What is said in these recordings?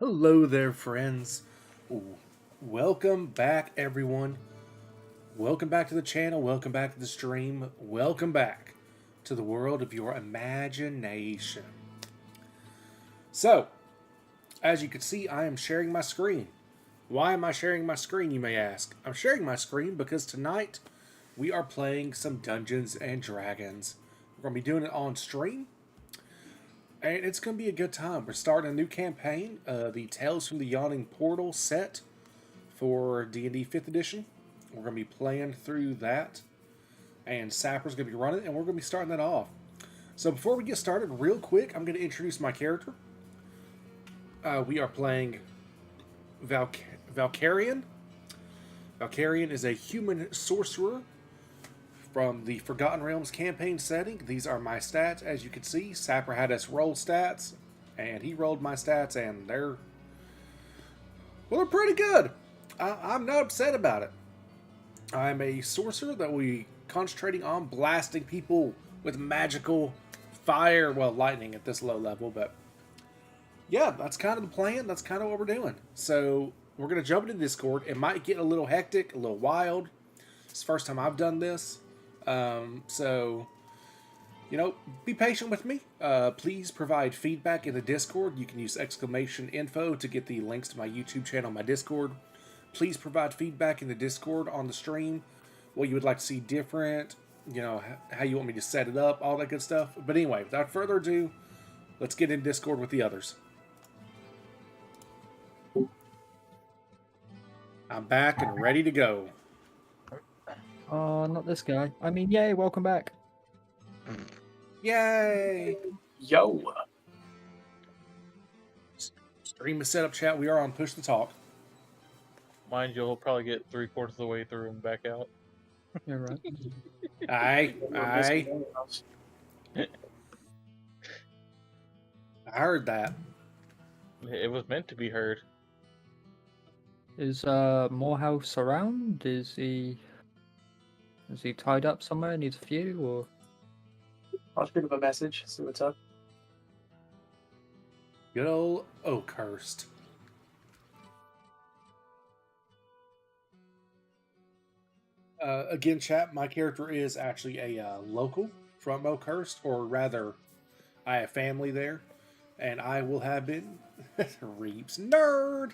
Hello there, friends. Welcome back, everyone. Welcome back to the channel. Welcome back to the stream. Welcome back to the world of your imagination. So, as you can see, I am sharing my screen. Why am I sharing my screen, you may ask? I'm sharing my screen because tonight we are playing some Dungeons and Dragons. We're going to be doing it on stream. And it's going to be a good time. We're starting a new campaign, the Tales from the Yawning Portal set for D&D 5th edition. We're going to be playing through that. And Sapper's going to be running it, and we're going to be starting that off. So before we get started, real quick, I'm going to introduce my character. We are playing Valkyrian. Valkyrian is a human sorcerer from the Forgotten Realms campaign setting. These are my stats. As you can see, Sapper had us roll stats, and he rolled my stats, and they're pretty good. I'm not upset about it. I'm a sorcerer that will be concentrating on blasting people with magical fire, well, lightning at this low level, but yeah, that's kind of the plan. That's kind of what we're doing. So we're going to jump into Discord. It might get a little hectic, a little wild. It's the first time I've done this. So, you know, be patient with me. Please provide feedback in the Discord. You can use !info to get the links to my YouTube channel, my Discord. Please provide feedback in the Discord on the stream. What you would like to see different, you know, how you want me to set it up, all that good stuff. But anyway, without further ado, let's get in Discord with the others. I'm back and ready to go. Oh, not this guy. I mean, yay, welcome back. Yay! Yo! Stream is set up, chat. We are on Push to Talk. Mind you, he'll probably get 3/4 of the way through and back out. You're right. Aye. I heard that. It was meant to be heard. Is Morehouse around? Is he tied up somewhere? Needs a few, or? I'll shoot him a message, see what's up. Good old Oakhurst. Again, chat, my character is actually a local from Oakhurst, or rather, I have family there, and I will have been Reeps nerd.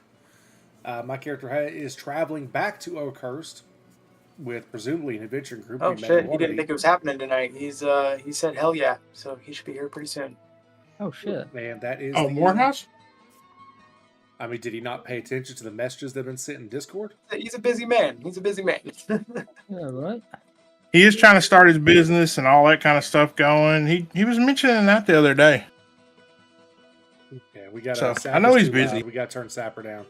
My character is traveling back to Oakhurst with presumably an adventuring group. Oh shit, he didn't think it was happening tonight. He said hell yeah, so he should be here pretty soon. Oh shit. Man, that is Morehouse? I mean, did he not pay attention to the messages that have been sent in Discord? He's a busy man. Yeah, right. He is trying to start his business and all that kind of stuff going. He was mentioning that the other day. Yeah, we got. So, I know he's busy. We got to turn Sapper down.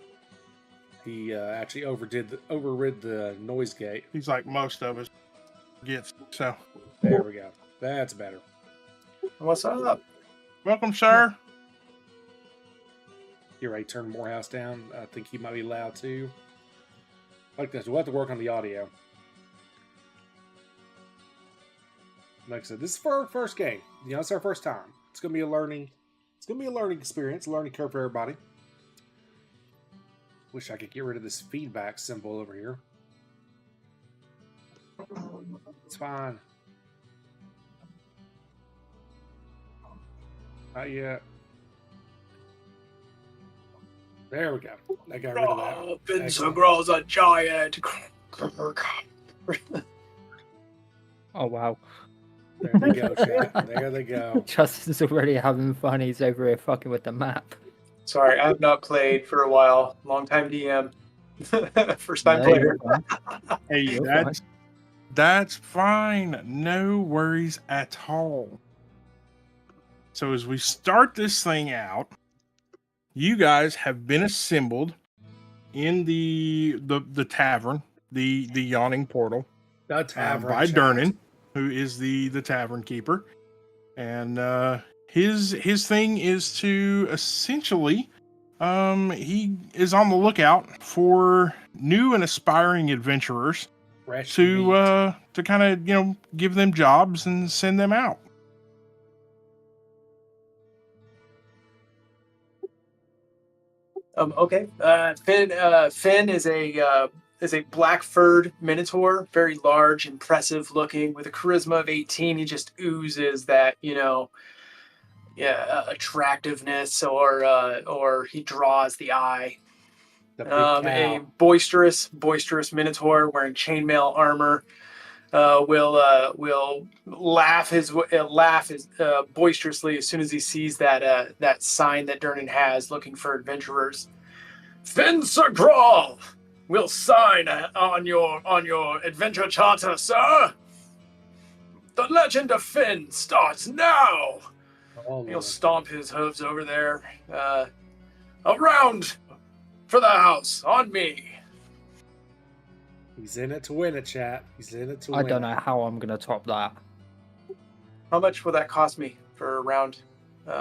He actually overrid the noise gate. He's like most of us gets. So there we go. That's better. What's up? Welcome, sir. You're right. Turn Morehouse down. I think he might be loud too. Like this, we'll have to work on the audio. Like I said, this is for our first game. You know, it's our first time. It's gonna be a learning. It's gonna be a learning experience, a learning curve for everybody. Wish I could get rid of this feedback symbol over here. It's fine. Not yet. There we go. I got rid of that. Vincent grows a giant. Oh wow. There they go, chat. There they go. Justin's already having fun. He's over here fucking with the map. Sorry, I have not played for a while. Long time DM. First time No, player. you're fine. Hey, You're that's fine. No worries at all. So as we start this thing out, you guys have been assembled in the tavern, the Yawning Portal, The tavern by chat. Dernan, who is the tavern keeper, and his thing is to essentially, he is on the lookout for new and aspiring adventurers Fresh meat. to kind of give them jobs and send them out. Okay. Finn is a black-furred minotaur, very large, impressive looking, with a charisma of 18. He just oozes that, attractiveness, or he draws the eye. The big cow. A boisterous minotaur wearing chainmail armor will laugh boisterously as soon as he sees that sign that Durnan has, looking for adventurers. Finn Sir Grawl will sign on your adventure charter, sir. The Legend of Finn starts now. Oh, He'll Lord. stomp his hooves over there. A round for the house on me. He's in it to win it, chat. He's in it to I win don't it. know how I'm gonna top that. How much will that cost me for a round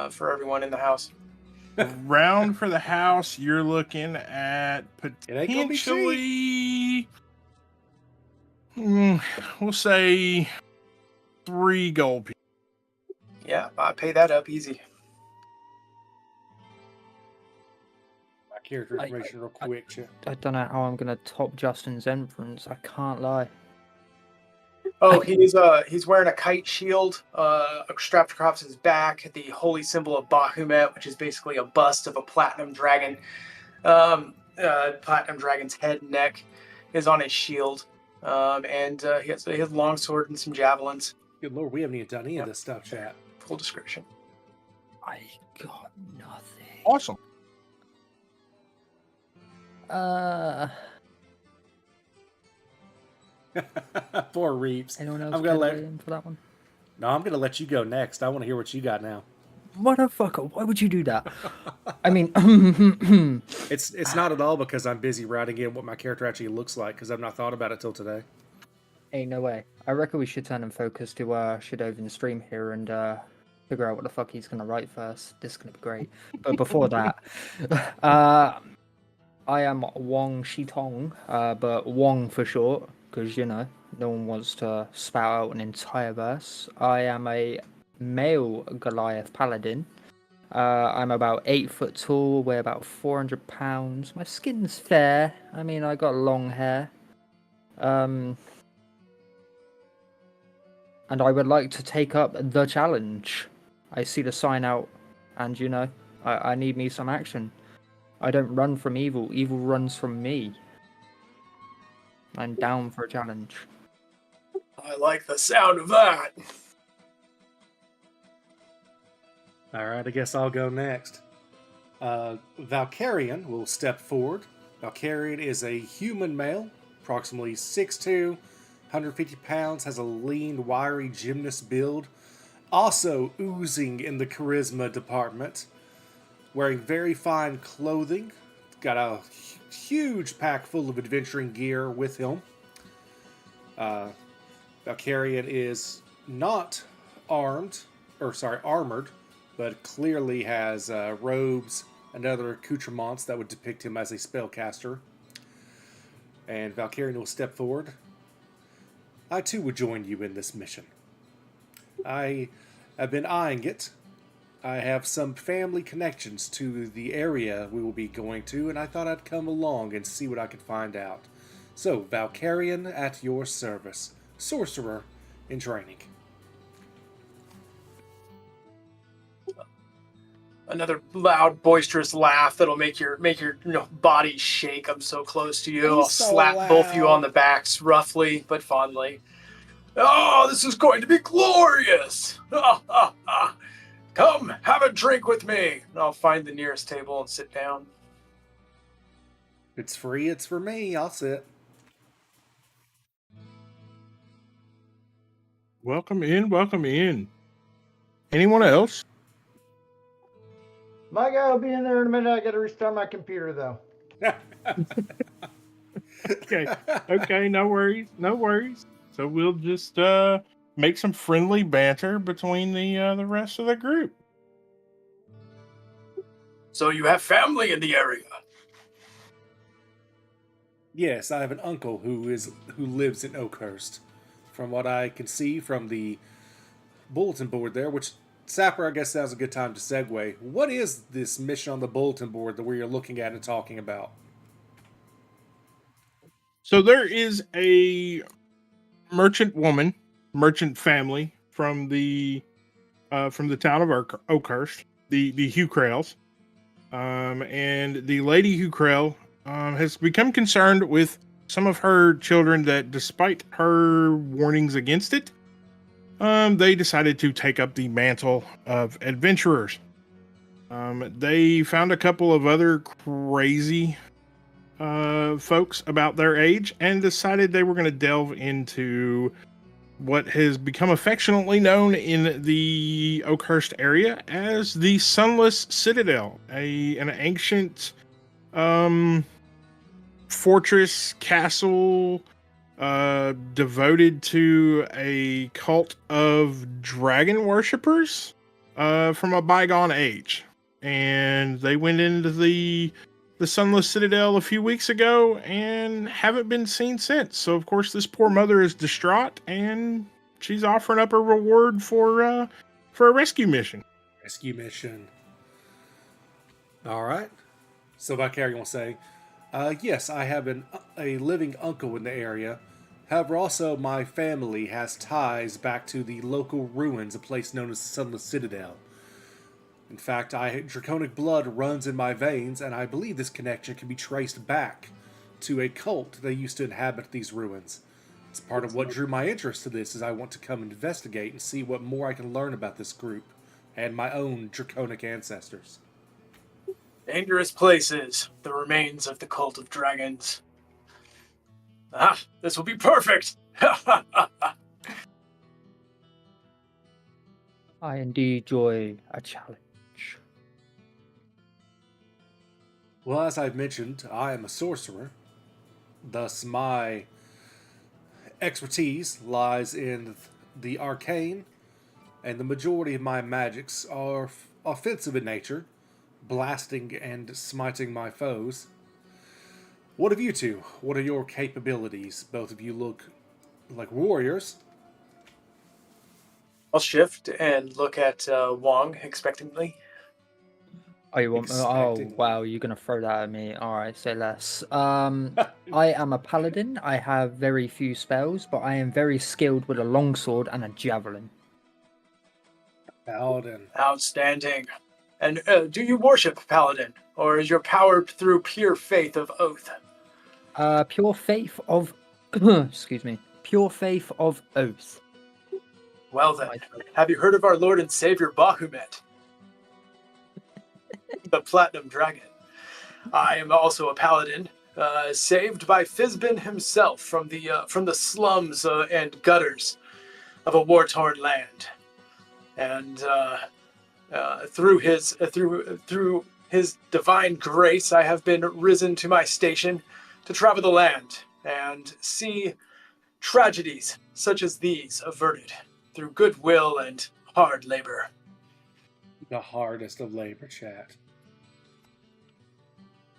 for everyone in the house? Round for the house, you're looking at ain't gonna be potentially, we'll say 3 gold pieces. Yeah, I pay that up easy. My character information real quick, chat. I don't know how I'm gonna top Justin's entrance. I can't lie. Oh, he's wearing a kite shield strapped across his back, the holy symbol of Bahamut, which is basically a bust of a platinum dragon. Platinum dragon's head and neck is on his shield, and he has a long sword and some javelins. Good Lord, we haven't even done any of this stuff, chat. Full description. I got nothing. Awesome. Poor Reeves. Anyone else I'm gonna weigh in for that one? No, I'm gonna let you go next. I want to hear what you got now. Motherfucker, why would you do that? I mean, It's not at all because I'm busy writing in what my character actually looks like because I've not thought about it till today. ain't no way. I reckon we should turn and focus to Shadow's stream here and figure out what the fuck he's gonna write first. This is gonna be great. But before that, I am Wong Shitong, but Wong for short, because no one wants to spout out an entire verse. I am a male Goliath paladin. I'm about 8 foot tall, weigh about 400 pounds. My skin's fair. I mean, I got long hair. And I would like to take up the challenge. I see the sign out, and I need me some action. I don't run from evil, evil runs from me. I'm down for a challenge. I like the sound of that. Alright, I guess I'll go next. Valkyrian will step forward. Valkyrian is a human male, approximately 6'2", 150 pounds, has a lean, wiry gymnast build, also oozing in the charisma department, wearing very fine clothing, got a huge pack full of adventuring gear with him. Valkyrian is not armored, but clearly has robes and other accoutrements that would depict him as a spellcaster. And Valkyrian will step forward. I too would join you in this mission. I have been eyeing it. I have some family connections to the area we will be going to, and I thought I'd come along and see what I could find out. So, Valkyrian at your service. Sorcerer in training. Another loud, boisterous laugh that'll make your body shake. I'm so close to you. He's I'll so slap both of you loud. on the backs, roughly but fondly. Oh, this is going to be glorious! Come, have a drink with me. And I'll find the nearest table and sit down. If it's free, it's for me. I'll sit. Welcome in, welcome in. Anyone else? My guy will be in there in a minute. I got to restart my computer, though. Okay, no worries. So we'll just make some friendly banter between the rest of the group. So you have family in the area? Yes, I have an uncle who lives in Oakhurst. From what I can see from the bulletin board there, which Sapper, I guess now's a good time to segue. What is this mission on the bulletin board that we are looking at and talking about? So there is a merchant family from the town of Oakhurst, the Hugh Krails. And the lady Hugh Krail has become concerned with some of her children that, despite her warnings against it, they decided to take up the mantle of adventurers. They found a couple of other crazy folks about their age and decided they were going to delve into what has become affectionately known in the Oakhurst area as the Sunless Citadel, an ancient fortress castle devoted to a cult of dragon worshippers from a bygone age. And they went into the Sunless Citadel a few weeks ago and haven't been seen since. So, of course, this poor mother is distraught, and she's offering up a reward for a rescue mission. Rescue mission. All right. So, by Carrie, you want to say, yes, I have a living uncle in the area. However, also my family has ties back to the local ruins, a place known as the Sunless Citadel. In fact, draconic blood runs in my veins, and I believe this connection can be traced back to a cult that used to inhabit these ruins. It's part of what drew my interest to this, is I want to come and investigate and see what more I can learn about this group and my own draconic ancestors. Dangerous places, the remains of the cult of dragons. Ah, this will be perfect! I indeed enjoy a challenge. Well, as I've mentioned, I am a sorcerer. Thus, my expertise lies in the arcane, and the majority of my magics are offensive in nature, blasting and smiting my foes. What of you two? What are your capabilities? Both of you look like warriors. I'll shift and look at Wong expectantly. Oh, you want? Oh, wow! You're gonna throw that at me? All right, say less. I am a paladin. I have very few spells, but I am very skilled with a longsword and a javelin. Paladin. Outstanding. And do you worship Paladin, or is your power through pure faith of oath? Pure faith of, excuse me, pure faith of oath. Well then, have you heard of our Lord and Savior Bahamut, the Platinum Dragon? I am also a paladin, saved by Fizbin himself from the slums and gutters of a war-torn land, and through his divine grace, I have been risen to my station to travel the land and see tragedies such as these averted through goodwill and hard labor. The hardest of labor, chat.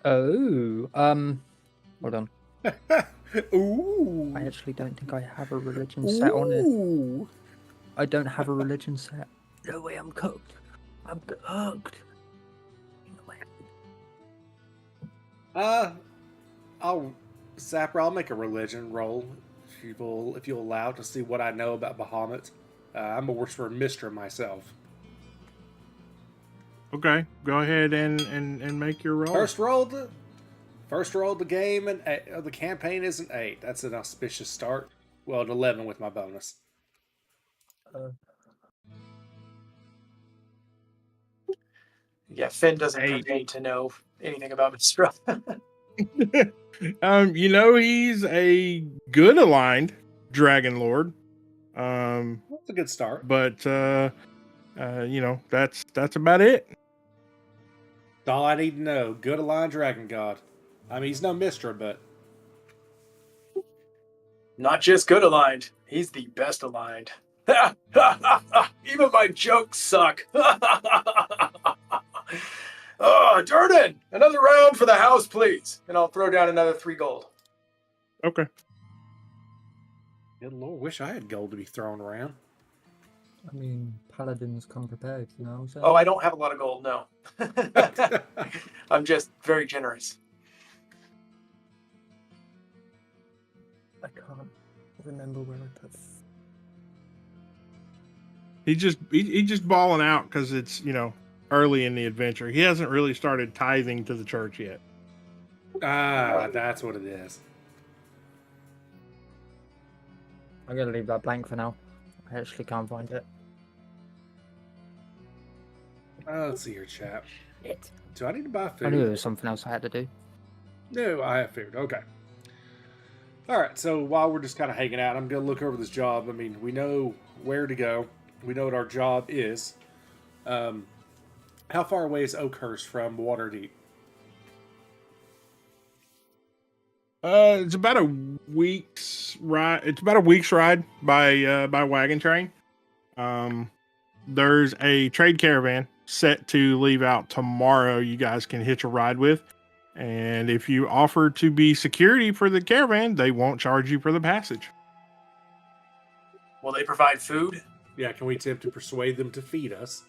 Oh, hold on. Ooh. I actually don't think I have a religion set on it. I don't have a religion set. No way, I'm cooked. I'm cooked. Zapper, I'll make a religion roll if you'll allow to see what I know about Bahamut. I'm a worshiper Mistra myself. Okay, go ahead and make your roll. First roll of the game, and the campaign is an 8. That's an auspicious start. Well, an 11 with my bonus. Yeah, Finn doesn't pretend to know anything about Mistra. He's a good aligned dragon lord. That's a good start. But that's about it. That's all I need to know. Good aligned dragon god. I mean, he's no Mistra, but not just good aligned, he's the best aligned. Even my jokes suck. Oh, Durden, another round for the house, please. And I'll throw down another 3 gold. Okay. Good Lord, wish I had gold to be thrown around. I mean, paladins come prepared, you know what I'm saying? Oh, I don't have a lot of gold, no. I'm just very generous. I can't remember where I put. He's just balling out because it's early in the adventure. He hasn't really started tithing to the church yet. Ah, that's what it is. I'm gonna leave that blank for now. I actually can't find it. Let's see here, chap. Do I need to buy food? I knew there was something else I had to do. No, I have food. Okay. All right. So while we're just kind of hanging out, I'm going to look over this job. I mean, we know where to go. We know what our job is. How far away is Oakhurst from Waterdeep? It's about a week's ride. It's about a week's ride by wagon train. There's a trade caravan set to leave out tomorrow. You guys can hitch a ride with, and if you offer to be security for the caravan, they won't charge you for the passage. Will they provide food? Yeah, can we attempt to persuade them to feed us?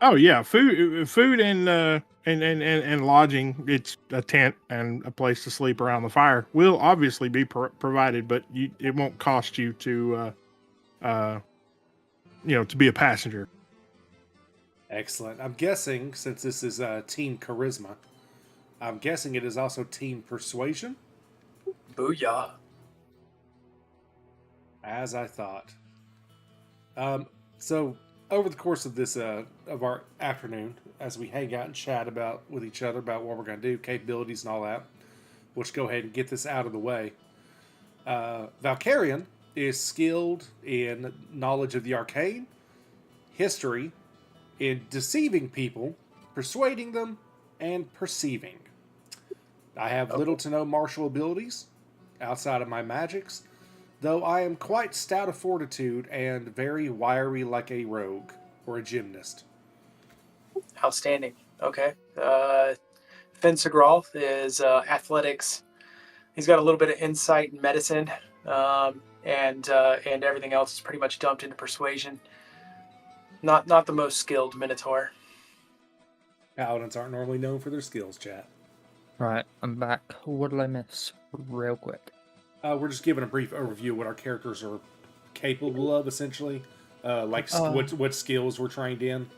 Oh yeah, food and lodging. It's a tent and a place to sleep around the fire will obviously be provided, but it won't cost you to to be a passenger. Excellent. I'm guessing, since this is Team Charisma, I'm guessing it is also Team Persuasion? Booyah. As I thought. So, over the course of this, of our afternoon, as we hang out and chat with each other about what we're going to do, capabilities and all that, we'll just go ahead and get this out of the way. Valkyrian is skilled in knowledge of the arcane, history, in deceiving people, persuading them, and perceiving. I have little to no martial abilities outside of my magics, though I am quite stout of fortitude and very wiry like a rogue or a gymnast. Outstanding. Okay. Finn Segral is athletics. He's got a little bit of insight in medicine, and everything else is pretty much dumped into persuasion. Not the most skilled Minotaur. Paladins aren't normally known for their skills, chat. Right, I'm back. What did I miss? Real quick. We're just giving a brief overview of what our characters are capable of, essentially. What skills we're trained in.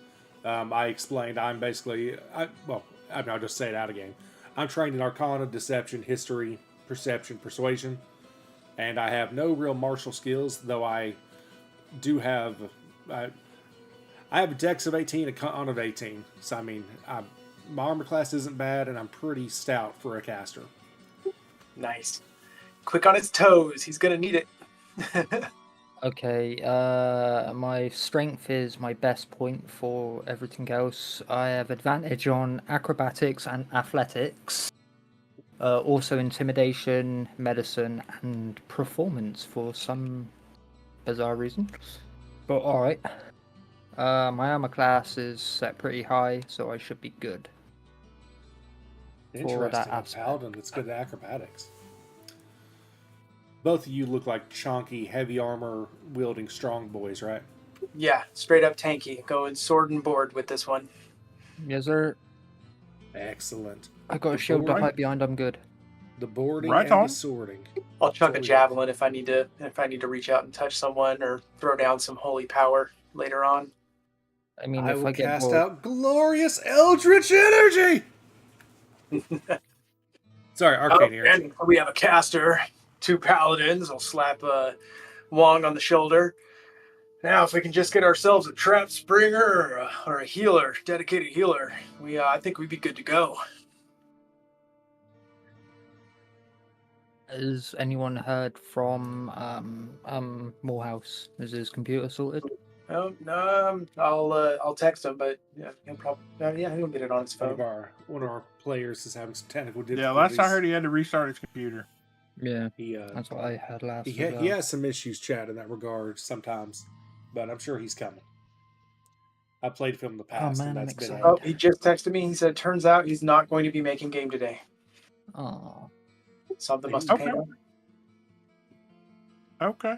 I explained I'm basically... I'll just say it out again. I'm trained in Arcana, Deception, History, Perception, Persuasion. And I have no real martial skills, though I do have... I have a dex of 18, a con of 18. So, I mean, my armor class isn't bad, and I'm pretty stout for a caster. Nice. Quick on his toes. He's going to need it. Okay, my strength is my best point for everything else. I have advantage on acrobatics and athletics. Also intimidation, medicine, and performance for some bizarre reason. But alright. My armor class is set pretty high, so I should be good. Interesting. A paladin that's good at acrobatics. Both of you look like chonky, heavy armor wielding strong boys, right? Yeah, straight up tanky. Going sword and board with this one. Yes, sir. Excellent. I got a shield to hide behind. I'm good. The boarding Right and on. the sorting. I'll chuck a javelin if I need to reach out and touch someone, or throw down some holy power later on. I mean, I if will I get cast bored... out glorious eldritch energy. Sorry, arcane energy. And we have a caster, 2 paladins. I'll slap Wong on the shoulder. Now, if we can just get ourselves a trap springer or a healer, dedicated healer, I think we'd be good to go. Has anyone heard from Morehouse? Is his computer sorted? No, I'll text him, but yeah, he'll probably he'll get it on his phone. One of our players is having some technical difficulties. Yeah, last I heard he had to restart his computer. Yeah, he that's what I heard last. He has some issues, Chad, in that regard sometimes, but I'm sure he's coming. I played with him in the past, man, and I'm that's been. excited. Oh, he just texted me. He said, "Turns out he's not going to be making game today. Oh, Something must have came up." Okay.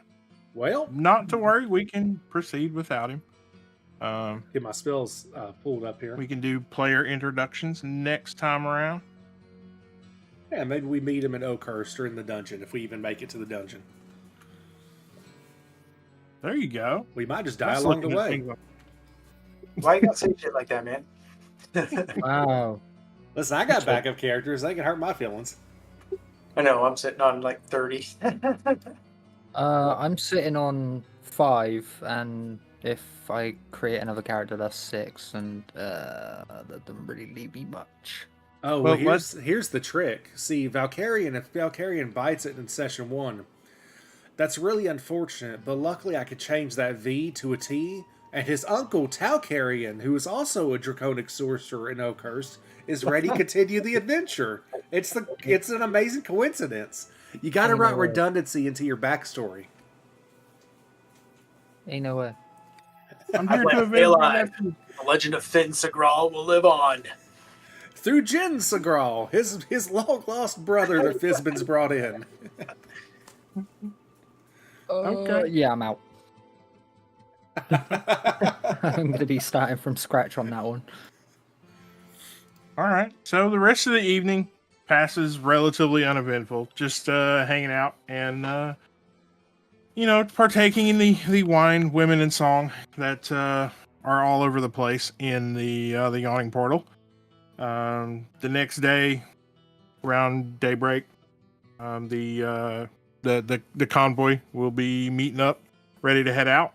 Well, not to worry. We can proceed without him. get my spells pulled up here. We can do player introductions next time around. Yeah, maybe we meet him in Oakhurst or in the dungeon if we even make it to the dungeon. There you go. We might just die That's along the looking at way. things like- Why you gotta say shit like that, man? Wow. Listen, I got backup characters. They can hurt my feelings. I know, I'm sitting on like 30. I'm sitting on 5, and if I create another character, that's 6, and that doesn't really leave me much. Oh, Well, well, here's the trick. See, if Valkyrian bites it in session 1, that's really unfortunate, but luckily I could change that V to a T, and his uncle, Talcarian, who is also a draconic sorcerer in Oakhurst, is ready to continue the adventure. It's an amazing coincidence. You gotta Ain't no write way. redundancy into your backstory. Ain't no way. I'm I here to want to stay avenge my alive. nephew. The legend of Finn Sagral will live on. Through Jin Sagral, his long-lost brother that Fizbin's brought in. Okay. Yeah, I'm out. I'm going to be starting from scratch on that one. All right. So the rest of the evening passes relatively uneventful, just hanging out and partaking in the wine, women, and song that are all over the place in the Yawning Portal. The next day, around daybreak, the convoy will be meeting up, ready to head out,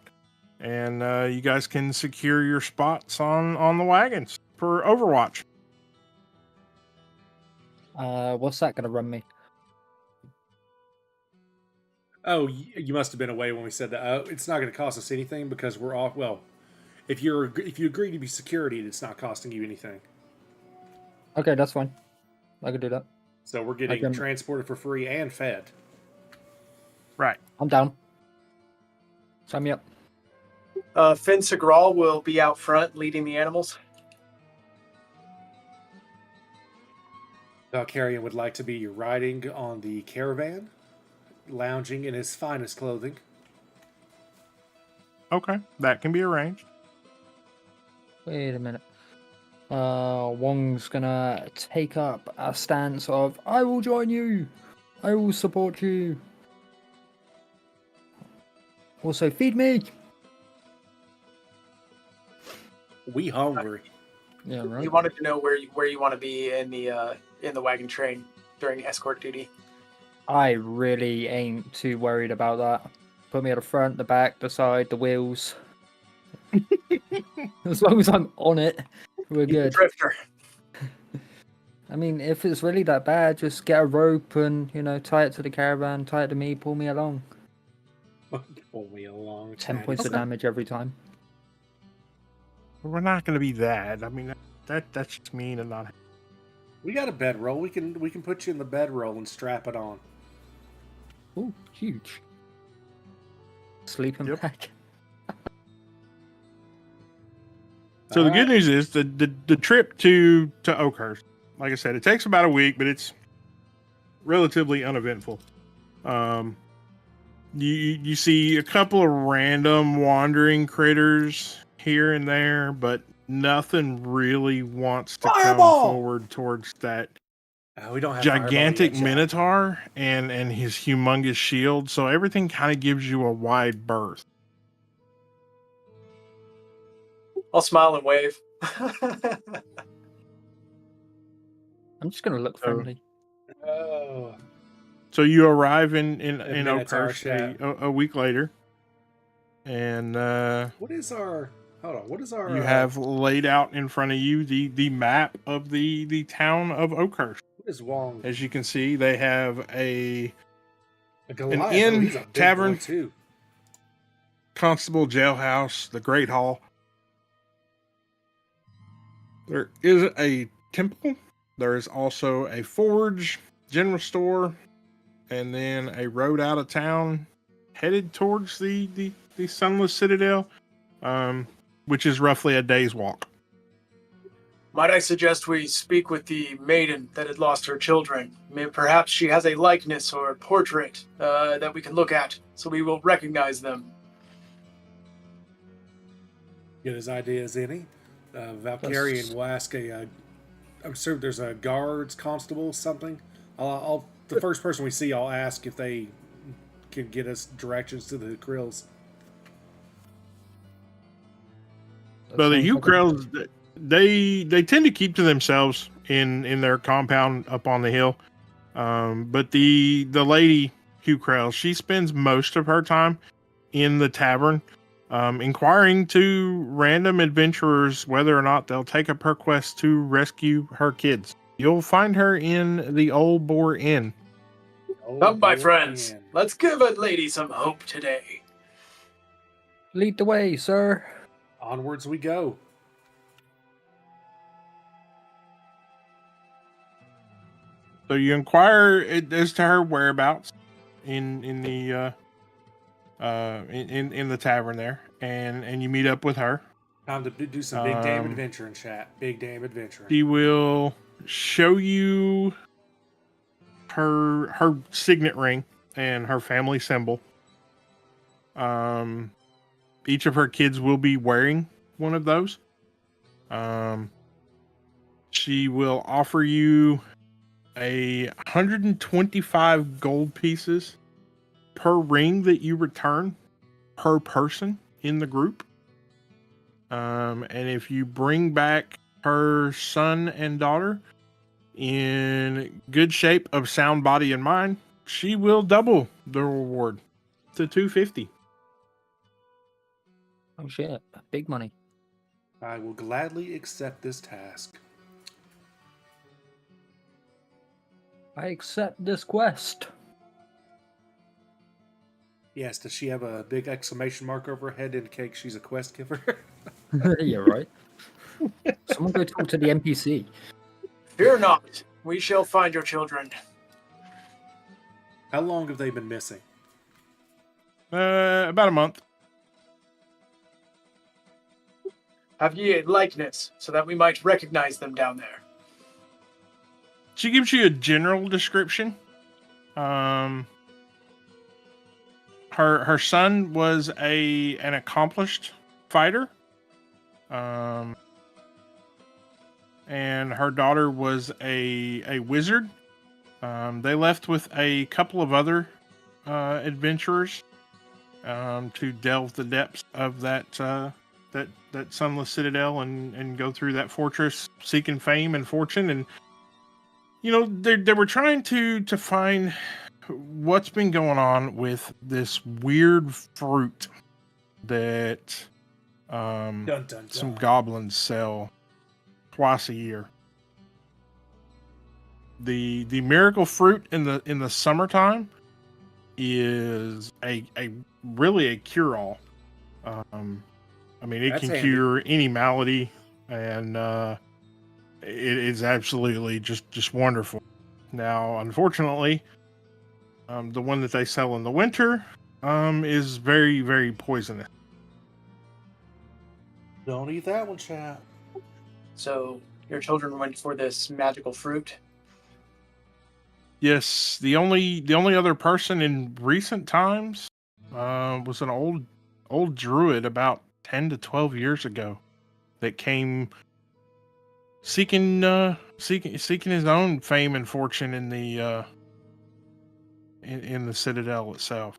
and you guys can secure your spots on the wagons for Overwatch. What's that going to run me? Oh, you must have been away when we said that. It's not going to cost us anything because we're off. Well, if you agree to be security, it's not costing you anything. Okay, that's fine. I can do that. So we're getting can- transported for free and fed. Right. I'm down. Sign me up. Finn Sagral will be out front leading the animals. Valkyrian would like to be riding on the caravan, lounging in his finest clothing. Okay, that can be arranged. Wait a minute. Wong's gonna take up a stance of, I will join you. I will support you. Also, feed me. We hungry. Yeah, right. He wanted to know where you want to be in the wagon train during escort duty. I really ain't too worried about that. Put me at the front, the back, the side, the wheels. As long as I'm on it, we're He's a good. drifter. I mean, if it's really that bad, just get a rope and, tie it to the caravan, tie it to me, pull me along. Pull me along. 10 points of Okay. damage every time. We're not going to be that. I mean, that's just mean and not. We got a bedroll. We can put you in the bedroll and strap it on. Ooh, huge. Sleeping Yep. bag. So the All good right. news is the trip to Oakhurst, like I said, it takes about a week, but it's relatively uneventful. You see a couple of random wandering critters here and there, but nothing really wants to Fireball! come forward towards that We don't have Fireball gigantic yet, Jack. minotaur and his humongous shield. So everything kind of gives you a wide berth. I'll smile and wave. I'm just gonna look So- friendly. Oh, So you arrive in Minotaur Oakhurst chat. a week later, and what is our? Hold on. What is our? you have laid out in front of you the map of the town of Oakhurst. What is Wong? As you can see, they have A Goliath. inn, Oh, he's a big tavern. boy too. constable, jailhouse, the Great Hall. There is a temple. There is also a forge, general store, and then a road out of town headed towards the Sunless Citadel, which is roughly a day's walk. Might I suggest we speak with the maiden that had lost her children? Perhaps she has a likeness or portrait that we can look at, so we will recognize them. Get as idea as any. Valkyrian will ask I'm sure there's a guards, constable, something. The first person we see, I'll ask if they can get us directions to the Krills. So the Hugh Krills, they tend to keep to themselves in their compound up on the hill. But the lady Hugh Krell, she spends most of her time in the tavern, inquiring to random adventurers whether or not they'll take up her quest to rescue her kids. You'll find her in the Old Boar Inn. Come, my friends. Let's give a lady some hope today. Lead the way, sir. Onwards we go. So you inquire as to her whereabouts in the tavern there, and you meet up with her. Time to do some big damn adventuring, chat. Big damn adventuring. She will show you her signet ring and her family symbol. Each of her kids will be wearing one of those. She will offer you 125 gold pieces per ring that you return per person in the group. And if you bring back her son and daughter in good shape of sound body and mind, she will double the reward to 250. Oh shit, big money. I will gladly accept this task. I accept this quest. Yes, does she have a big exclamation mark over her head to indicate she's a quest giver? Yeah, right. Someone go talk to the NPC. Fear not. We shall find your children. How long have they been missing? About a month. Have ye a likeness, so that we might recognize them down there? She gives you a general description. Her son was an accomplished fighter. And her daughter was a wizard. They left with a couple of other adventurers to delve the depths of that sunless citadel and go through that fortress seeking fame and fortune. And you know, they were trying to find what's been going on with this weird fruit that Dun, dun, dun. some goblins sell twice a year. The miracle fruit in the summertime is a really a cure-all. I mean, it That's can handy. cure any malady, and it is absolutely just wonderful. Now, unfortunately, the one that they sell in the winter is very, very poisonous. Don't eat that one, chat. So your children went for this magical fruit. Yes, the only other person in recent times was an old druid about 10 to 12 years ago that came seeking his own fame and fortune in the citadel itself.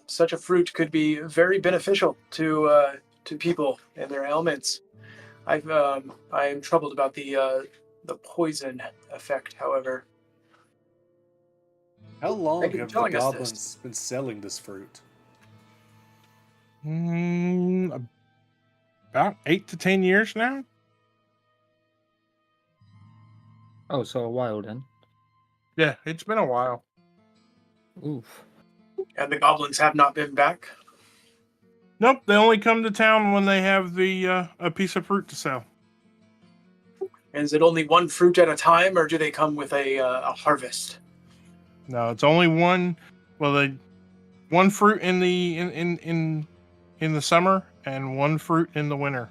Such a fruit could be very beneficial to people and their ailments. I am troubled about the poison effect, however. How long Thank you for have the telling us this. goblins been selling this fruit? About 8 to 10 years now. Oh, so a while then. Yeah, it's been a while. Oof. And the goblins have not been back. Nope, they only come to town when they have a piece of fruit to sell. And is it only one fruit at a time, or do they come with a harvest? No, it's only one. Well, one fruit in the summer and one fruit in the winter.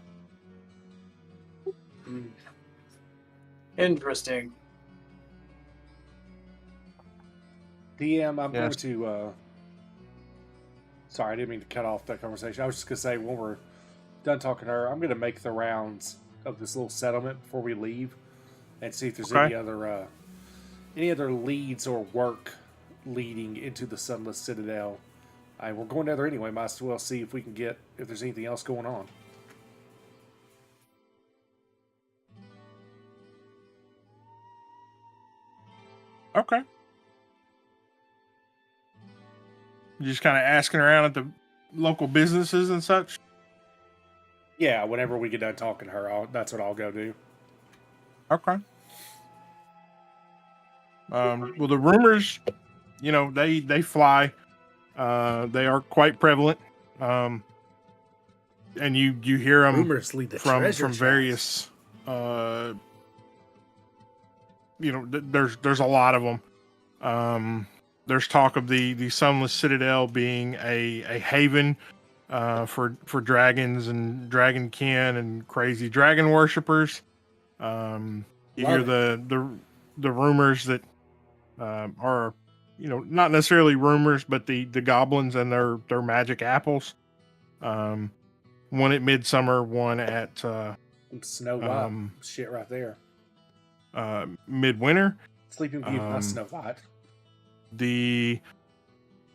Interesting. DM, I'm going Yes. to. Sorry, I didn't mean to cut off that conversation. I was just going to say, when we're done talking to her, I'm going to make the rounds of this little settlement before we leave and see if there's Okay. any other leads or work leading into the Sunless Citadel. We're going down there anyway. Might as well see if we can get if there's anything else going on. Okay. Just kind of asking around at the local businesses and such. Yeah, whenever we get done talking to her, that's what I'll go do. Okay. Well, the rumors, they fly. They are quite prevalent. And you hear them Rumors lead to from treasure various. There's a lot of them. There's talk of the Sunless Citadel being a haven for dragons and dragonkin and crazy dragon worshippers. You hear the rumors that are not necessarily rumors, but the goblins and their magic apples. One at Midsummer, one at Snow White shit right there. Midwinter. Sleeping Beauty, not Snow White. You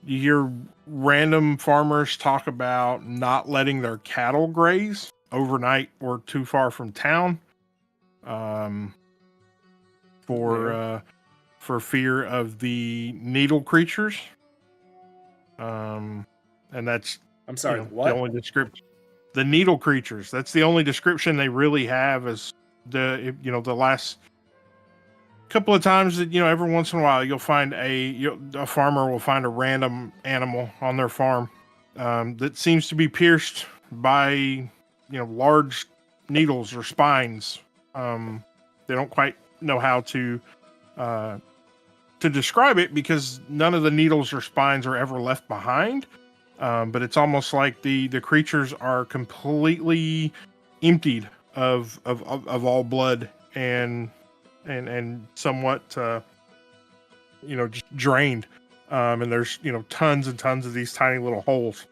hear random farmers talk about not letting their cattle graze overnight or too far from town, for fear of the needle creatures. And that's I'm sorry, the what? only description. The needle creatures. That's the only description they really have. Is the last couple of times that every once in a while you'll find a farmer will find a random animal on their farm that seems to be pierced by large needles or spines. They don't quite know how to describe it because none of the needles or spines are ever left behind. But it's almost like the creatures are completely emptied of all blood and somewhat just drained. And there's tons and tons of these tiny little holes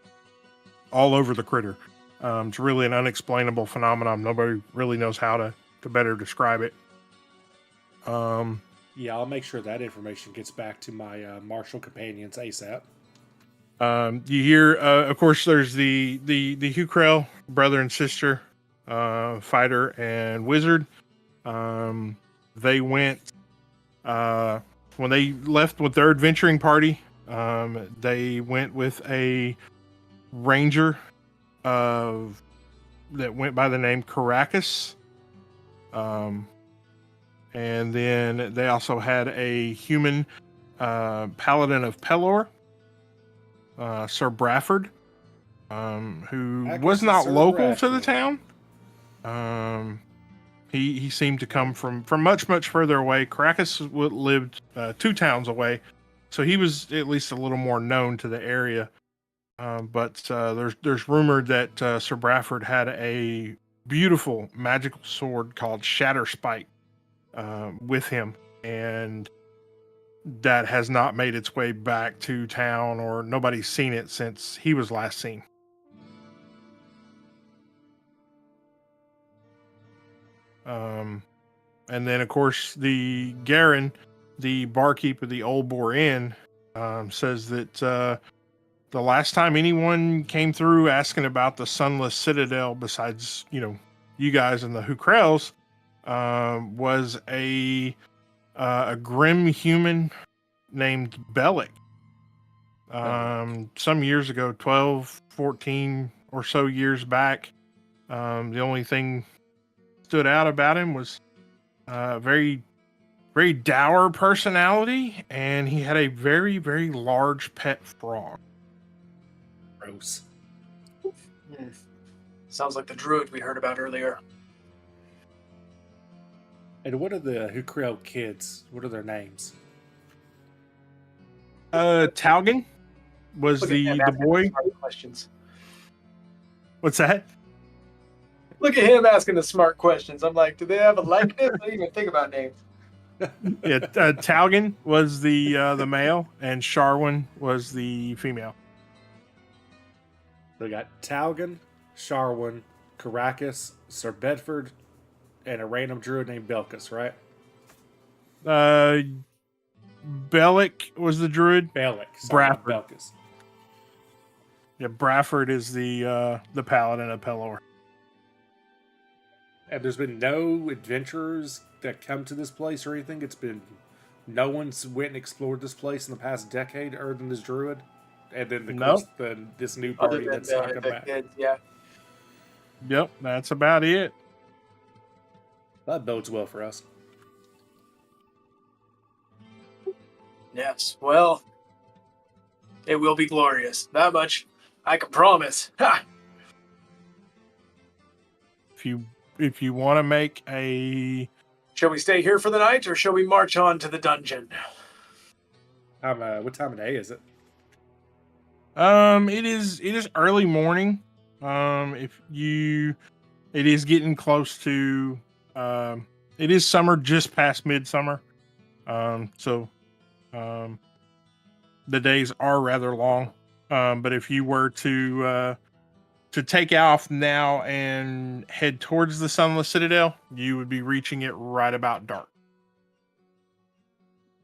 all over the critter. It's really an unexplainable phenomenon. Nobody really knows how to better describe it. Yeah, I'll make sure that information gets back to my martial companions ASAP. You hear, of course, there's the Hukrell brother and sister, fighter and wizard. They went when they left with their adventuring party. They went with a ranger that went by the name Caracas. And then they also had a human paladin of Pelor, Sir Bradford, who was not Sir local to the Bradford. town. He seemed to come from much further away. Caracas lived 2 towns away, so he was at least a little more known to the area. But there's rumored that Sir Bradford had a beautiful magical sword called Shatterspike with him, and that has not made its way back to town, or nobody's seen it since he was last seen. And then, of course, the Garen, the barkeep of the Old Boar Inn, says that the last time anyone came through asking about the Sunless Citadel, besides you guys and the Hukrells, was a grim human named Bellic. Some years ago, 12, 14 or so years back. The only thing stood out about him was very, very dour personality, and he had a very, very large pet frog. Gross. Sounds like the druid we heard about earlier. And what are the Hukrell kids? What are their names? Talgan was Look at the them asking boy. hard questions. What's that? Look at him asking the smart questions. I'm like, do they have a likeness? I didn't even think about names. Yeah, Talgan was the male, and Sharwin was the female. They got Talgan, Sharwin, Caracas, Sir Bedford, and a random druid named Belkus, right? Bellic was the druid. Bellic. Sorry, not Bradford. Belkus. Yeah, Bradford is the paladin of Pelor. And there's been no adventurers that come to this place or anything. It's been no one's went and explored this place in the past decade other than this druid. And then of course this new Other party than that's not come the back. kids, yeah. Yep, that's about it. That bodes well for us. Yes. Well, it will be glorious. That much I can promise. Ha! If you want to make a Shall we stay here for the night, or shall we march on to the dungeon? What time of day is it? it is early morning. It is getting close to it is summer, just past midsummer. So the days are rather long. But if you were to take off now and head towards the Sunless Citadel, you would be reaching it right about dark.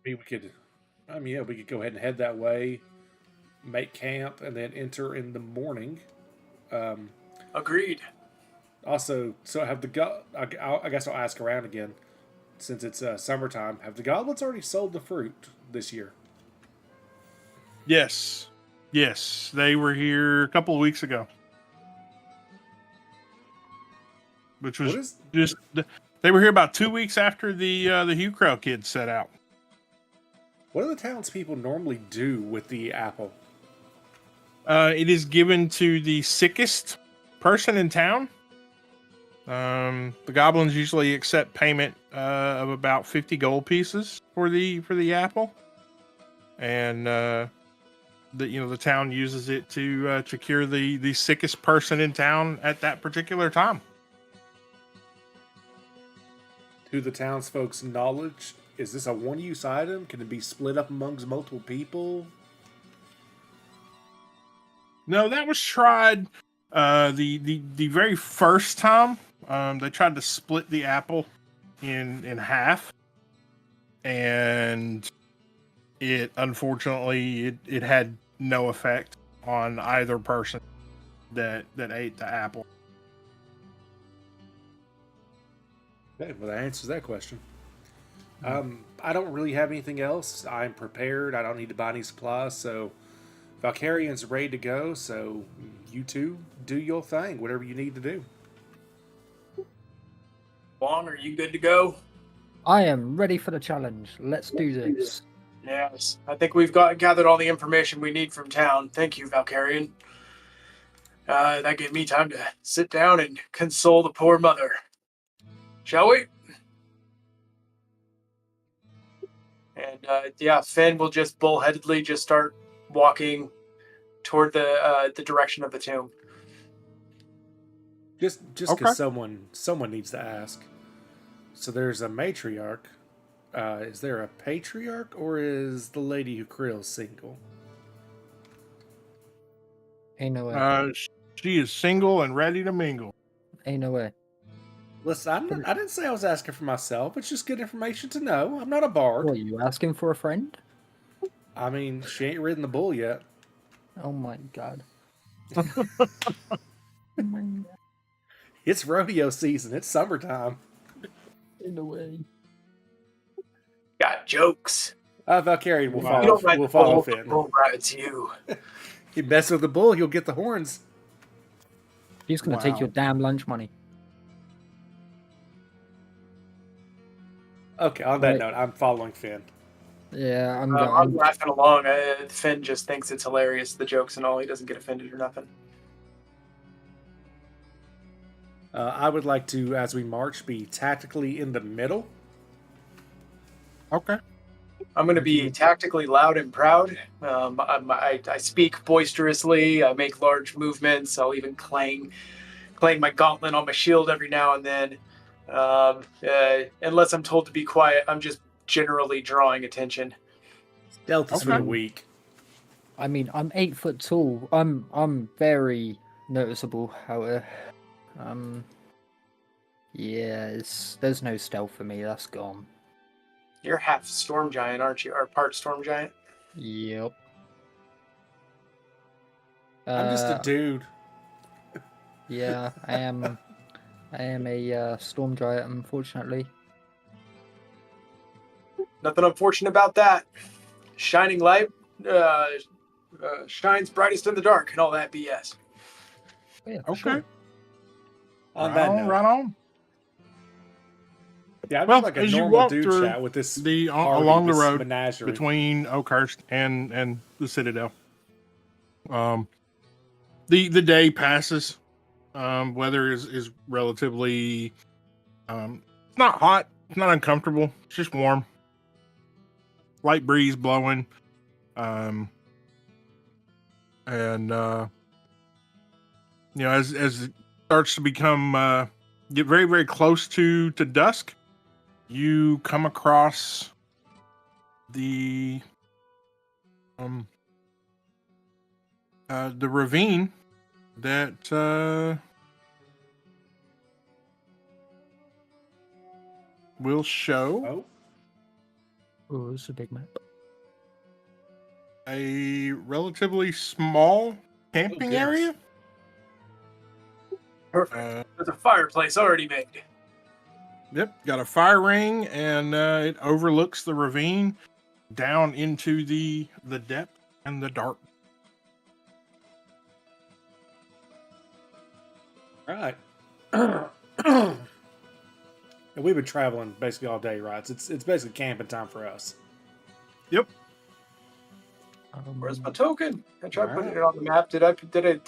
We could go ahead and head that way, make camp, and then enter in the morning. Agreed. Also, so have I guess I'll ask around again, since it's summertime. Have the goblins already sold the fruit this year? Yes, they were here a couple of weeks ago, which was they were here about 2 weeks after the Hugh Crow kids set out. What do the townspeople normally do with the apple? It is given to the sickest person in town. The goblins usually accept payment of about 50 gold pieces for the apple, and the town uses it to cure the sickest person in town at that particular time. To the townsfolk's knowledge, is this a one-use item? Can it be split up amongst multiple people? No, that was tried the very first time. They tried to split the apple in half, and it unfortunately it had no effect on either person that ate the apple. Okay, well, that answers that question. I don't really have anything else. I'm prepared. I don't need to buy any supplies, so Valkyrian's ready to go. So you two do your thing, whatever you need to do. Juan, are you good to go? I am ready for the challenge. Let's do this. Yes. I think we've gathered all the information we need from town. Thank you, Valkyrian. That gave me time to sit down and console the poor mother. Shall we? And Finn will just bullheadedly just start walking toward the direction of the tomb. Just because someone needs to ask. So there's a matriarch. Is there a patriarch, or is the lady who krills single? Ain't no way. She is single and ready to mingle. Ain't no way. Listen, I didn't say I was asking for myself. It's just good information to know. I'm not a bard. What, are you asking for a friend? I mean, she ain't ridden the bull yet. Oh my god. It's rodeo season. It's summertime. Ain't no way. Got jokes. Valkyrie will Wow. You don't ride will the follow bull, Finn. the bull rides you. You mess with the bull, you'll get the horns. He's gonna take your damn lunch money. Okay, on that Right. note, I'm following Finn. Yeah, I'm I'm laughing along. Finn just thinks it's hilarious, the jokes and all. He doesn't get offended or nothing. I would like to, as we march, be tactically in the middle. Okay. I'm going to be tactically loud and proud. I speak boisterously. I make large movements. I'll even clang playing my gauntlet on my shield every now and then. Unless I'm told to be quiet, I'm just generally drawing attention. Stealth is for Okay. the weak. I mean, I'm 8 foot tall. I'm very noticeable out here. Yeah, there's no stealth for me. That's gone. You're half storm giant, aren't you? Or part storm giant? Yep. I'm just a dude. Yeah, I am. I am a storm giant, unfortunately. Nothing unfortunate about that. Shining light shines brightest in the dark and all that BS. Yeah, for Okay. sure. On right that on, note, right on. yeah, I'm Well, just like a as you normal walk dude through chat with this along the this road menagerie. between Oakhurst and the Citadel. The day passes. Weather is relatively it's not hot, it's not uncomfortable, it's just warm. Light breeze blowing. And as it starts to become get very, very close to dusk, you come across the ravine that will show Oh, it's a big map. a relatively small camping yes. area. Perfect. There's a fireplace already made. Yep, got a fire ring, and it overlooks the ravine down into the depth and the dark. Right. And we've been traveling basically all day, right? So it's basically camping time for us. Yep. Where's my token? I tried putting Alright. it on the map. Did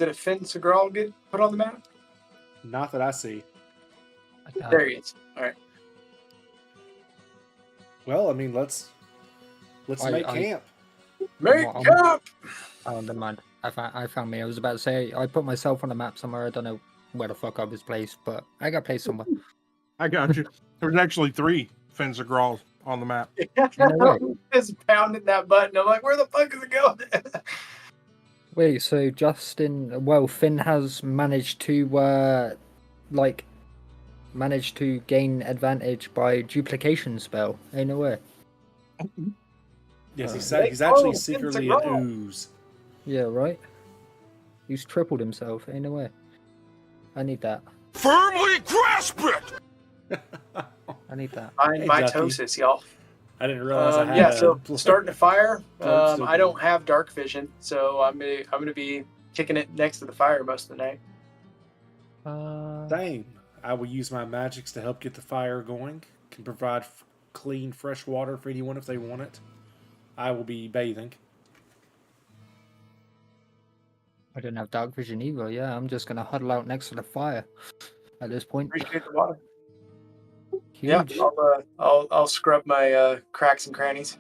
a Finn Segral get put on the map? Not that I see. There he is. All right. Well, I mean, let's make I- camp. Make Well, camp! Oh, never mind. I found me. I was about to say I put myself on a map somewhere. I don't know where the fuck I was placed, but I got placed somewhere. I got you. There's actually 3 Fins of Grawl on the map. No way. Just pounding that button. I'm like, where the fuck is it going? Wait, so Justin? Well, Finn has managed to managed to gain advantage by duplication spell. Ain't no way. Yes, he's Make actually Fins secretly Segral. an ooze. Yeah, right. He's tripled himself. Ain't no way. I need that. Firmly grasp it! I need that. Find Hey, mitosis, y'all. I didn't realize I had Yeah, a so starting a fire. Glowstone. I don't have dark vision, so I'm gonna be kicking it next to the fire most of the night. Same. I will use my magics to help get the fire going. Can provide clean, fresh water for anyone if they want it. I will be bathing. I don't have dark vision either. Yeah, I'm just gonna huddle out next to the fire at this point. Appreciate the water. Huge. Yeah, I'll scrub my cracks and crannies.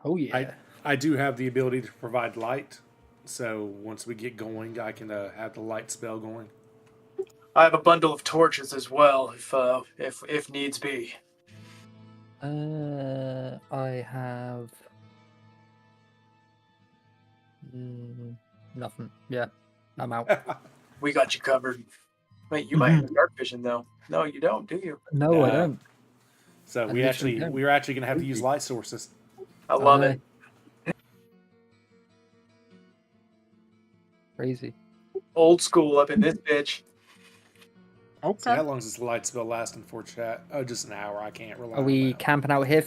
Oh yeah. I do have the ability to provide light, so once we get going, I can have the light spell going. I have a bundle of torches as well, if needs be. I have nothing. Yeah, I'm out. We got you covered. Wait, you might have dark vision though. No, you don't, do you? No, I Yeah. don't. So I we're literally actually don't. going to have to use light sources. I love it. Crazy. Old school up in this bitch. So Okay. how long does this light spell lasting for, chat? Oh, just an hour. I can't rely Are on we that. camping out here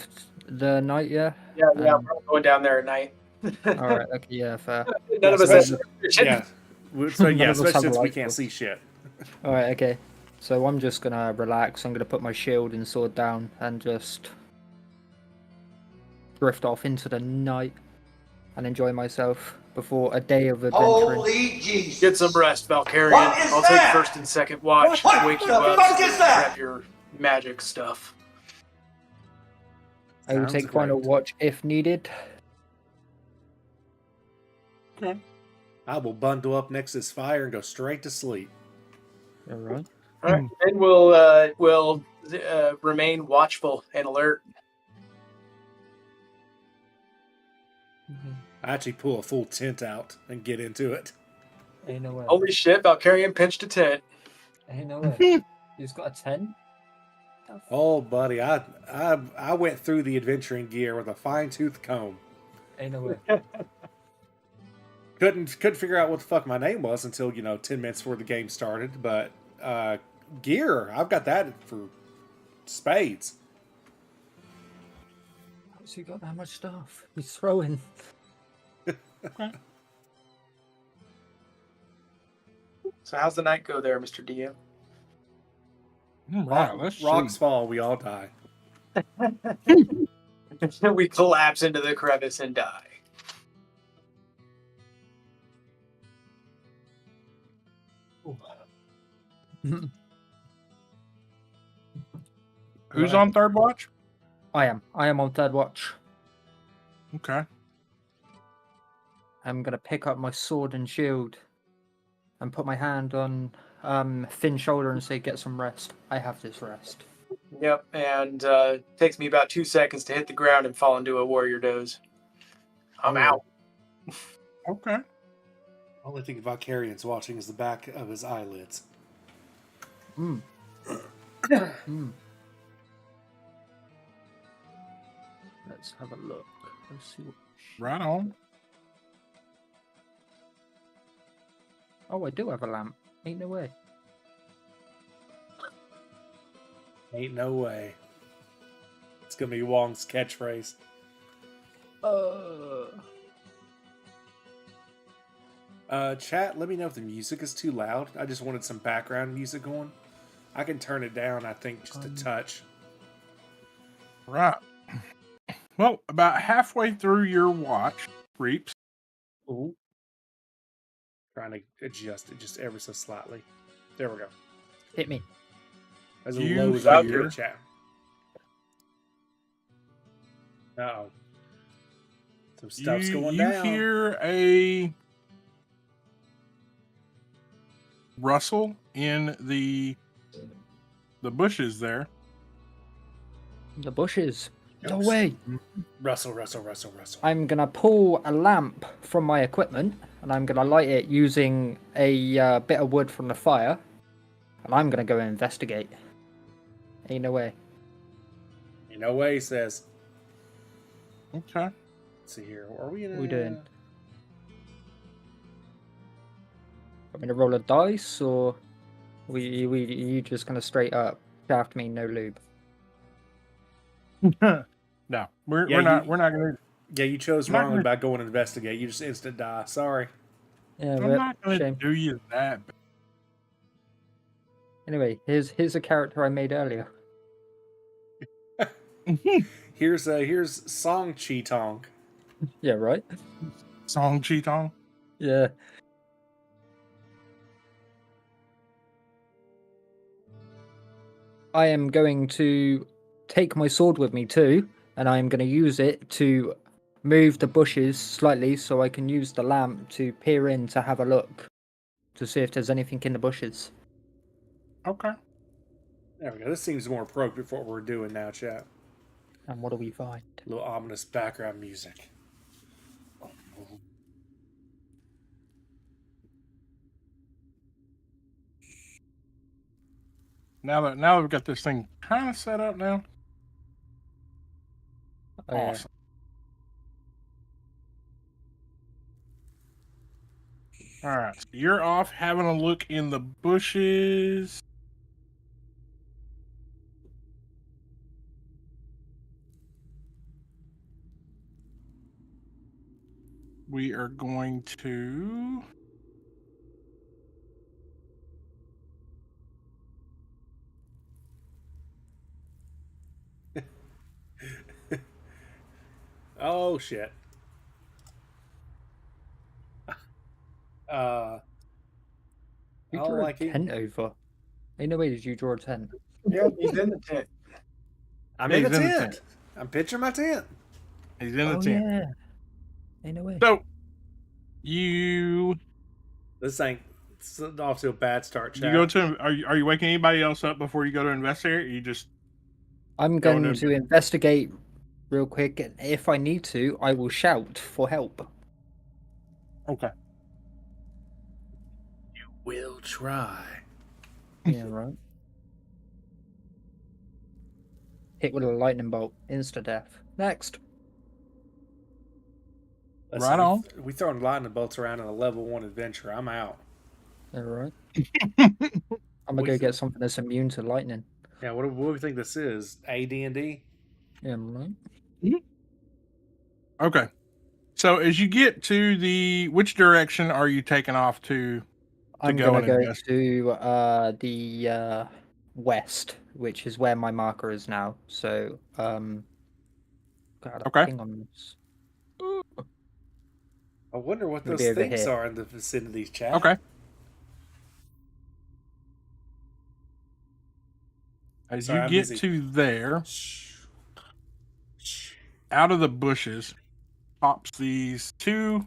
the night? Yeah. Yeah, we're going down there at night. All right. Okay. Yeah. Fair. None of Yeah, us so- have vision. Yeah. None Yeah, of us especially have since we light can't source. see shit. All right. Okay. So I'm just gonna relax. I'm gonna put my shield and sword down and just drift off into the night and enjoy myself before a day of adventuring. Holy Jesus! Get some rest, Valkyrian. What is I'll that? take first and second watch What to wake the you up fuck so is you that? prep your magic stuff. I will Sounds take final great. watch if needed. I will bundle up next to this fire and go straight to sleep. All right. All right, and we'll remain watchful and alert. I actually pull a full tent out and get into it. Ain't no way. Holy shit, Valkyrian pinched a tent. Ain't no way. He's got a tent. Oh, buddy, I went through the adventuring gear with a fine-tooth comb. Ain't no way. Couldn't figure out what the fuck my name was until 10 minutes before the game started. But gear, I've got that for spades. How's he got that much stuff? He's throwing. So how's the night go there, Mr. DM? Wow, let's Rocks see. fall, we all die. We collapse into the crevice and die. Who's on third watch? I am on third watch. Okay. I'm gonna pick up my sword and shield and put my hand on Finn's shoulder and say, "Get some rest. I have this rest." Yep, and takes me about 2 seconds to hit the ground and fall into a warrior doze. I'm out. Okay. Only thing Vicarian's watching is the back of his eyelids. Let's have a look. Let's see. Right on. Oh, I do have a lamp. Ain't no way. Ain't no way. It's gonna be Wong's catchphrase. Chat, let me know if the music is too loud. I just wanted some background music going. I can turn it down, I think, just a touch. Right. Well, about halfway through your watch, Reaps. Ooh. Trying to adjust it just ever so slightly. There we go. Hit me. As You low as I can hear- hear chat. Uh-oh. Some stuff's going You down. hear a rustle in the bushes there. The bushes. No Yes. way. Rustle, rustle, rustle, rustle. I'm gonna pull a lamp from my equipment and I'm gonna light it using a bit of wood from the fire, and I'm gonna go and investigate. Ain't no way. Ain't no way, he says. Okay. Let's see here. Are we in What are we doing? a... I'm gonna roll a dice, or you just gonna straight up shaft me, no lube? No, we're Yeah, not. you- We're not gonna. Yeah, you chose I'm not wrongly gonna- by going to investigate. You just instant die. Sorry. Yeah, I'm rip. not gonna Shame. do you that. Anyway, here's a character I made earlier. Here's Song Chi Tong. Yeah, right. Song Cheetong. Yeah. I am going to take my sword with me too, and I am going to use it to move the bushes slightly so I can use the lamp to peer in to have a look to see if there's anything in the bushes. Okay. There we go. This seems more appropriate for what we're doing now, chat. And what do we find? A little ominous background music. Now that we've got this thing kind of set up now. Oh, yeah. Awesome. All right, so you're off having a look in the bushes. We are going to Oh shit. You I don't drew like a it. tent over. Ain't no way did you draw a tent. Yeah, he's in the tent. I'm Yeah, in the he's in the tent. tent. I'm picturing my tent. he's in the Oh tent. yeah. Ain't no way. So you This ain't it's off to a bad start, You chat. go to. Are you waking anybody else up before you go to investigate? Or you just. I'm Going going to- to investigate real quick, and if I need to, I will shout for help. Okay. We'll try. Yeah, right. Hit with a lightning bolt, insta death. Next. Listen, Right on. We throwing lightning bolts around in a level 1 adventure. I'm out. Yeah, right. I'm gonna We go th- get something that's immune to lightning. Yeah, what do we think this is? AD&D? Yeah, right. Okay. So as you get to which direction are you taking off to? I'm go gonna and go invest. to the west, which is where my marker is now. So, God, Okay. I think on this. I wonder what Gonna those be over things here. are in the vicinity, chat. Okay. As Sorry, you I'm get busy. to there, Shh. Shh. out of the bushes pops these two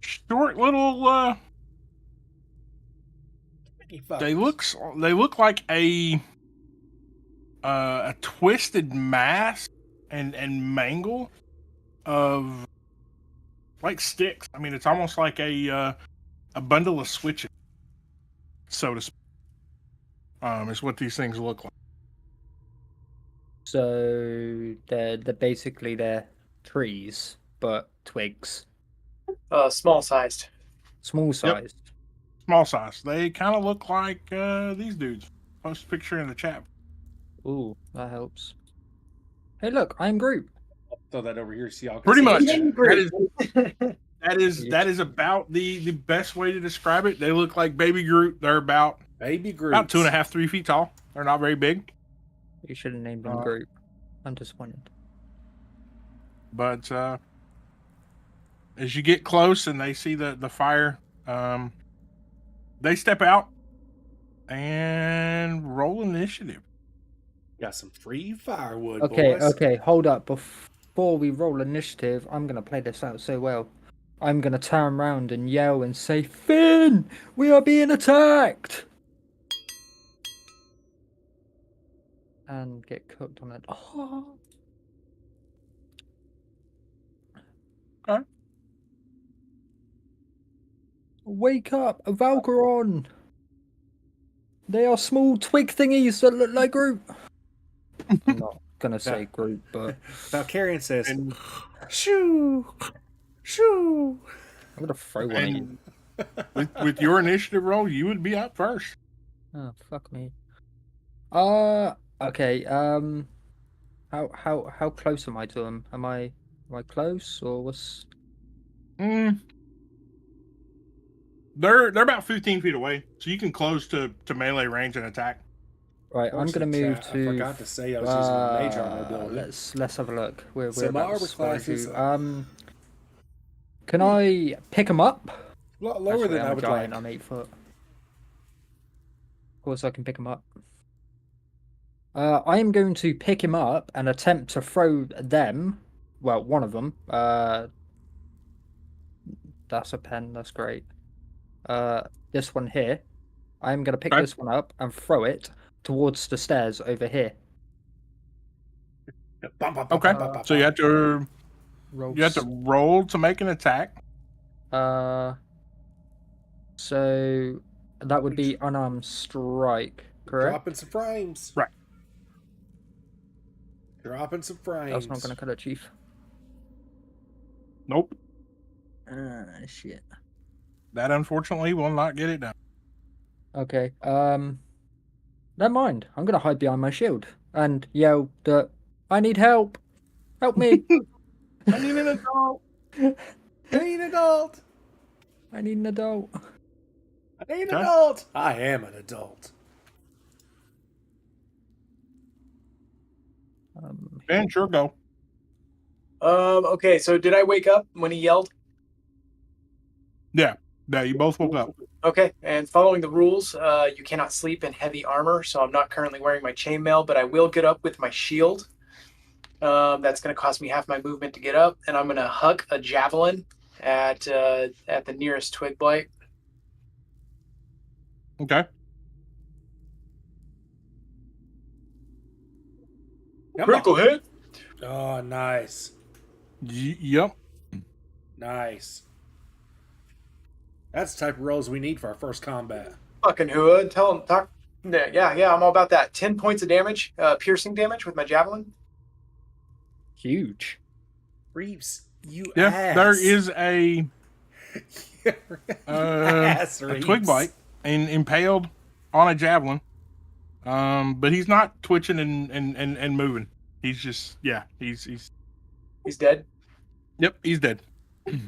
short little. They look like a twisted mass and mangle of like sticks. I mean, it's almost like a bundle of switches, so to speak. Is what these things look like. So they're basically they're trees, but twigs, Small sized. small sized. Small size. They kind of look like these dudes. Post a picture in the chat. Ooh, that helps. Hey, look, I'm Groot. Throw that over here so y'all can Pretty see much. it. That is about the best way to describe it. They look like baby Groot. They're about Baby Groot. 2.5, 3 feet tall. They're not very big. You should have named him Groot. I'm disappointed. But as you get close and they see the fire, they step out and roll initiative. Got some free firewood, Okay, boys. okay, hold up. Before we roll initiative, I'm gonna play this out so well. I'm gonna turn around and yell and say, Finn, we are being attacked! And get cooked on it. Oh. Okay. Wake up, Valkyron! They are small twig thingies that look like Groot. I'm not gonna say Groot, but Valkyrian says, And, shoo, shoo. I'm gonna throw one at you. and with your initiative roll, you would be up first. Oh, fuck me. Okay. How close am I to them? Am I close or what's? They're about 15 feet away, so you can close to melee range and attack. Right, I'm gonna move to. I forgot to say I was using my mage armor ability. Let's have a look. We're So my about to armor class spot is you. Can I pick them up? A lot lower Actually, than I'm I a would giant. like. I'm 8 foot. Of course, I can pick him up. I am going to pick him up and attempt to throw them. Well, one of them. That's a pen. That's great. This one here. I'm going to pick Okay. this one up and throw it towards the stairs over here. Okay, so you have to Roll roll to make an attack. So that would be unarmed strike, correct? Dropping some frames. Right. Dropping some frames. That's not going to cut it, Chief. Nope, Shit. that unfortunately will not get it done. Okay. Never mind. I'm gonna hide behind my shield and yell that I need help. Help me. I need an adult. I need an adult. I need an adult. I need an Okay. adult. I am an adult. Ben, sure go. Okay, so did I wake up when he yelled? Yeah, you both woke up. Okay, and following the rules, you cannot sleep in heavy armor, so I'm not currently wearing my chainmail, but I will get up with my shield. That's going to cost me half my movement to get up, and I'm going to huck a javelin at the nearest twig blight. Okay. Come on. Critical hit. Oh, nice. Yep. Nice. That's the type of rolls we need for our first combat. Fucking hood. Tell him. Talk. Yeah. I'm all about that. 10 points of damage, piercing damage with my javelin. Huge. Reeves, you Yeah, ass. there is a ass, a Reeves. twig bite and impaled on a javelin. But he's not twitching and moving. He's just he's He's dead. yep, he's dead.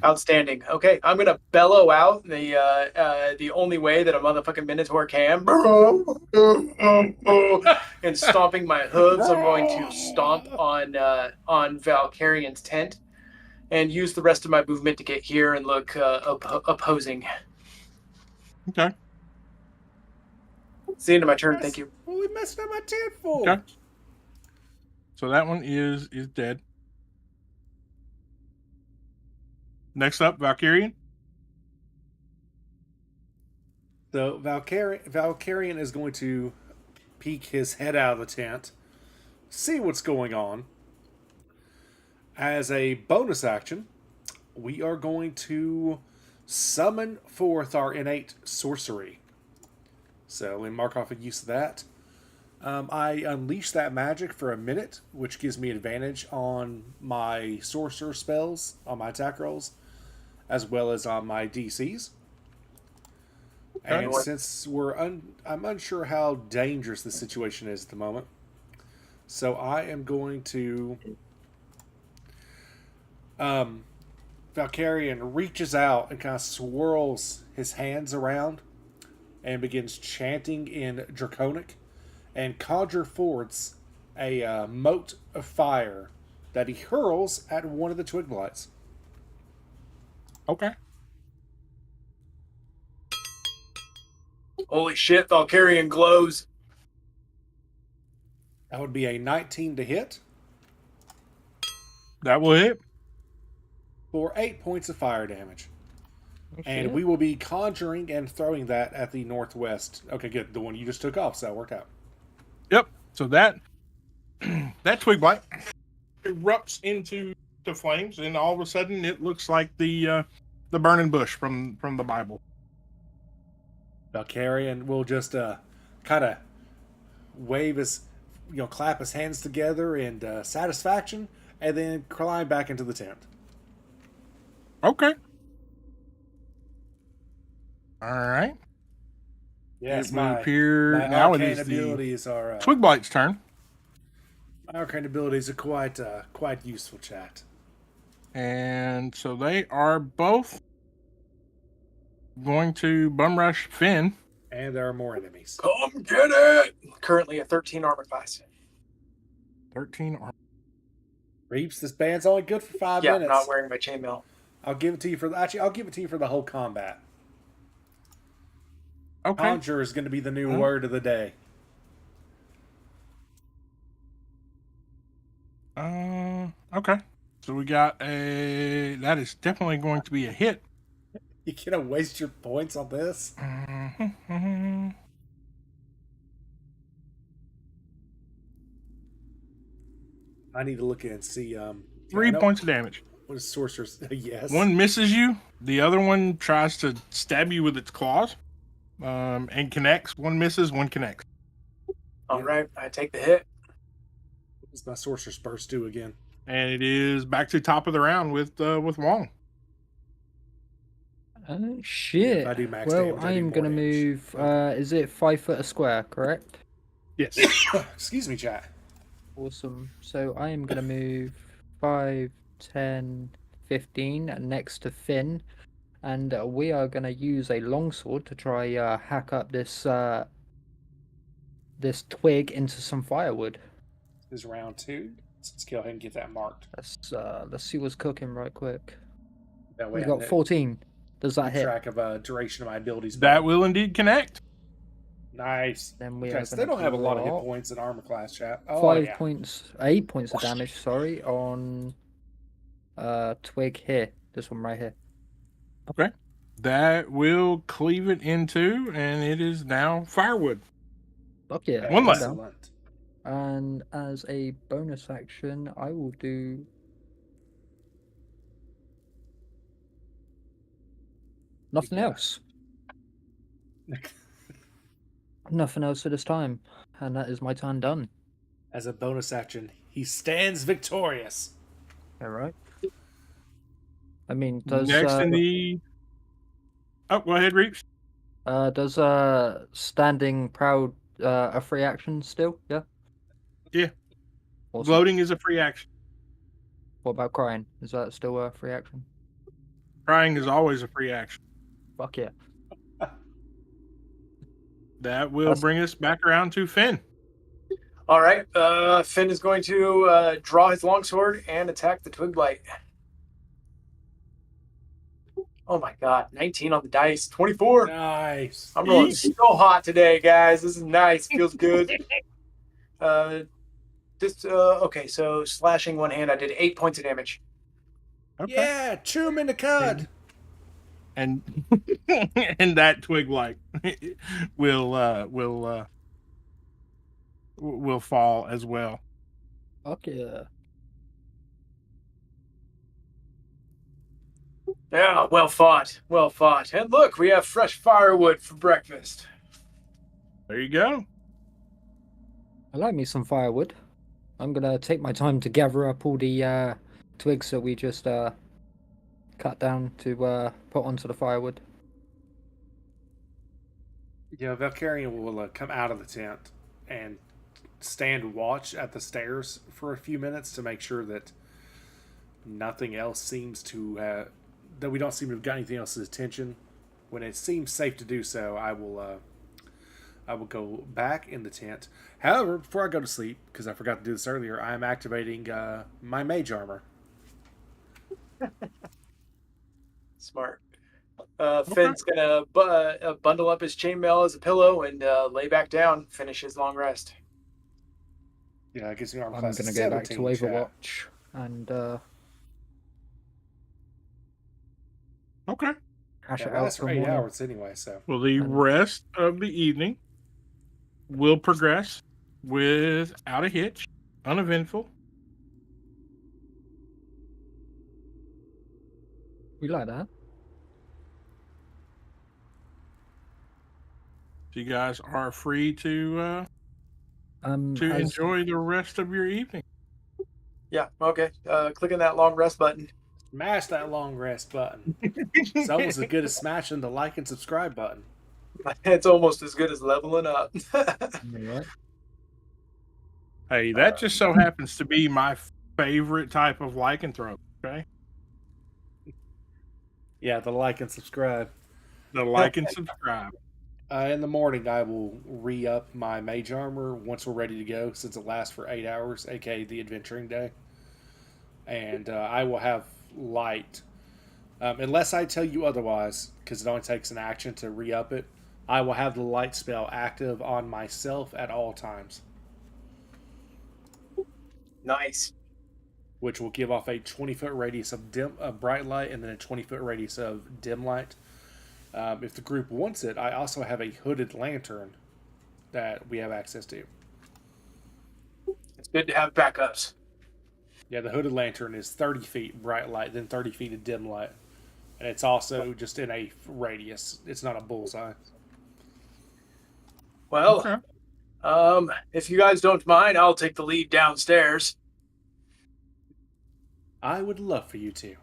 Outstanding. Okay, I'm gonna bellow out the only way that a motherfucking Minotaur can, and stomping my hooves. I'm going to stomp on Valkyrian's tent, and use the rest of my movement to get here and look opposing. Okay. It's the end of my turn. Thank you. What we messed up my tent for? Okay. So that one is dead. Next up, Valkyrian. So Valkyrian is going to peek his head out of the tent, see what's going on. As a bonus action, we are going to summon forth our innate sorcery. So we mark off a use of that. I unleash that magic for a minute, which gives me advantage on my sorcerer spells, on my attack rolls, as well as on my DCs. And since I'm unsure how dangerous the situation is at the moment, so I am going to. Valkyrian reaches out and kind of swirls his hands around and begins chanting in Draconic and conjure forwards a mote of fire that he hurls at one of the twig blights. Okay. Holy shit! Valkyrian glows. That would be a 19 to hit That will hit. for 8 points of fire damage. Oh, And shit. we will be conjuring and throwing that at the northwest. Okay, good. The one you just took off, so that worked out. Yep. So that twig blight erupts into the flames, and all of a sudden it looks like the burning bush from the Bible. Valkyrian will just kind of wave his, clap his hands together in satisfaction, and then climb back into the tent. Okay. All right. Yes, It will my appear now. It arcane is the abilities are twig blight's turn, my arcane abilities are quite useful, chat. and so they are both going to bum rush Finn. And there are more enemies. Come get it! Currently a 13 armor class. 13 armor. Reeps, this band's only good for 5 Yeah, minutes. not wearing my chainmail. I'll give it to you for the whole combat. Okay. Conjure is going to be the new word of the day. Okay. So we got that is definitely going to be a hit. You gonna waste your points on this? I need to look in and see. 3 points of damage. What is sorcerer's? Yes. One misses you. The other one tries to stab you with its claws, and connects. One misses. One connects. All right, I take the hit. What does my sorcerer's burst do again? And it is back to top of the round with Wong. Shit. If I do max Well, damage, I I do am more gonna damage. move. Is it 5 foot a square? Correct. Yes. Excuse me, chat. Awesome. So I am gonna move 5, 10, 15 next to Finn, and we are gonna use a longsword to try hack up this this twig into some firewood. This is round 2. Let's go ahead and get that marked. Let's see what's cooking right quick. That way We I got know- 14. Does that keep hit? track of duration of my abilities. That will indeed connect. Nice. Then we Okay, are so gonna they don't have a lot of hit drop points in armor class, chat. Oh, 5 yeah. points, 8 points of damage. Sorry, on twig here. This one right here. Okay. That will cleave it in two, and it is now firewood. Fuck yeah. One left. Excellent. And as a bonus action, I will do nothing Yeah. else. Nothing else at this time. And that is my turn done. As a bonus action, he stands victorious. Alright. I mean, does Next in the... Oh, go ahead, Reeps. does standing proud a free action still? Yeah. Yeah. Awesome. Gloating is a free action. What about crying? Is that still a free action? Crying is always a free action. Fuck yeah. That will bring us back around to Finn. All right. Finn is going to draw his longsword and attack the twig blight. Oh my god, 19 on the dice, 24. Nice. I'm rolling so hot today, guys. This is nice. Feels good. Okay, so slashing one hand, I did 8 points of damage. Okay. Yeah, chew him in the cud. And and that twig blight will fall as well. Fuck yeah. Yeah, well fought. Well fought. And look, we have fresh firewood for breakfast. There you go. I like me some firewood. I'm gonna take my time to gather up all the twigs that we just cut down to put onto the firewood. Yeah, Valkyrian will come out of the tent and stand watch at the stairs for a few minutes to make sure that nothing else seems to that we don't seem to have got anything else's attention. When it seems safe to do so, I will go back in the tent. However, before I go to sleep, because I forgot to do this earlier, I am activating my mage armor. Smart. Finn's gonna bundle up his chainmail as a pillow and lay back down, finish his long rest. Yeah, it gives me armor I'm class gonna go back to 17, chat. Overwatch and Okay. hash Yeah, it it out lasts for for 8 morning. hours anyway, so. Well, the rest of the evening will progress without a hitch, uneventful. We like that. So you guys are free to As- enjoy the rest of your evening. Yeah, okay. Clicking that long rest button. Smash that long rest button. It's almost as good as smashing the like and subscribe button. It's almost as good as leveling up. Alright. Hey, that just so happens to be my favorite type of lycanthrope. Okay, Yeah, the like and subscribe. the like and subscribe. In the morning, I will re-up my mage armor once we're ready to go, since it lasts for 8 hours, aka the adventuring day. And I will have light. Unless I tell you otherwise, because it only takes an action to re-up it, I will have the light spell active on myself at all times, Nice. which will give off a 20-foot radius of bright light and then a 20-foot radius of dim light. If the group wants it, I also have a hooded lantern that we have access to. It's good to have backups. Yeah, the hooded lantern is 30 feet bright light, then 30 feet of dim light. And it's also just in a radius. It's not a bullseye. Well, Okay. if you guys don't mind, I'll take the lead downstairs. I would love for you to.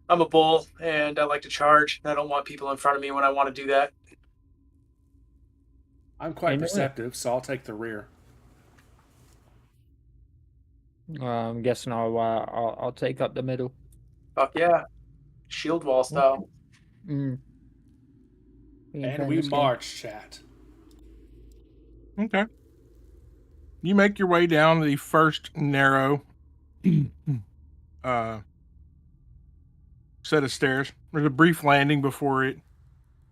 I'm a bull, and I like to charge. I don't want people in front of me when I want to do that. I'm quite Anyway. perceptive, so I'll take the rear. I'm guessing I'll take up the middle. Fuck yeah. Shield wall style. Mm. And we march, chat. Okay. You make your way down the first narrow set of stairs. There's a brief landing before it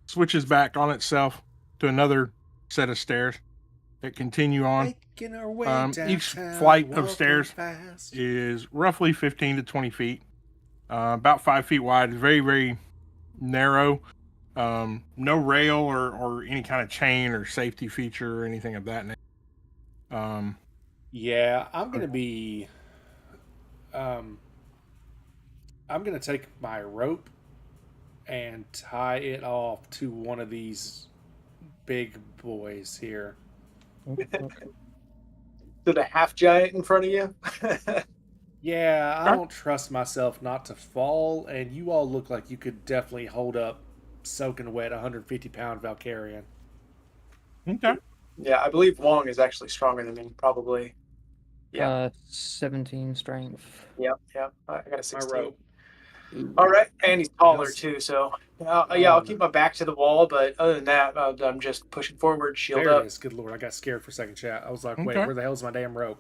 switches back on itself to another set of stairs that continue on. Making our way Each downtown, flight of walking stairs fast. is roughly 15 to 20 feet. about 5 feet wide. It's very, very narrow. No rail or any kind of chain or safety feature or anything of that nature. Yeah, I'm gonna be. I'm gonna take my rope and tie it off to one of these big boys here. Okay. To the half giant in front of you. Yeah, I don't trust myself not to fall, and you all look like you could definitely hold up soaking wet 150-pound Valkyrian. Okay. Yeah, I believe Wong is actually stronger than me, probably. Yeah. 17 strength. Yep. I got a My 16. rope. All right, and he's taller Yes. too, so yeah, I'll keep my back to the wall, but other than that, I'm just pushing forward, shield There up. it is. Good lord, I got scared for a second, chat. I was like, wait, Okay. where the hell's my damn rope?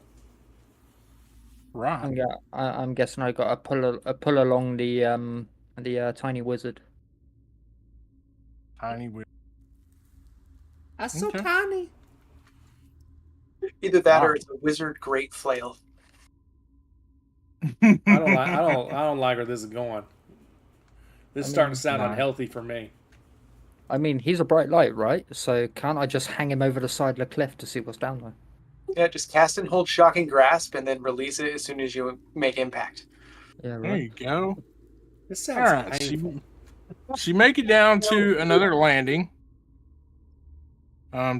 Right. I'm guessing I got a pull along the tiny wizard. Tiny wheel. That's so Okay. tiny. Either that Wow. or it's a wizard great flail. I don't like where this is going. This is starting to sound no. unhealthy for me. I mean, he's a bright light, right? So can't I just hang him over the side of the cliff to see what's down there? Yeah, just cast and hold shocking grasp, and then release it as soon as you make impact. Yeah, There right. you go. This All sounds right. painful. So you make it down to another landing.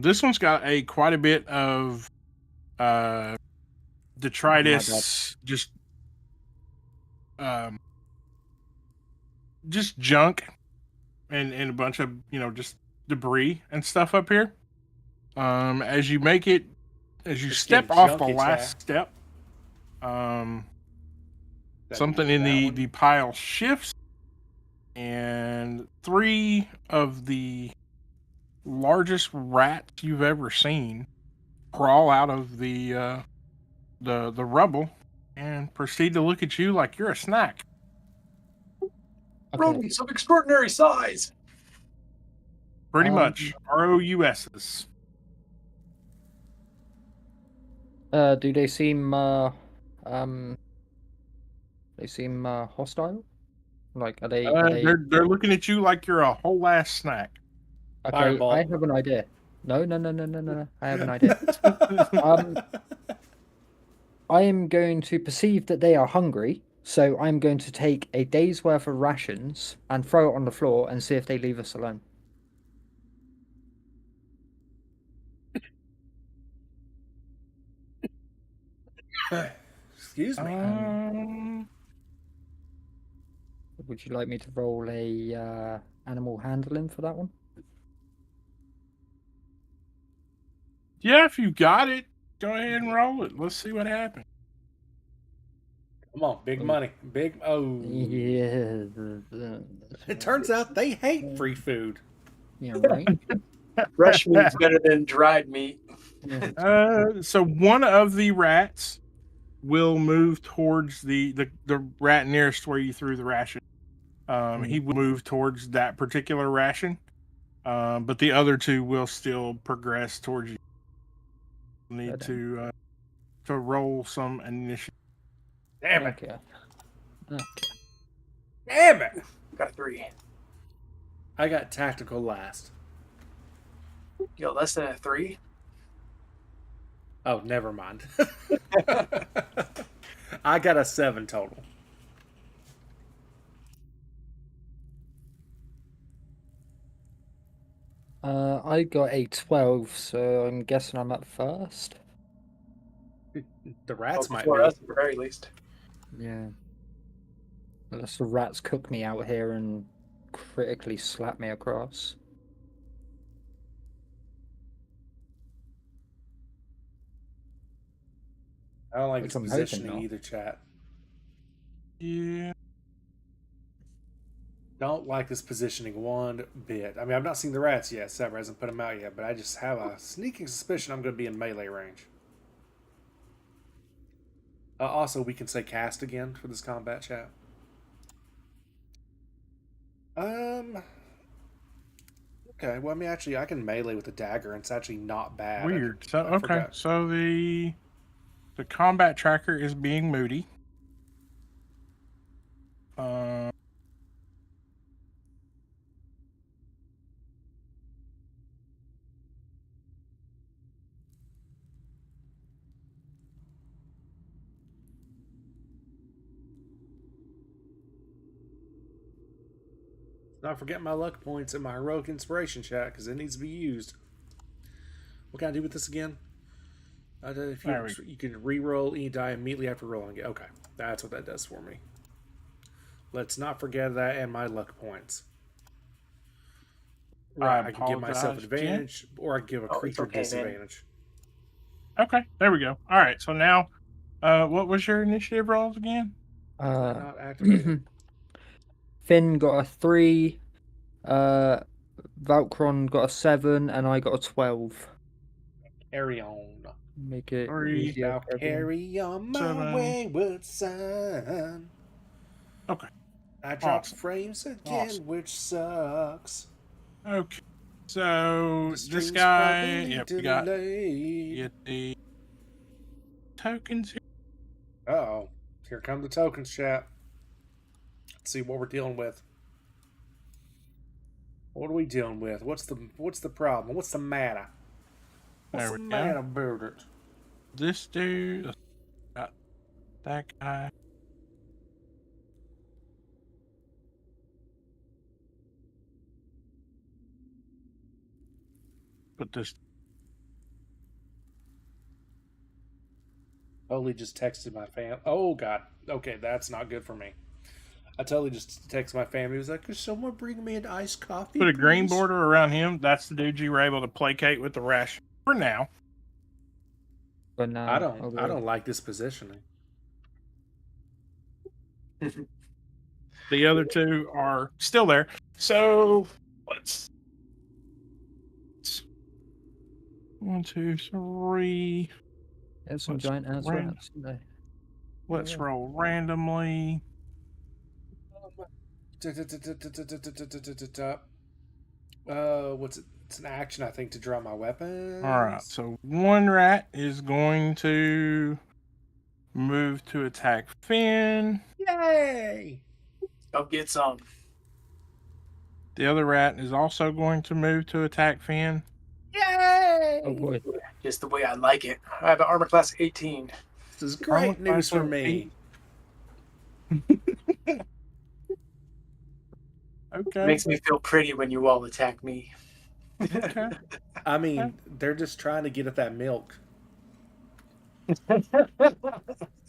This one's got quite a bit of detritus, just junk and a bunch of just debris and stuff up here. As you It's step getting off the junky, last chat. step, That something means in that the one. pile shifts, and 3 of the largest rats you've ever seen crawl out of the rubble and proceed to look at you like you're a snack. Okay. Rodents of extraordinary size. Pretty much. ROUSs. Do they seem hostile? Like, are they? They're looking at you like you're a whole ass snack. Okay, Fireball. I have an idea. No. I have an idea. I am going to perceive that they are hungry, so I'm going to take a day's worth of rations and throw it on the floor and see if they leave us alone. Excuse me. Would you like me to roll a animal handling for that one? Yeah, if you got it, go ahead and roll it. Let's see what happens. Come on, big money. Big Yeah. It turns out they hate free food. Yeah, right. Fresh meat's better than dried meat. So one of the rats will move towards the rat nearest where you threw the ration. He will move towards that particular ration, but the other 2 will still progress towards you. You need to roll some initiative. Damn it. Okay. Damn it. Got a 3. I got tactical last. You got less than a 3? Oh, never mind. I got a 7 total. I got a 12, so I'm guessing I'm up first. The rats might For be. us, at the very least. Yeah. Unless the rats cook me out here and critically slap me across. I don't like Which this I'm hoping positioning not. either, chat. Yeah. Don't like this positioning one bit. I mean, I've not seen the rats yet. Sever hasn't put them out yet, but I just have a sneaking suspicion I'm going to be in melee range. Also, we can say cast again for this combat chat. Okay, well, I mean, actually, I can melee with a dagger, and it's actually not bad. Weird. So I okay, forgot. so the combat tracker is being moody. Not forget my luck points in my heroic inspiration chat because it needs to be used. What can I do with this again? If you can re-roll any die immediately after rolling it. Okay, that's what that does for me. Let's not forget that and my luck points. Right, I can give myself advantage, or I can give a creature disadvantage. Man. Okay, there we go. All right, so now, what was your initiative rolls again? Not activated. Finn got a 3, Valkron got a 7, and I got a 12. Carry on. Make it 3. easier. Now carry on my wayward son. Okay. I dropped frames again, which sucks. Okay. So this guy, yep, we got get the tokens. Uh-oh. Here come the tokens, chat. Let's see what we're dealing with. What are we dealing with? What's the problem? What's the matter? What's the matter about it? This dude got that guy. But this Totally just texted my fam. Oh god. Okay, that's not good for me. I totally just texted my family. He was like, "Could someone bring me an iced coffee?" put a please? green border around him. That's the dude you were able to placate with the ration for now. But now I don't like this positioning. The other two are still there. So let's 1, 2, 3. There's some giant ass rats today. Let's roll randomly. What's it? It's an action, I think, to draw my weapons. All right. So one rat is going to move to attack Finn. Yay! Go get some. The other rat is also going to move to attack Finn. Yay! Oh boy. Just the way I like it. I have an armor class 18. This is great news for me. Okay. Makes me feel pretty when you all attack me. Okay. I mean, they're just trying to get at that milk.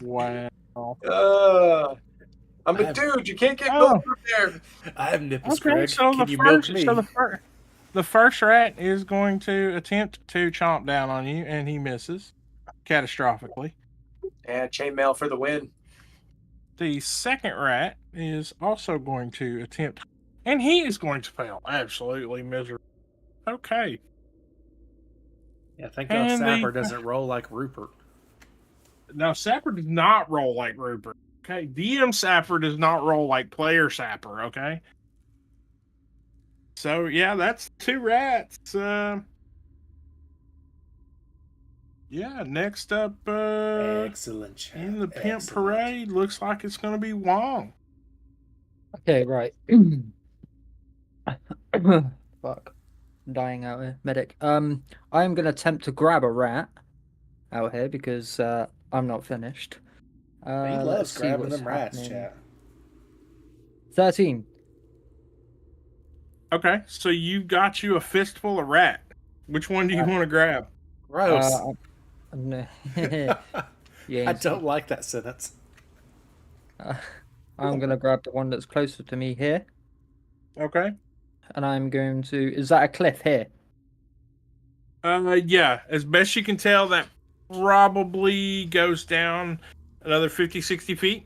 Wow. I'm a dude. You can't get milk from there. I have nipples, Okay, Greg. so Can you milk me? the first rat is going to attempt to chomp down on you, and he misses catastrophically. Yeah, chainmail for the win. The second rat is also going to attempt, and he is going to fail absolutely miserably. Okay. Yeah, thank God Sapper doesn't roll like Rupert. Now, Sapper does not roll like Rupert. Okay, DM Sapper does not roll like player Sapper. Okay. So yeah, that's 2 rats. Yeah, next up, Excellent, chat. in the pimp parade, looks like it's going to be Wong. Okay, right. Fuck. I'm dying out here. Medic. I'm gonna attempt to grab a rat out here because I'm not finished. He loves grabbing them rats, chat. 13. Okay, so you got you a fistful of rat. Which one do you want to grab? Gross. Yeah, I don't like that sentence. I'm gonna grab the one that's closer to me here, Okay. and I'm going to. Is that a cliff here? Yeah, as best you can tell, that probably goes down another 50, 60 feet.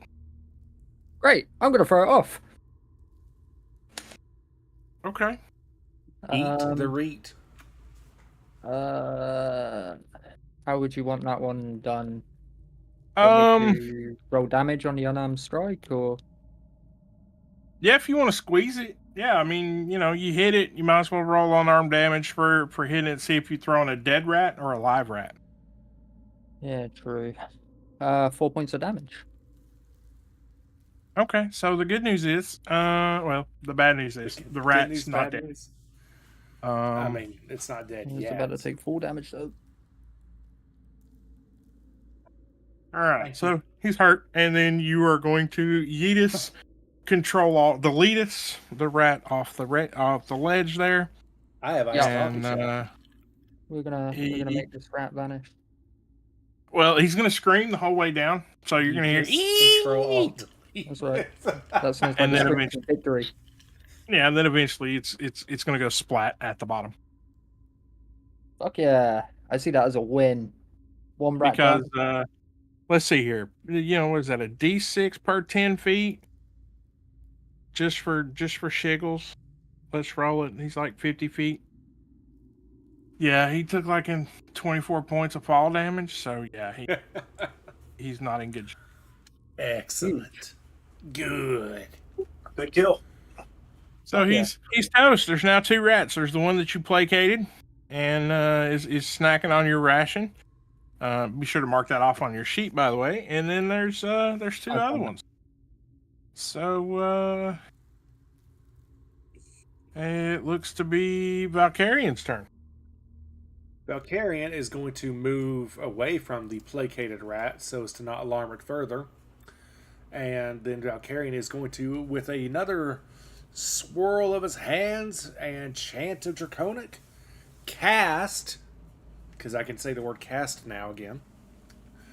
Great. I'm gonna throw it off. Okay. Eat the reet. How would you want that one done? Want me to roll damage on the unarmed strike, or? Yeah, if you want to squeeze it. Yeah, I mean, you hit it, you might as well roll unarmed damage for hitting it, see if you're throwing a dead rat or a live rat. Yeah, true. 4 points of damage. Okay, so the good news is, well, the bad news is the Good rat's news, not bad dead. news? I Um, mean, it's not dead He's yet. about to take full damage though. all right, Thank so he's hurt, and then you are going to Yeetus delete the rat off the ledge there, I have Yeah. iced coffee and shop. We're gonna make this rat vanish. well, he's gonna scream the whole way down, so you're gonna hear Control "Eee!" That's right. That sounds like And a then scream eventually- of victory. Yeah, and then eventually it's gonna go splat at the bottom Fuck yeah! I see that as a win. One rat because down. let's see here. What is that? A D6 per 10 feet, just for shiggles. Let's roll it. He's like 50 feet. Yeah, he took like 24 points of fall damage. So yeah, he's not in good shape. Excellent. Good. Good kill. So Okay. he's toast. There's now 2 rats. There's the one that you placated and is snacking on your ration. Be sure to mark that off on your sheet, by the way. And then there's 2 other ones. So it looks to be Valkyrian's turn. Valkyrian is going to move away from the placated rat so as to not alarm it further. And then Valkyrian is going to, with another swirl of his hands and chant of Draconic, cast, because I can say the word cast now again,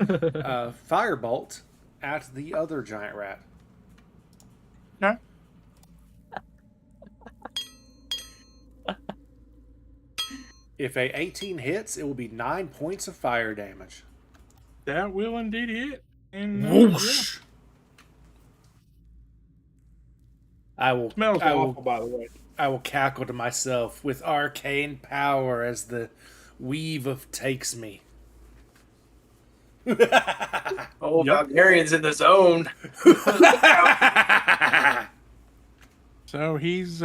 Firebolt at the other giant rat. Okay. If a 18 hits, it will be 9 points of fire damage. That will indeed hit. And Whoosh! Smells I awful, will by the way. I will cackle to myself with arcane power as the weave of takes me. Oh, Yep. Valkyrian's in the zone. So he's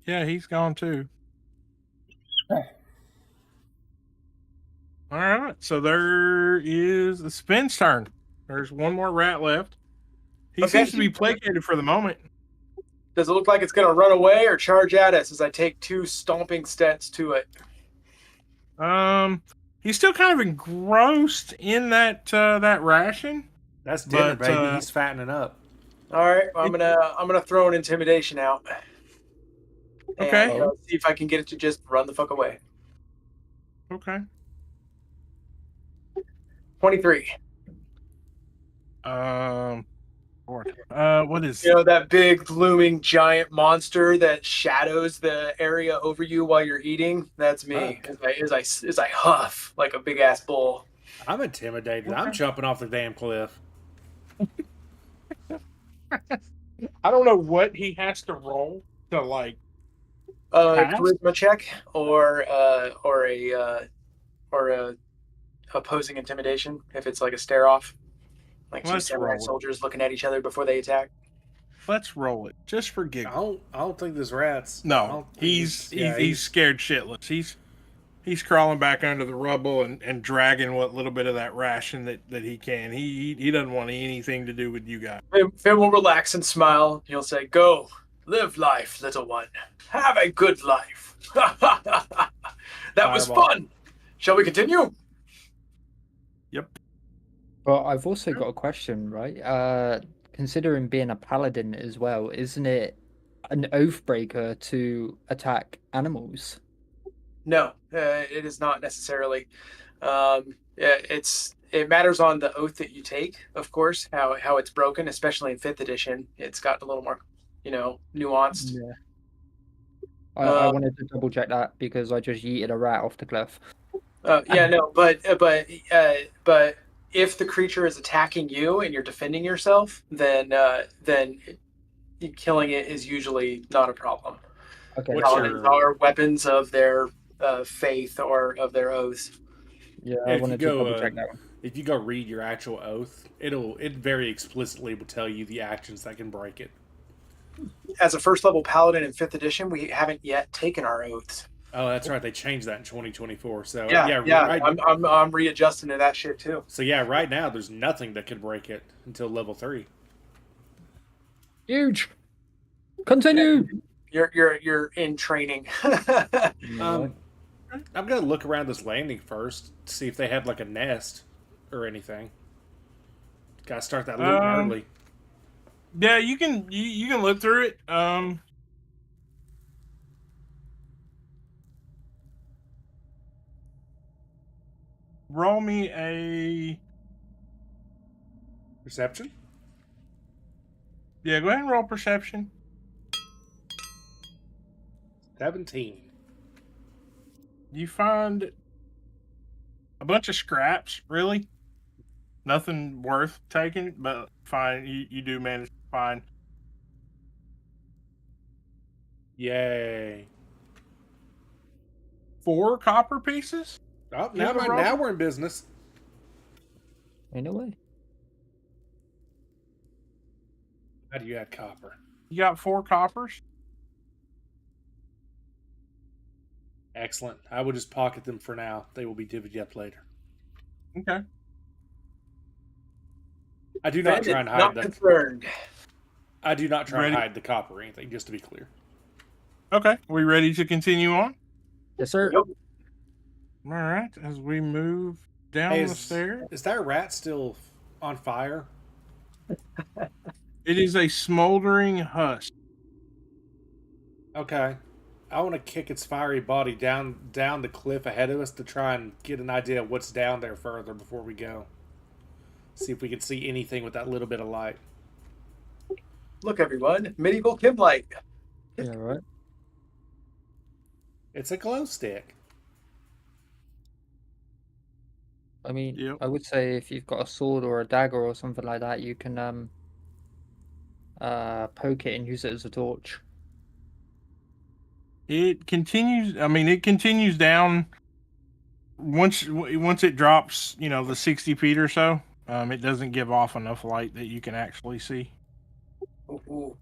he's gone too. All right, so there is the Spin's turn. There's one more rat left. He Okay. seems to be placated for the moment. Does it look like it's going to run away or charge at us as I take 2 stomping steps to it? He's still kind of engrossed in that ration. That's dinner, But, baby. He's fattening up. All right, I'm gonna throw an intimidation out. Okay. And, see if I can get it to just run the fuck away. Okay. 23. What is? You know that big looming giant monster that shadows the area over you while you're eating? That's me. As I huff like a big ass bull. I'm intimidated. I'm Okay. jumping off the damn cliff. I don't know what he has to roll to like. Pass? Charisma check or a opposing intimidation if it's like a stare off, like 2 Let's samurai roll it. soldiers looking at each other before they attack. Let's roll it just for I giggles. don't think this rat's. I No, don't think he's scared shitless. He's crawling back under the rubble and dragging what little bit of that ration that he can. He doesn't want anything to do with you guys. Finn will relax and smile. He'll say, "Go, live life, little one. Have a good life." That was Fireball. fun. Shall we continue? Yep. But I've also got a question, right? Considering being a paladin as well, isn't it an oath breaker to attack animals? No, it is not necessarily. It matters on the oath that you take, of course, how it's broken, especially in 5th edition. It's got a little more, nuanced. Yeah. I wanted to double check that because I just yeeted a rat off the cliff. But if the creature is attacking you and you're defending yourself, then killing it is usually not a problem. Okay. What's Paladins your- are weapons of their faith or of their oaths. Yeah, Yeah, I if wanted to you go, double check that one. If you go read your actual oath, it very explicitly will tell you the actions that can break it. As a first level paladin in 5th edition, we haven't yet taken our oaths. Oh, that's right. They changed that in 2024. So Yeah. right, I'm readjusting to that shit too. so yeah, right now there's nothing that can break it until level 3. Huge. Continue. You're in training. I'm gonna look around this landing first to see if they had like a nest or anything. Gotta start that looting early. Yeah, you can look through it. Roll me a Perception? go ahead and roll perception. 17. You find a bunch of scraps, really. Nothing worth taking, but fine. You do manage to find. Yay. 4 copper pieces. Oh, Yeah, now Robert. we're in business. Anyway. How do you add copper? You got 4 coppers. Excellent. I will just pocket them for now. They will be divvied up later. Okay. I do not try and hide Not the. concerned. I do not try and Ready? hide the copper or anything. Just to be clear. Okay. We ready to continue on? Yes, sir. Yep. All right. As we move down Hey, the stairs, is that rat still on fire? it is a smoldering husk. Okay. I want to kick its fiery body down the cliff ahead of us to try and get an idea of what's down there further before we go. See if we can see anything with that little bit of light. Look, everyone, medieval Kim light. Yeah, right. It's a glow stick. I mean, Yep. I would say if you've got a sword or a dagger or something like that, you can poke it and use it as a torch. It continues. I mean, it continues down. Once it drops, the 60 feet or so, it doesn't give off enough light that you can actually see. Ooh.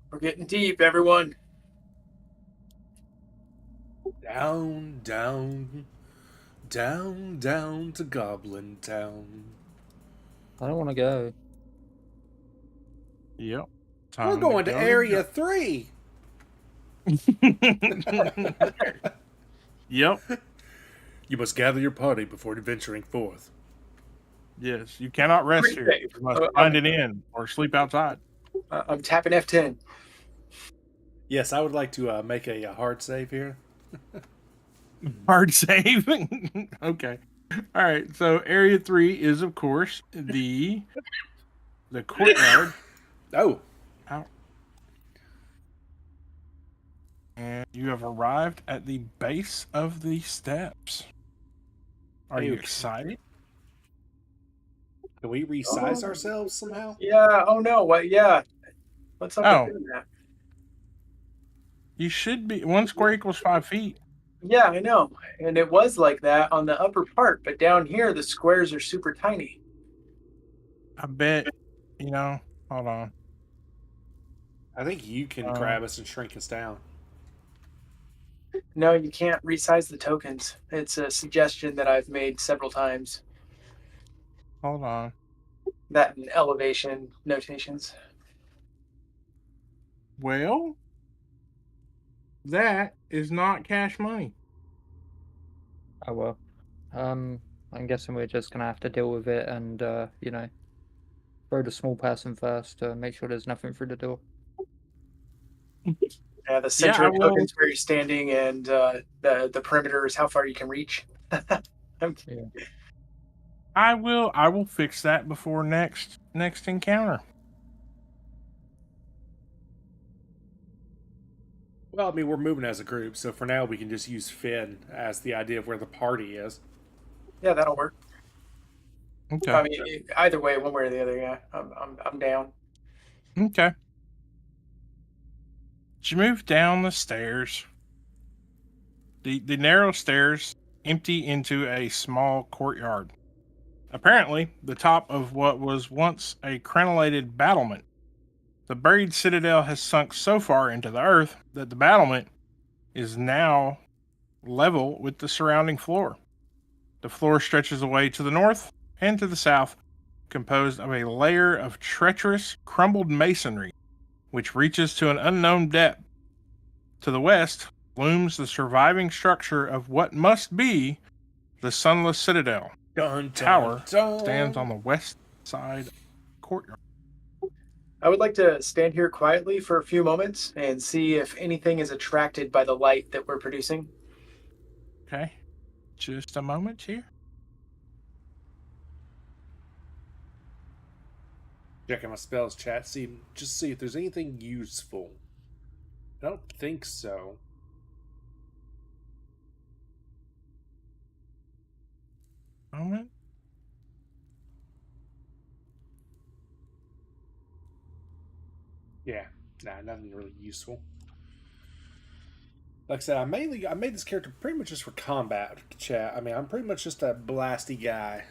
We're getting deep, everyone. Down, down, down, down to Goblin Town. I don't want to go. Yep. We're going to Area 3. Yep. You must gather your party before venturing forth. Yes. You cannot rest Pretty here. safe. You must find an inn or sleep outside. I'm tapping F10. Yes, I would like to make a hard save here. Hard save. Okay. All right. So Area 3 is, of course, the courtyard. Oh, Out. And you have arrived at the base of the steps. Are you Okay. excited? can we resize ourselves somehow? Yeah. Oh no. What? Yeah. What's up Oh. with doing that? You should be. 1 square equals 5 feet. Yeah, I know. And it was like that on the upper part, but down here the squares are super tiny. I bet. Hold on. I think you can grab us and shrink us down. No, you can't resize the tokens. It's a suggestion that I've made several times. Hold on. That and elevation notations. Well, that is not cash money. Oh well. I'm guessing we're just gonna have to deal with it and throw the small person first to make sure there's nothing through the door. Yeah, the center I of will- tokens where you're standing, and the perimeter is how far you can reach. I will fix that before next encounter. Well, I mean, we're moving as a group, so for now we can just use Finn as the idea of where the party is. Yeah, that'll work. Okay. I mean, either way, one way or the other. Yeah, I'm down. Okay. As you move down the stairs, the narrow stairs empty into a small courtyard. Apparently, the top of what was once a crenellated battlement. The buried citadel has sunk so far into the earth that the battlement is now level with the surrounding floor. The floor stretches away to the north and to the south, composed of a layer of treacherous, crumbled masonry which reaches to an unknown depth. To the west looms the surviving structure of what must be the Sunless Citadel. Dun, Tower dun. stands on the west side of the courtyard. I would like to stand here quietly for a few moments and see if anything is attracted by the light that we're producing. Okay, just a moment here. Checking my spells chat, see if there's anything useful. I don't think so. Moment. Yeah, nah, nothing really useful. Like I said, I made this character pretty much just for combat chat. I mean, I'm pretty much just a blasty guy.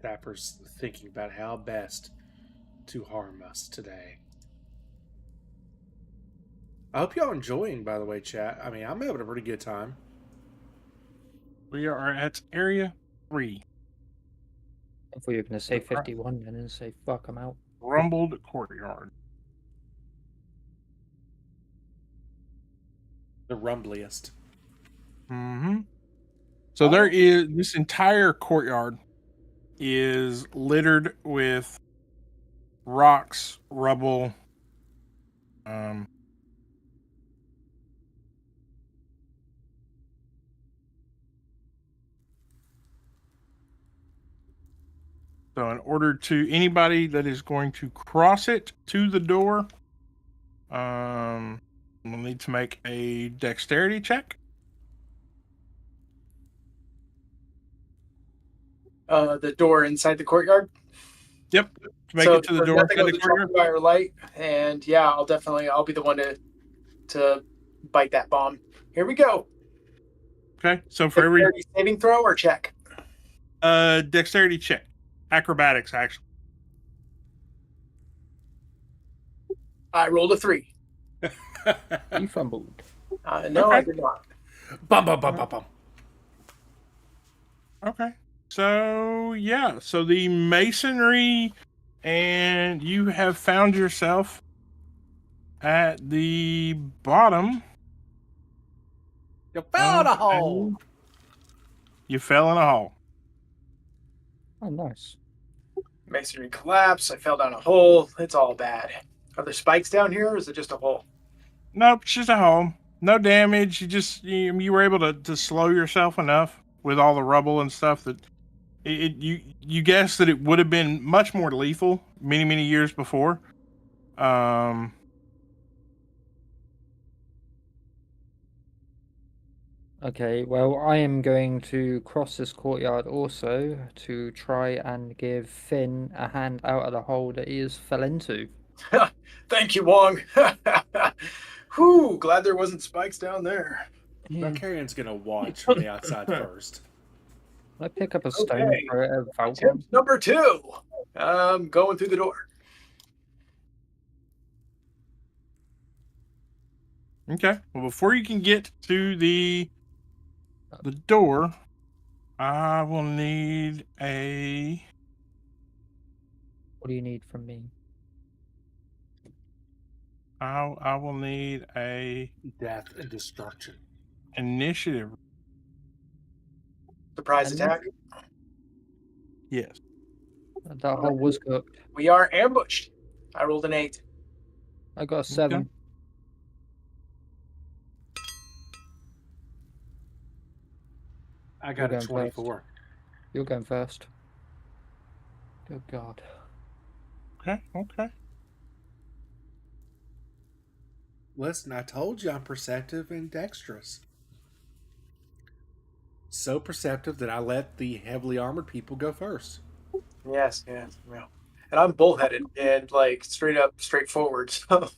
Dapper's thinking about how best to harm us today. I hope y'all enjoying, by the way, chat. I mean, I'm having a pretty good time. We are at area 3. I thought you were going to say 51 and then say, fuck, I'm out. Rumbled courtyard. The rumbliest. Mm-hmm. So there is this entire courtyard is littered with rocks, rubble, so in order to anybody that is going to cross it to the door, we'll need to make a dexterity check. The door inside the courtyard. Yep. To make it to the there's door nothing inside the attracted courtyard. by our light, and yeah, I'll be the one to bite that bomb. Here we go. Okay. So for every Dexterity saving throw or check. dexterity check. Acrobatics, actually. I rolled a 3. You fumbled. No, Okay. I did not. Bum bum bum bum bum. Okay. So, yeah. So the masonry, and you have found yourself at the bottom. You fell in a of hole. You fell in a hole. Oh, nice. Masonry collapse. I fell down a hole. It's all bad. Are there spikes down here, or is it just a hole? Nope, it's just a hole. No damage. You were able to slow yourself enough with all the rubble and stuff that you guessed that it would have been much more lethal many years before. Okay, well, I am going to cross this courtyard also to try and give Finn a hand out of the hole that he has fell into. Thank you, Wong. Whew, glad there wasn't spikes down there. Valkyrian's gonna watch from the outside first. I pick up a stone Okay. for a Falcon. Attempt number 2. Going through the door. Okay. Well, before you can get to the door, I will need a. What do you need from me? I will need a Death and destruction. initiative. Surprise And attack. Yes. That hole was cooked. We are ambushed. I rolled an 8. I got a 7. Okay. I got You're a going 24. You're going first. Good God. Okay. Listen, I told you I'm perceptive and dexterous. So perceptive that I let the heavily armored people go first. Yes. Yeah. And I'm bullheaded and like straightforward. So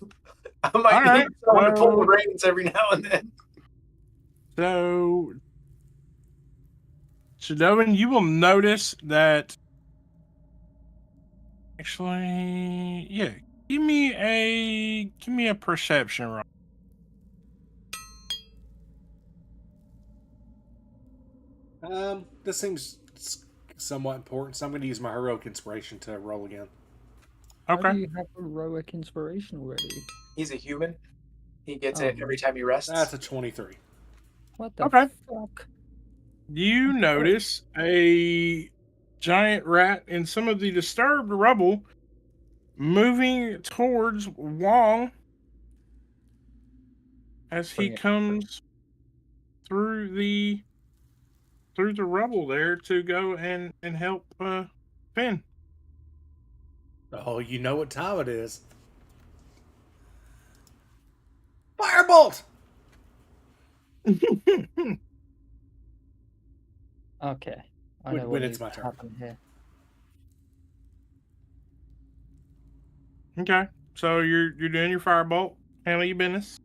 I might All right, need someone to pull the well- reins every now and then. So, Shadowin, you will notice that. Actually, yeah. Give me a perception roll. This seems somewhat important, so I'm going to use my heroic inspiration to roll again. How do Okay. you have heroic inspiration already? He's a human. He gets Oh. it every time he rests. That's a 23. What the Okay. fuck? You notice a giant rat in some of the disturbed rubble moving towards Wong as he Bring it. comes through the rubble there to go and help Finn. Oh, you know what time it is. Firebolt! Okay. I When- know when what it's needs my to turn. happen here. Okay, so you're doing your firebolt. Handle your business.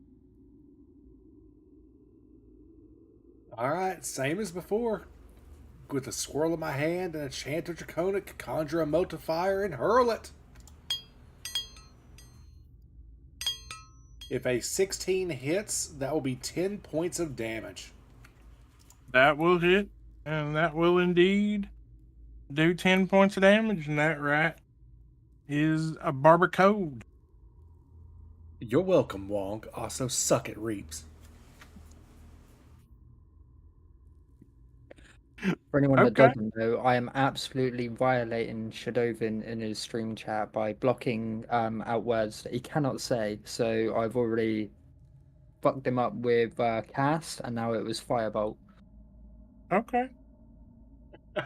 Alright, same as before. With a swirl in my hand and a chant of Draconic, conjure a mote of fire and hurl it. If a 16 hits, that will be 10 points of damage. That will hit, and that will indeed do 10 points of damage, and that rat is a barbacoed. You're welcome, Wong. Also, suck at Reaps. For anyone that Okay. doesn't know, I am absolutely violating Shadowvin in his stream chat by blocking out words that he cannot say. So I've already fucked him up with cast, and now it was firebolt. Okay. All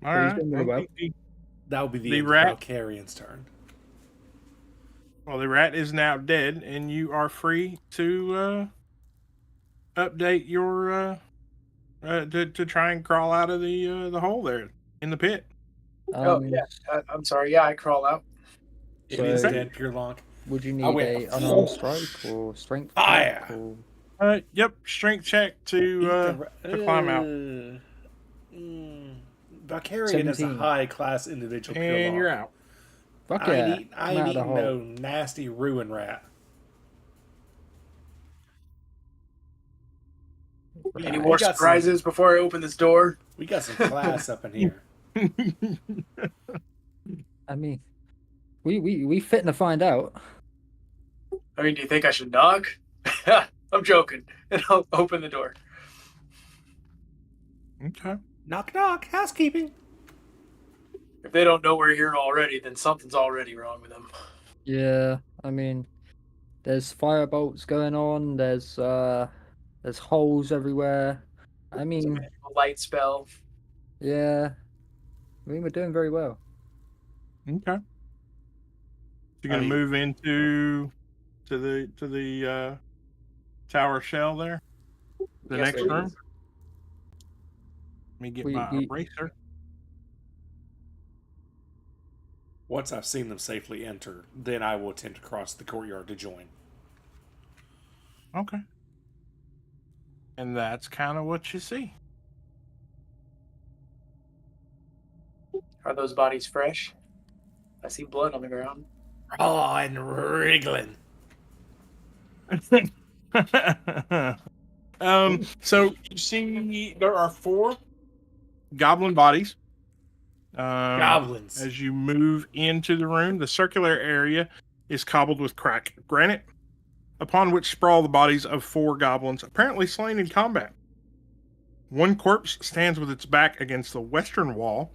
So he's right. doing really well. That will be the The end rat- of Valkyrian's turn. Well, the rat is now dead, and you are free to update your to try and crawl out of the hole there in the pit. Oh, yeah. I'm sorry. Yeah, I crawl out. It is So- dead, Pure Lonk. Would you I need went a unarmed full strike or strength fire. check or Yep. Strength check to climb out, Valkyrian is a 17. high-class individual, Pure and you're Lonk. out. fuck I yeah? ain't Come out of the eating hole. no nasty ruin rat. Any I more got surprises before I open this door? We got some class up in here. I mean, we fitting to find out. I mean, do you think I should knock? I'm joking. And I'll open the door. Okay. Knock, knock. Housekeeping. If they don't know we're here already, then something's already wrong with them. Yeah, I mean, there's firebolts going on. There's holes everywhere. I mean, A light spell. yeah. I mean, we're doing very well. Okay. You're gonna move into the tower shell there. The Yes, next please. room. Let me get my eraser. Once I've seen them safely enter, then I will attempt to cross the courtyard to join. Okay. And that's kind of what you see. Are those bodies fresh? I see blood on the ground. Oh, and wriggling. So you see there are 4 goblin bodies. Goblins. As you move into the room, the circular area is cobbled with cracked granite, upon which sprawl the bodies of 4 goblins, apparently slain in combat. One corpse stands with its back against the western wall,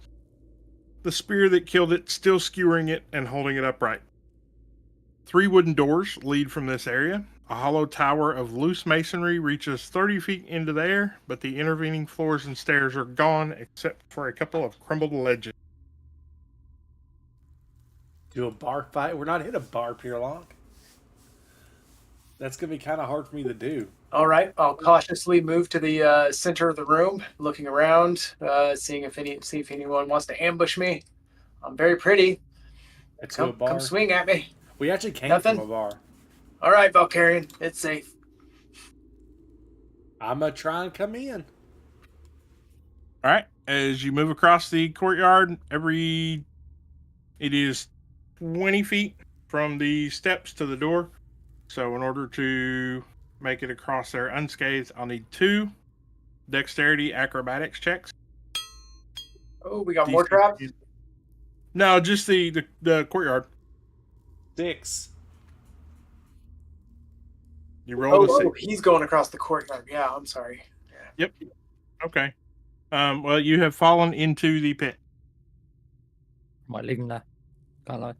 the spear that killed it still skewering it and holding it upright. 3 wooden doors lead from this area. A hollow tower of loose masonry reaches 30 feet into the air, but the intervening floors and stairs are gone except for a couple of crumbled ledges. Do a bar fight? We're not in a bar, Pure Lonk. That's going to be kind of hard for me to do. All right, I'll cautiously move to the center of the room, looking around, see if anyone wants to ambush me. I'm very pretty. To a bar. Come swing at me. We actually came Nothing? from a bar. All right, Valkyrian, it's safe. I'm going to try and come in. All right, as you move across the courtyard, it is 20 feet from the steps to the door. So in order to make it across there unscathed, I'll need 2 dexterity acrobatics checks. Oh, we got more traps? No, just the courtyard. 6. You rolled a Oh, 6. he's going across the courtyard. Yeah, I'm sorry. Yep. Okay. Well, you have fallen into the pit. Might leave him there. Can't lie.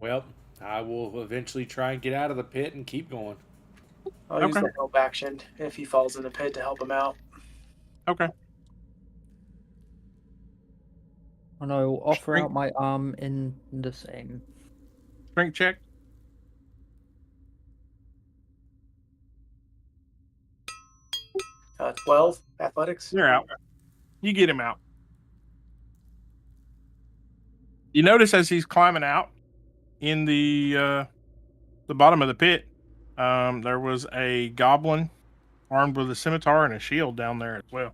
Well, I will eventually try and get out of the pit and keep going. I'll use Okay. the help action if he falls in the pit to help him out. Okay. And I will offer Strength- out my arm in the same. Strength check. Uh, 12 athletics. You're out. You get him out. You notice as he's climbing out in the bottom of the pit, there was a goblin armed with a scimitar and a shield down there as well.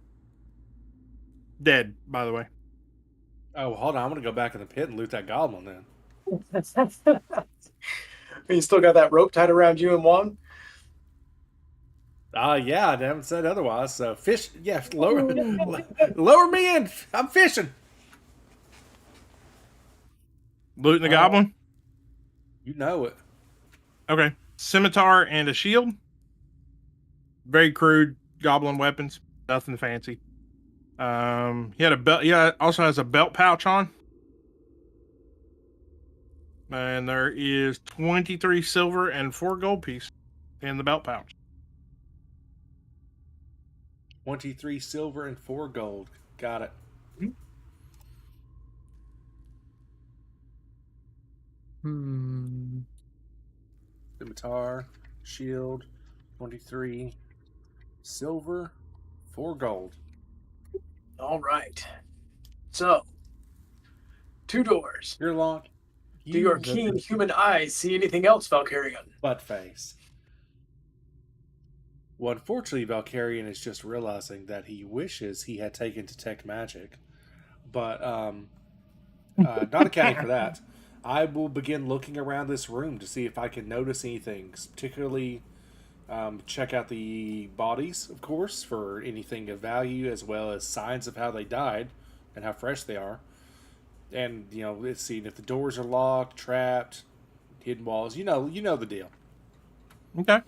Dead, by the way. Oh, hold on. I'm going to go back in the pit and loot that goblin then. You still got that rope tied around you and Juan? Yeah, I haven't said otherwise. So fish, yeah, lower me in. I'm fishing. Looting the goblin? You know it. Okay. Scimitar and a shield. Very crude goblin weapons. Nothing fancy. He had a belt. Yeah, also has a belt pouch on. And there is 23 silver and 4 gold pieces in the belt pouch. 23 silver and 4 gold. Got it. Scimitar, shield, 23 silver, 4 gold. All right. So, 2 doors. You're locked. Do your keen human eyes see anything else, Valkyrian? Butt face. Well, unfortunately, Valkyrian is just realizing that he wishes he had taken Detect Magic. But, not accounting for that, I will begin looking around this room to see if I can notice anything, particularly check out the bodies, of course, for anything of value, as well as signs of how they died and how fresh they are. And, let's see if the doors are locked, trapped, hidden walls. You know the deal. Okay.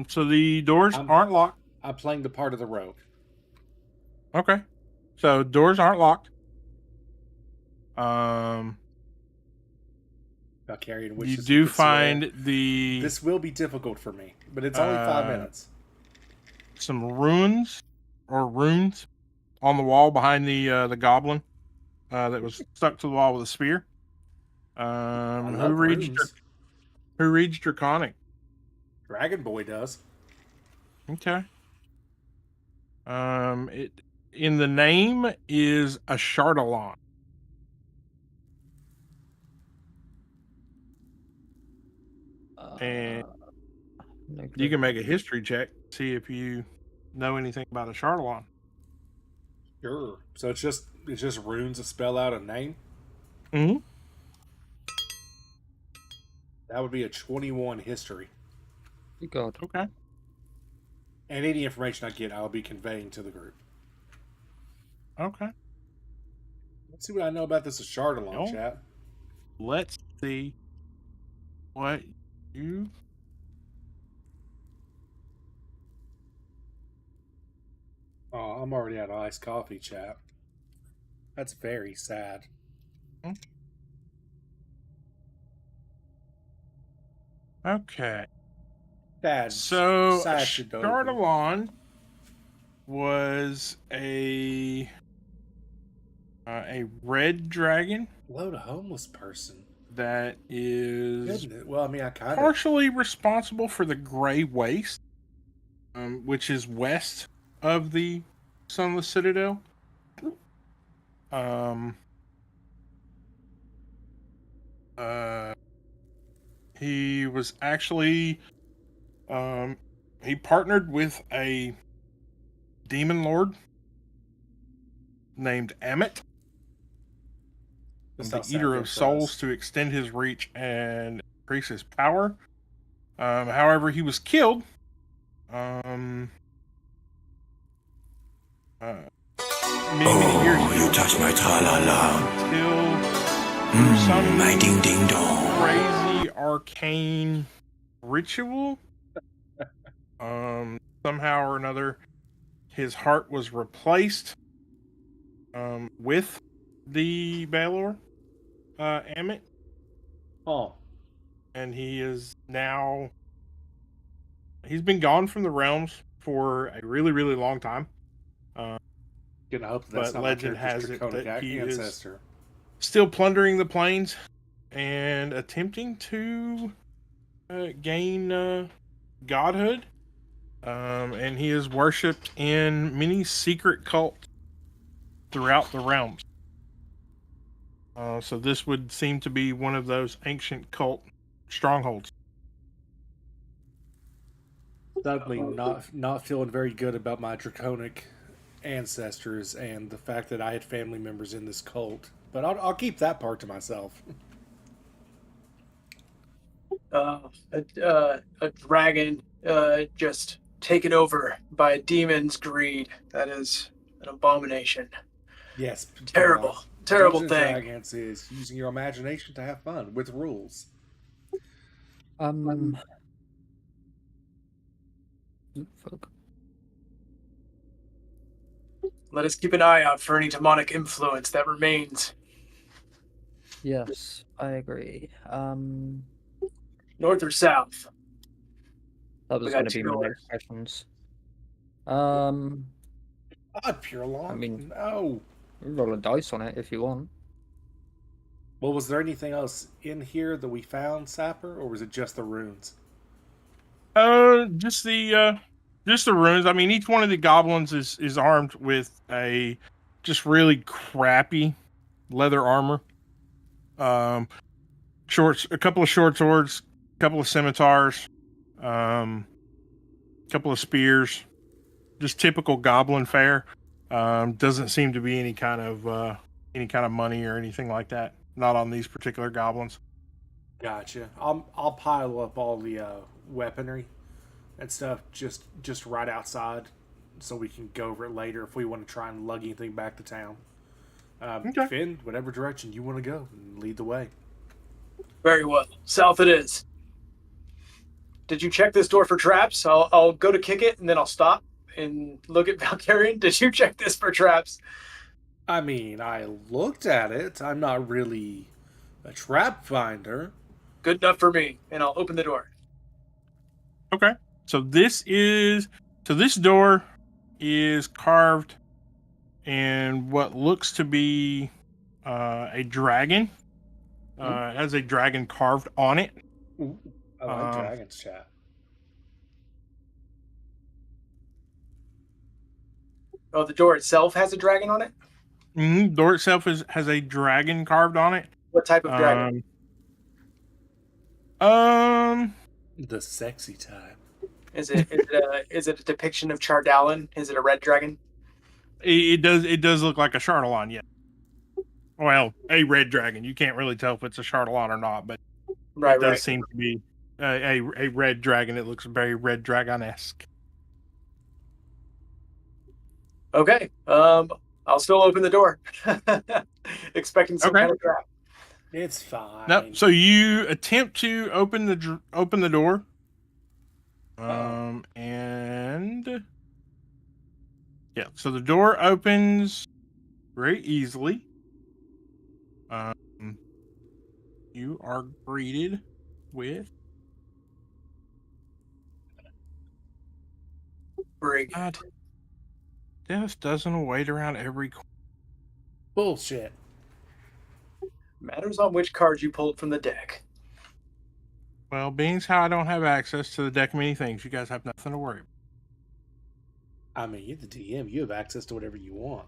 So the doors aren't locked. I'm playing the part of the rogue. Okay. So doors aren't locked. Valkyrian You wishes do he could swear. find the This will be difficult for me, but it's only 5 minutes. some runes on the wall behind the goblin that was stuck to the wall with a spear. Who reads Draconic? Dragon Boy does. Okay. It in the name is a Chardalon. And you can make a history check, see if you know anything about a Chardalon. Sure. So it's just runes that spell out a name? Mm-hmm. That would be a 21 history. God. Okay. And any information I get, I'll be conveying to the group. Okay. Let's see what I know about this Chardalon, No. chat. Let's see what you... Oh, I'm already out of iced coffee, chat. That's very sad. Okay. Sad. So sad to Dover. Chardalon was a red dragon Load a homeless person. that is Goodness. Well, I mean, I kind of... partially responsible for the Grey Waste, which is west of the Sunless Citadel. He was actually he partnered with a demon lord named Amit, the Eater of Souls, to extend his reach and increase his power. However, he was killed Many years Oh, you touch my tra-la-la. till some My ding-ding-dong. crazy arcane ritual. Somehow or another, his heart was replaced with the Balor Ammit, Oh, and he is now. He's been gone from the realms for a really, really long time. gonna hope that's But not my legend character's has it draconic that he is ancestor. still plundering the plains and attempting to gain godhood. And he is worshipped in many secret cults throughout the realms. So this would seem to be one of those ancient cult strongholds. Suddenly, not feeling very good about my draconic ancestors and the fact that I had family members in this cult. But I'll keep that part to myself. A dragon just taken over by a demon's greed. That is an abomination. Yes, Terrible, terrible Dungeons and thing. Dragons is using your imagination to have fun with rules. Fuck. Let us keep an eye out for any demonic influence that remains. Yes, I agree. North or south? That We was got going to be two my doors. next questions. Pure law. I mean- no. Roll a dice on it if you want. Well, was there anything else in here that we found, Sapper, or was it just the runes? Just the runes. I mean, each one of the goblins is armed with a just really crappy leather armor. A couple of short swords, a couple of scimitars, a couple of spears. Just typical goblin fare. Doesn't seem to be any kind of money or anything like that. Not on these particular goblins. Gotcha. I'll pile up all the weaponry and stuff just right outside, so we can go over it later if we want to try and lug anything back to town. Okay. Finn, whatever direction you want to go, lead the way. Very well. South it is. Did you check this door for traps? I'll go to kick it and then I'll stop and look at Valkyrian. Did you check this for traps? I mean, I looked at it. I'm not really a trap finder. Good enough for me. And I'll open the door. Okay. So this door is carved in what looks to be a dragon. It has a dragon carved on it. Ooh, I like dragons, chat. Oh, the door itself has a dragon on it? Mm-hmm. Door itself has a dragon carved on it. What type of dragon? The sexy type. Is it a depiction of Chardalin? Is it a red dragon? It does look like a Chardalon, yeah. Well, a red dragon. You can't really tell if it's a Chardalon or not, but Right, it does right. seem to be a red dragon. It looks very red dragon-esque. Okay. I'll still open the door, expecting some Okay. kind of trap. It's fine. Nope. So you attempt to open the door, and yeah. So the door opens very easily. You are greeted with Bring it. God. Death doesn't wait around every corner. Bullshit. Matters on which card you pulled from the deck. Well, being as how I don't have access to the deck of many things, you guys have nothing to worry about. I mean, you're the DM. You have access to whatever you want.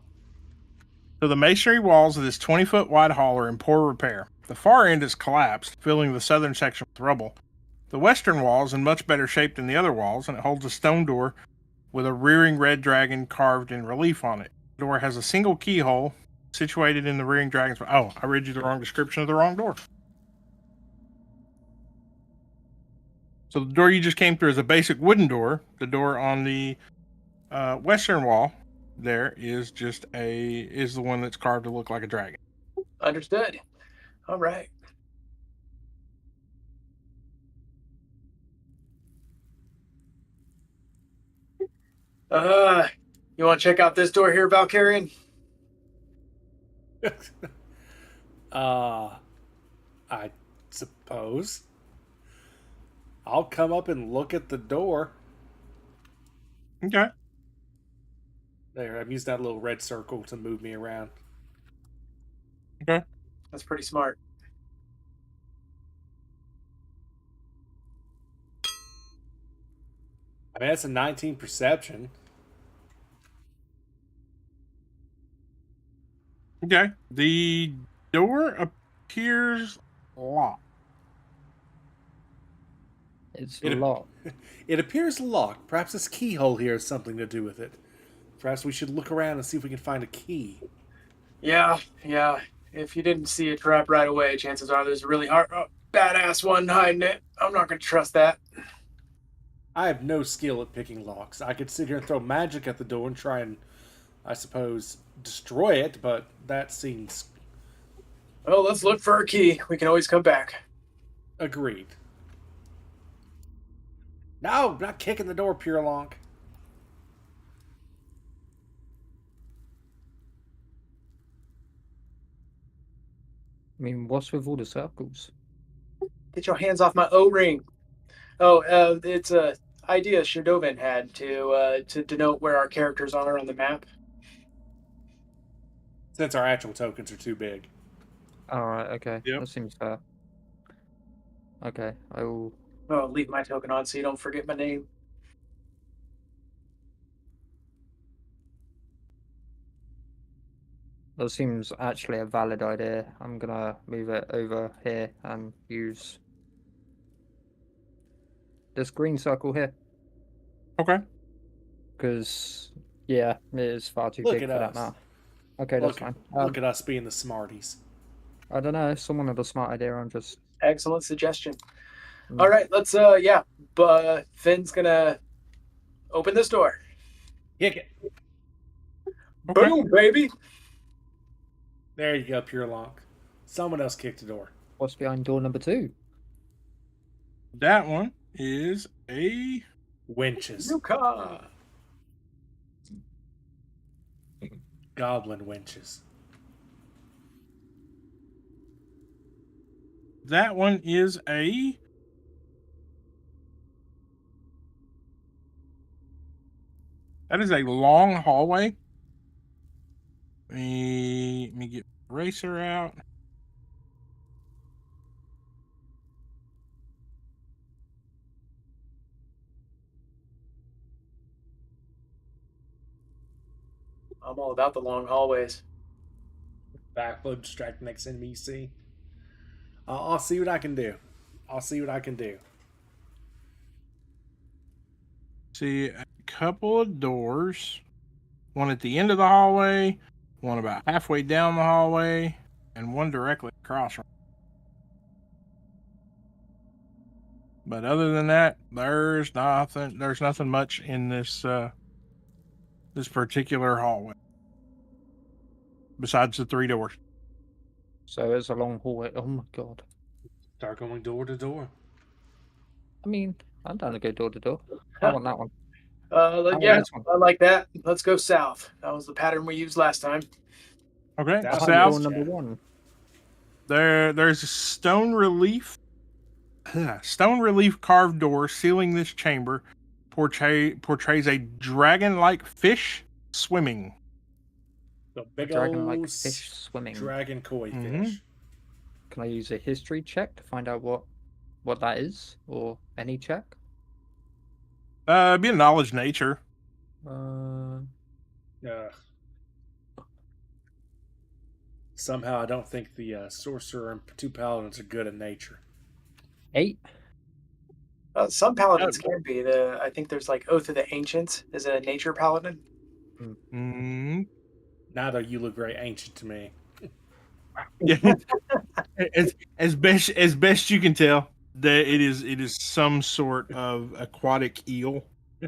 So the masonry walls of this 20-foot wide hall are in poor repair. The far end is collapsed, filling the southern section with rubble. The western wall is in much better shape than the other walls, and it holds a stone door with a rearing red dragon carved in relief on it. The door has a single keyhole situated in the rearing dragon's... Oh, I read you the wrong description of the wrong door. So the door you just came through is a basic wooden door. The door on the western wall there is the one that's carved to look like a dragon. Understood. All right. You want to check out this door here, Valkyrian? I suppose. I'll come up and look at the door. Okay. There, I'm using that little red circle to move me around. Okay. That's pretty smart. I mean, that's a 19 perception. Okay. The door appears locked. It's It- locked. It appears locked. Perhaps this keyhole here has something to do with it. Perhaps we should look around and see if we can find a key. Yeah. If you didn't see a trap right away, chances are there's a really badass one hiding it. I'm not going to trust that. I have no skill at picking locks. I could sit here and throw magic at the door and try and, I suppose, destroy it, but that seems Well, let's look for a key. We can always come back. agreed. No, not kicking the door, Pure Lonk. I mean, what's with all the circles? Get your hands off my O-ring. Oh, it's a idea Shadovan had to denote where our characters are on the map. Since our actual tokens are too big. Alright, okay. Yep. That seems fair. Okay, I will. Oh, leave my token on so you don't forget my name. That seems actually a valid idea. I'm gonna move it over here and use this green circle here. Okay. Because, yeah, it is far too Look big at for that us. now. Okay, that's fine. Look at us being the smarties. I don't know. Someone had a smart idea. I'm just. Excellent suggestion. Mm. All right, let's Finn's gonna open this door. Kick it. Okay. Boom, baby. There you go, Pure Lonk. Someone else kicked the door. What's behind door number 2? That one is a Winches. Yuka. Goblin winches. That one is a That is a long hallway. Let me get Racer out. I'm all about the long hallways. Backflip, distract the next enemy you see. I'll see what I can do. See a couple of doors. One at the end of the hallway, one about halfway down the hallway, and one directly across from. But other than that, there's nothing much in this this particular hallway. Besides the 3 doors. So it's a long hallway. Oh my god. Start going door to door. I mean, I'm down to go door to door. I want that one. Yeah, this one. I like that. Let's go south. That was the pattern we used last time. Okay, That's I want south. door number 1. There's a stone relief carved door sealing this chamber. Portrays a dragon-like fish swimming. The big Dragon-like old fish swimming. dragon koi Mhm. fish. Can I use a history check to find out what that is, or any check? Be a knowledge nature. Ugh. Somehow I don't think the sorcerer and 2 paladins are good at nature. 8. Some paladins can be. I think there's like Oath of the Ancients is a nature paladin. Mm. Neither you look very ancient to me. Yeah. as best you can tell. It is some sort of aquatic eel.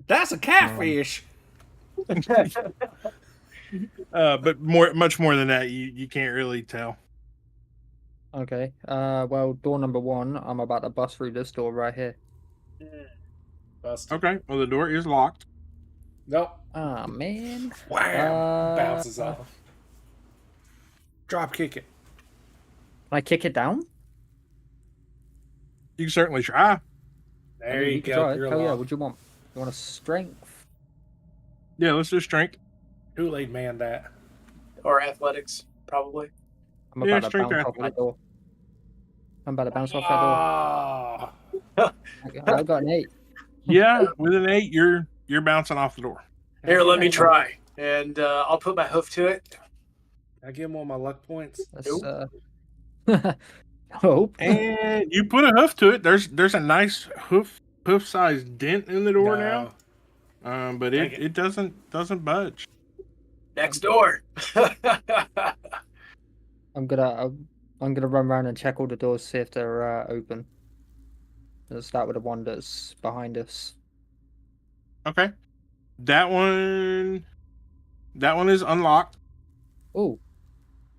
That's a catfish. But much more than that, you can't really tell. Okay. Well, door number 1. I'm about to bust through this door right here. Busted. Okay, well the door is locked. Nope. Ah, man. Wham! Bounces off. Drop kick it. Can I kick it down? You can certainly try. There you can go. try it. You're Hell yeah, along. what do you want? You want a strength? Yeah, let's do strength. Kool-Aid man that. Or athletics, probably. I'm Yeah, about to strength bounce off athletics. that door. I'm about to bounce off that door. Ah. I got an 8. Yeah, with an 8, you're bouncing off the door. Here, let me try. And I'll put my hoof to it. Can I give him all my luck points? That's, hope. And you put a hoof to it. There's a nice hoof-sized dent in the door No. now. But Dang it. it doesn't budge. Next door. I'm gonna run around and check all the doors, see if they're open. Let's start with the one that's behind us. Okay. That one is unlocked. Oh,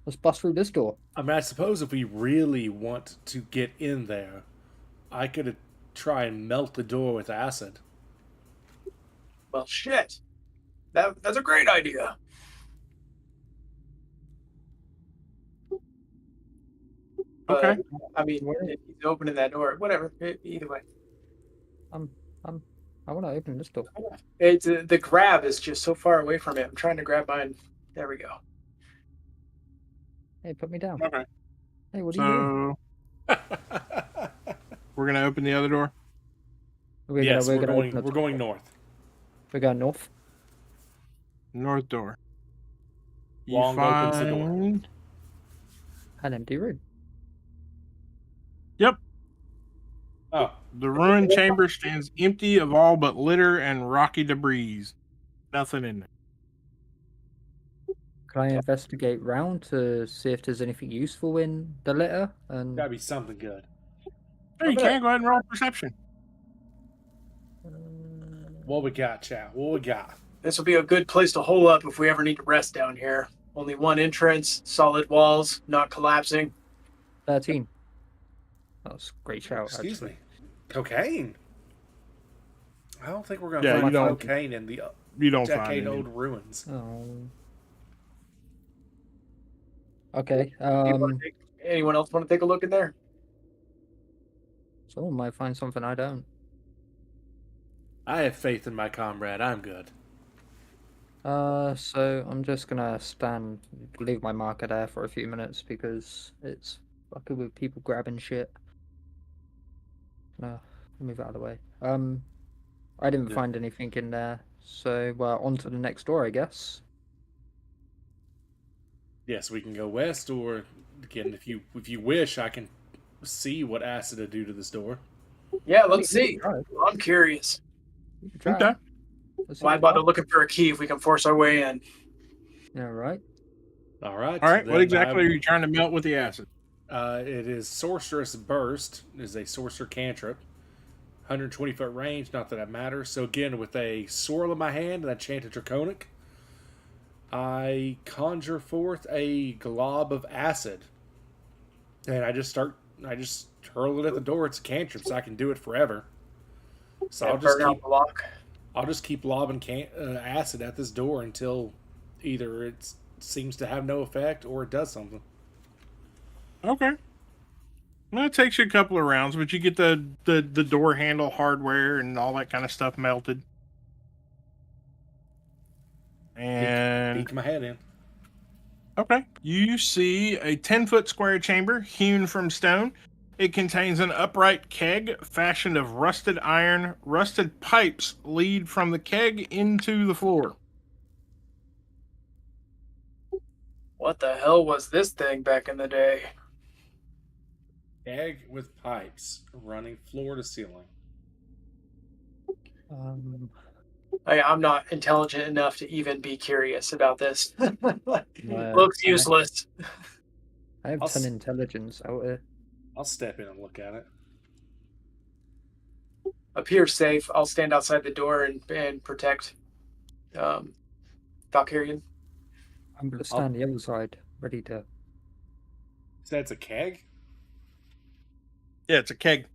let's bust through this door. I mean, I suppose if we really want to get in there, I could try and melt the door with acid. Well, shit. That's a great idea. But, Okay. I mean, if he's opening that door, whatever. Either way. I want to open this door. It's the grab is just so far away from it. I'm trying to grab mine. There we go. Hey, put me down. Okay. Hey, what are you doing? So we're gonna open the other door. Yes, we're open the going north. We're going north. North door. You Wong opens the door. find- An empty room. Yep. Oh, The ruined chamber stands empty of all but litter and rocky debris. Nothing in there. Can I investigate round to see if there's anything useful in the litter? And gotta be something good. Sure, you can go ahead and roll perception. What we got, chat? What we got? This will be a good place to hole up if we ever need to rest down here. Only one entrance, solid walls, not collapsing. 13. That was a great shout. Excuse actually. me. Cocaine. I don't think we're gonna Yeah, find you don't- cocaine in the You don't find decade-old any. ruins. Oh. Okay. Anyone else want to take a look in there? Someone might find something I don't. I have faith in my comrade. I'm good. So I'm just gonna leave my marker there for a few minutes because it's fucking with people grabbing shit. No, move out of the way. I didn't Yeah. find anything in there, so on to the next door, I guess. Yes, we can go west, or again, if you wish, I can see what acid to do to this door. Yeah, let's see. Try it. I'm curious. You can try it. Okay. Let's see Why what bother you looking for a key if we can force our way in? got. Yeah, right. All right. All right. then What exactly are you trying to melt with the acid? It is Sorceress Burst. It is a sorcerer cantrip. 120-foot range, not that it matters. So again, with a swirl in my hand and a chanted Draconic, I conjure forth a glob of acid. And I just hurl it at the door. It's a cantrip, so I can do it forever. So And burn out the lock. I'll just keep lobbing acid at this door until either it seems to have no effect or it does something. Okay. Well, it takes you a couple of rounds, but you get the door handle hardware and all that kind of stuff melted. And Beat my head in. okay, you see a 10-foot square chamber hewn from stone. It contains an upright keg fashioned of rusted iron. Rusted pipes lead from the keg into the floor. What the hell was this thing back in the day? Egg with pipes running floor to ceiling. I'm not intelligent enough to even be curious about this. Yeah, Looks useless. I have I'll 10 s- intelligence out here. I'll step in and look at it. appears safe, I'll stand outside the door and protect Valkyrian. I'm gonna stand the other side, ready to. So it's a keg? Yeah, it's a keg.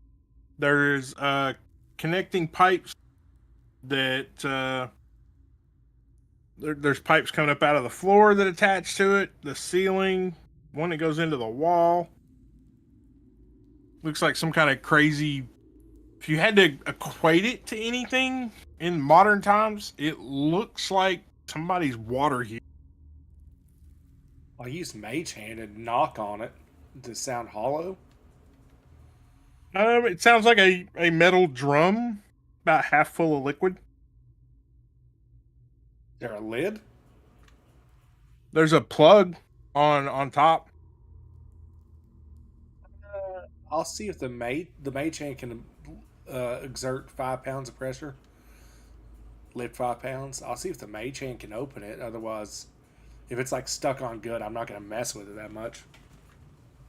There's connecting pipes that there's pipes coming up out of the floor that attach to it, the ceiling, one that goes into the wall. Looks like some kind of crazy. If you had to equate it to anything in modern times, it looks like somebody's water heater. I use Mage Hand and knock on it to sound hollow. It sounds like a metal drum, about half full of liquid. Is there a lid? There's a plug on top. I'll see if the Mage Hand can exert 5 pounds of pressure. Lift 5 pounds. I'll see if the Mage Hand can open it. Otherwise, if it's like stuck on good, I'm not going to mess with it that much.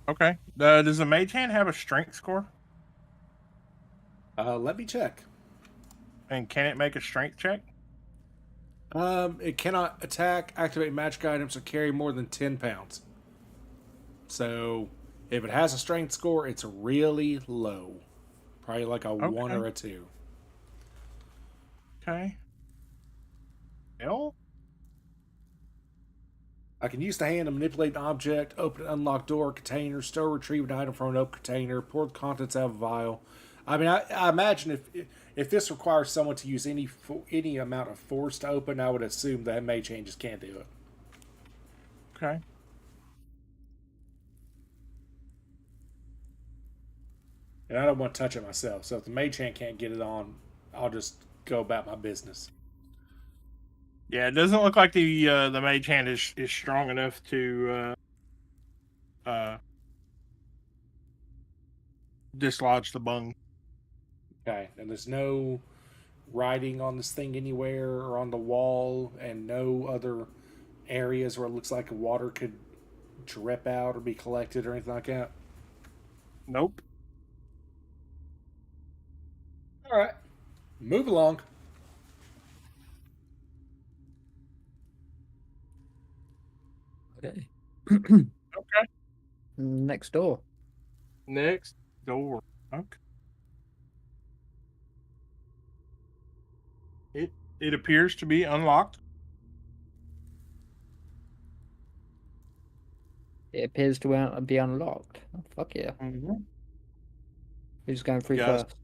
Okay. Does the mage hand have a strength score? Let me check. And can it make a strength check? It cannot attack, activate magic items, or carry more than 10 pounds. So, if it has a strength score, it's really low. Probably like a 1 or a 2. Okay. L? I can use the hand to manipulate an object, open an unlocked door or container, store or retrieve an item from an open container, pour the contents out of a vial. I mean, I imagine if this requires someone to use any amount of force to open, I would assume that mage hand just can't do it. Okay. And I don't want to touch it myself, so if the mage hand can't get it on, I'll just go about my business. Yeah, it doesn't look like the mage hand is strong enough to dislodge the bung. Okay, and there's no writing on this thing anywhere or on the wall, and no other areas where it looks like water could drip out or be collected or anything like that? Nope. All right, move along. Okay. Okay. Next door. Next door. Okay. It appears to be unlocked. It appears to be unlocked. Oh, fuck yeah. Mm-hmm. Who's going through Yes. first?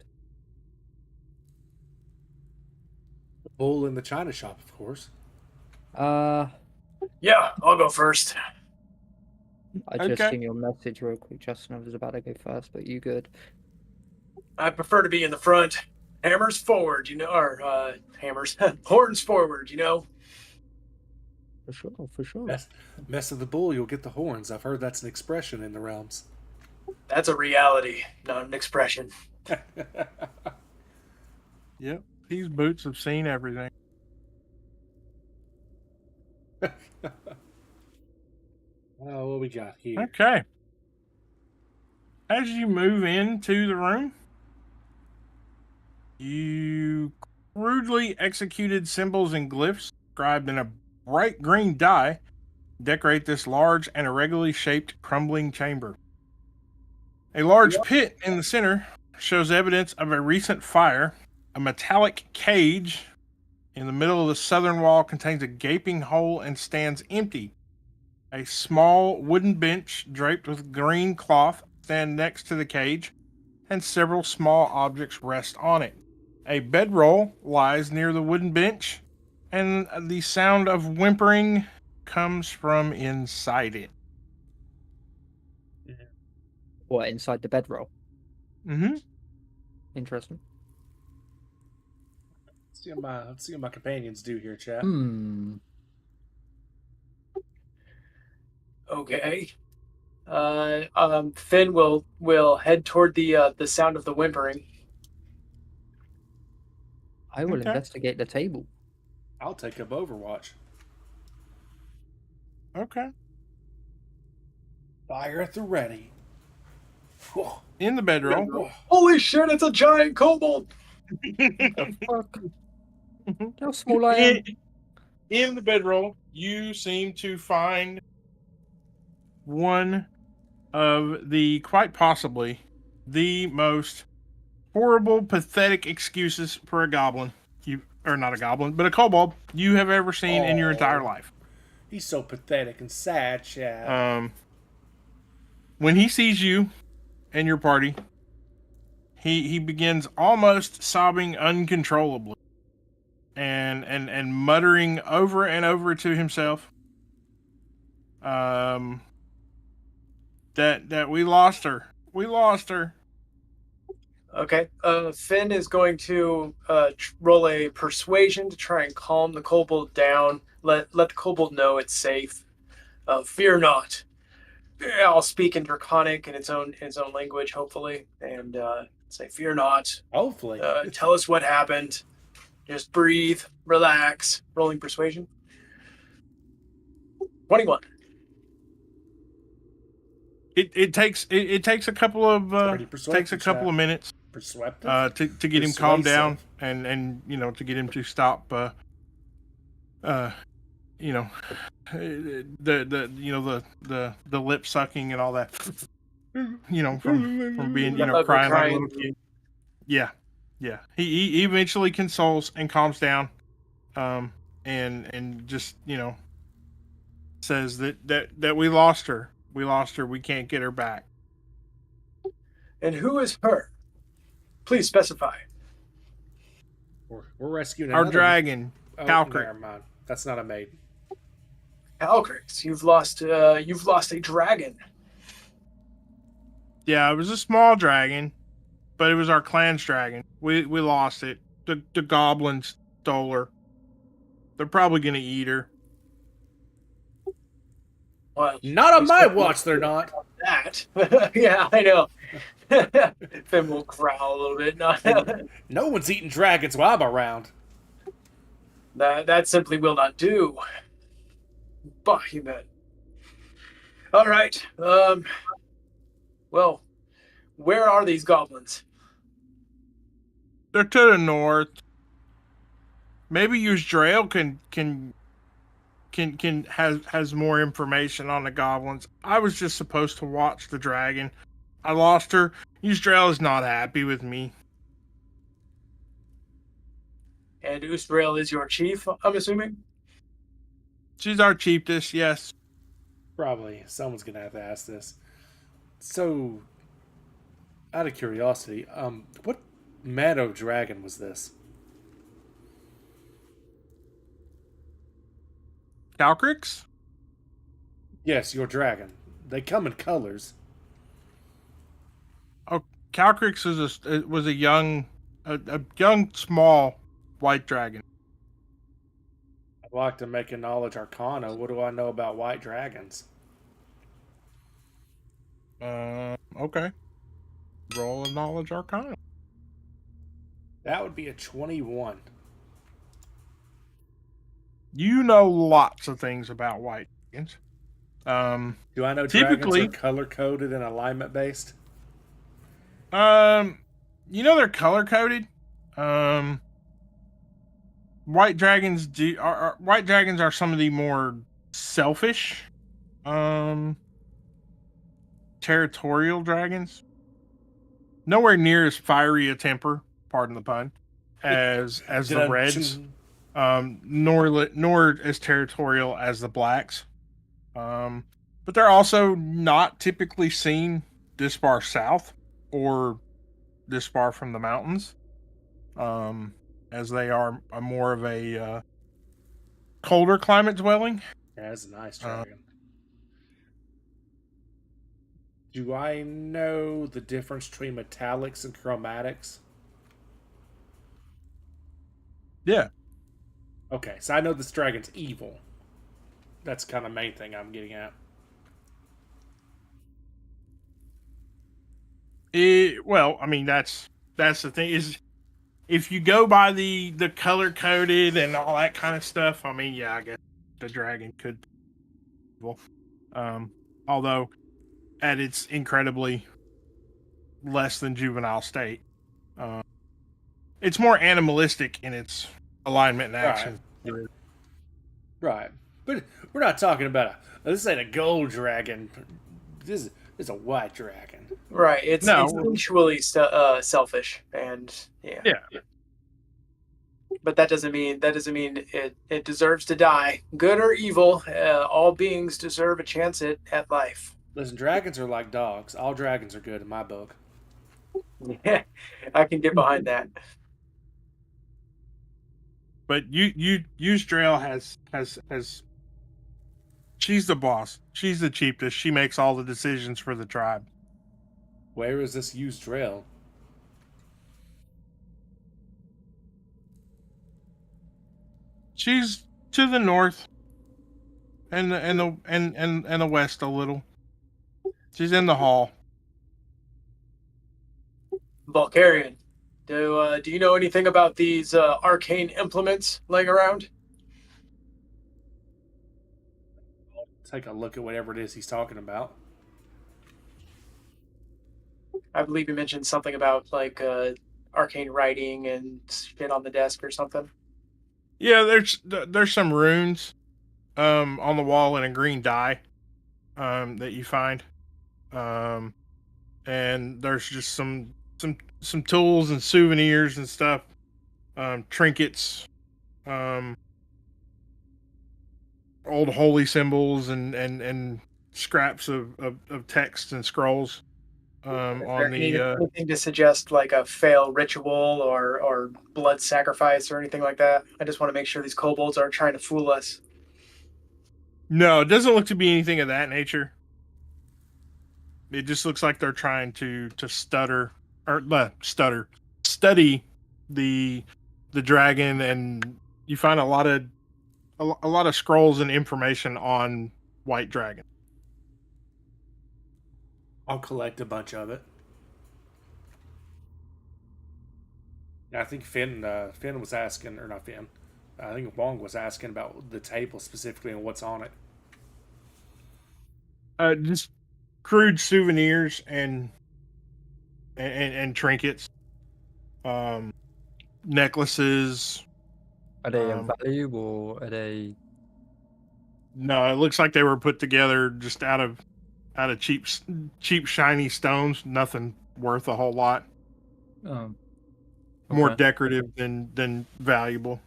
The bull in the china shop, of course. Yeah, I'll go first. I just Okay. seen your message real quick, Justin. I was about to go first, but you good. I prefer to be in the front. Hammers forward, or hammers, horns forward, For sure, for sure. Mess of the bull, you'll get the horns. I've heard that's an expression in the realms. That's a reality, not an expression. Yep. These boots have seen everything. Oh, what we got here? Okay. As you move into the room, you crudely executed symbols and glyphs inscribed in a bright green dye decorate this large and irregularly shaped crumbling chamber. A large pit in the center shows evidence of a recent fire. A metallic cage in the middle of the southern wall contains a gaping hole and stands empty. A small wooden bench draped with green cloth stands next to the cage, and several small objects rest on it. A bedroll lies near the wooden bench, and the sound of whimpering comes from inside it. What, inside the bedroll? Mm-hmm. Interesting. Let's see what my companions do here, chat. Okay. Finn will head toward the sound of the whimpering. I will Okay. investigate the table. I'll take up Overwatch. Okay. Fire at the ready. Whoa. In the bedroll, Holy shit! It's a giant kobold. The fuck? How small I am? In the bedroll, you seem to find one of the, quite possibly, the most horrible, pathetic excuses for a goblin. Or not a goblin, but a kobold you have ever seen in your entire Aw. life. He's so pathetic and sad, Chad. When he sees you and your party, he begins almost sobbing uncontrollably and muttering over and over to himself that we lost her. We lost her. Okay. Finn is going to roll a persuasion to try and calm the kobold down. Let the kobold know it's safe. Fear not. I'll speak in Draconic in its own language, hopefully, and say, "Fear not. Hopefully. Tell us what happened. Just breathe, relax." Rolling persuasion. 21. It takes a couple of Pretty persuasive, Chad. minutes Persuasive? to get him calmed down Persuasive. and to get him to stop the lip sucking and all that from being crying like a little kid. Yeah he eventually consoles and calms down and just says that we lost her, we can't get her back. And who is her? Please specify. We're rescuing Our another dragon, Oh, Calcric. never mind. That's not a maiden. Calcrix, you've lost a dragon. Yeah, it was a small dragon, but it was our clan's dragon. We lost it. The goblins stole her. They're probably gonna eat her. Well, Not on my watch, they're not. that. Yeah, I know. Finn will growl a little bit. No, No one's eating dragons while I'm around. that simply will not do. Behemoth. All right. Well, where are these goblins? They're to the north. Maybe Yuzdrael has more information on the goblins. I was just supposed to watch the dragon. I lost her. Yuzdrael is not happy with me. And Ustrael is your chief, I'm assuming? She's our chiefess, yes. Probably. Someone's gonna have to ask this. So, out of curiosity, what meadow dragon was this? Calcrix? Yes, your dragon. They come in colors. Oh, Calcrix was a young, small white dragon. I'd like to make a knowledge arcana. What do I know about white dragons? Okay. Roll a knowledge arcana. That would be a 21. You know lots of things about white dragons. Do I know typically dragons are color coded and alignment based? they're color coded. White dragons white dragons are some of the more selfish, territorial dragons. Nowhere near as fiery a temper, pardon the pun, as the reds. Nor as territorial as the blacks. But they're also not typically seen this far south or this far from the mountains, as they are more of a colder climate dwelling. Yeah, that's a nice dragon. Do I know the difference between metallics and chromatics? Yeah. Okay, so I know this dragon's evil. That's kind of the main thing I'm getting at. Well, I mean that's the thing is, if you go by the color coded and all that kind of stuff, I mean, yeah, I guess the dragon could be evil. Although at its incredibly less than juvenile state. it's more animalistic in its alignment and action. Right. But we're not talking about this ain't a gold dragon. This is a white dragon. Right. It's No. instinctually selfish, and yeah. Yeah. But that doesn't mean it deserves to die. Good or evil, all beings deserve a chance at life. Listen, dragons are like dogs. All dragons are good in my book. Yeah, I can get behind that. But Yuzdrael has she's the boss. She's the chiefess. She makes all the decisions for the tribe. Where is this used trail? She's to the north and the west a little. She's in the hall. Vulcarian, do you know anything about these arcane implements laying around? Take a look at whatever it is he's talking about. I believe you mentioned something about like arcane writing and shit on the desk or something. Yeah, there's some runes on the wall in a green dye that you find. And there's just some tools and souvenirs and stuff. Trinkets, old holy symbols and scraps of text and scrolls on the anything to suggest like a fail ritual or blood sacrifice or anything like that? I just want to make sure these kobolds aren't trying to fool us. No, it doesn't look to be anything of that nature. It just looks like they're trying to study the dragon, and you find a lot of scrolls and information on White Dragon. I'll collect a bunch of it. I think Finn was asking, or not Finn. I think Wong was asking about the table specifically and what's on it. Just crude souvenirs and trinkets, necklaces. Are they of value or are they? No, it looks like they were put together just out of cheap shiny stones. Nothing worth a whole lot. More decorative than valuable.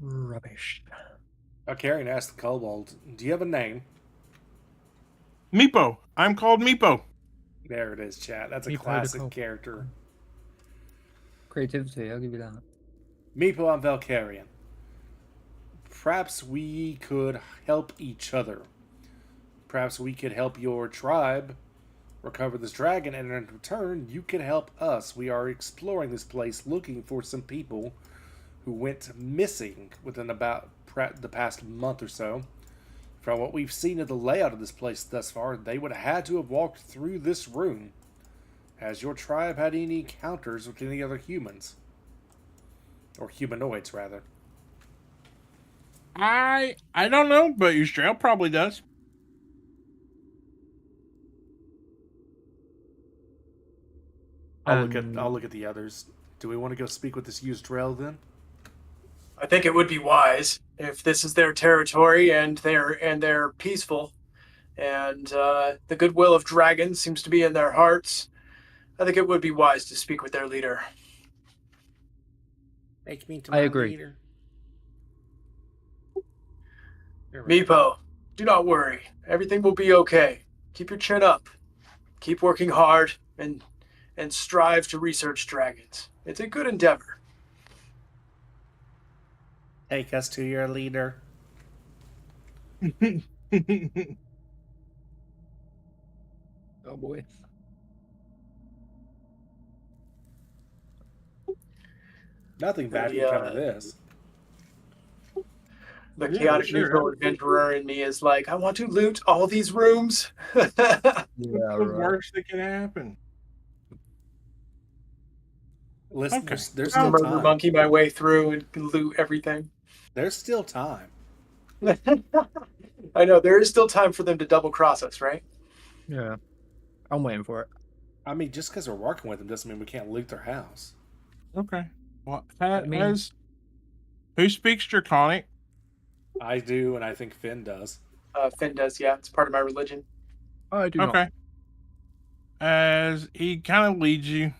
Rubbish. Karen asked the kobold, "Do you have a name?" Meepo. I'm called Meepo. There it is, chat. That's a Meepo classic character. Creativity, I'll give you that. Meepo, I'm Valkyrian. Perhaps we could help each other. Perhaps we could help your tribe recover this dragon, and in return, you can help us. We are exploring this place looking for some people who went missing within about the past month or so. From what we've seen of the layout of this place thus far, they would have had to have walked through this room. Has your tribe had any encounters with any other humans? Or humanoids, rather. I don't know, but Yuzdrael probably does. I'll look at the others. Do we want to go speak with this Yuzdrael then? I think it would be wise if this is their territory and they're peaceful, and the goodwill of dragons seems to be in their hearts. I think it would be wise to speak with their leader. Make me to I agree. Leader. Meepo, do not worry. Everything will be okay. Keep your chin up. Keep working hard and strive to research dragons. It's a good endeavor. Take us to your leader. Oh boy. Nothing bad can come of this. The chaotic neutral adventurer in me is like, I want to loot all these rooms. Yeah, The worst that can happen. Listen, Okay. there's I'll still murder time. monkey my way through and loot everything. There's still time. I know, there is still time for them to double cross us, right? Yeah. I'm waiting for it. I mean, just because we're working with them doesn't mean we can't loot their house. Okay. Well, I mean- as who speaks Draconic? I do, and I think Finn does. Finn does, yeah. It's part of my religion. I do Okay. As he kind of leads you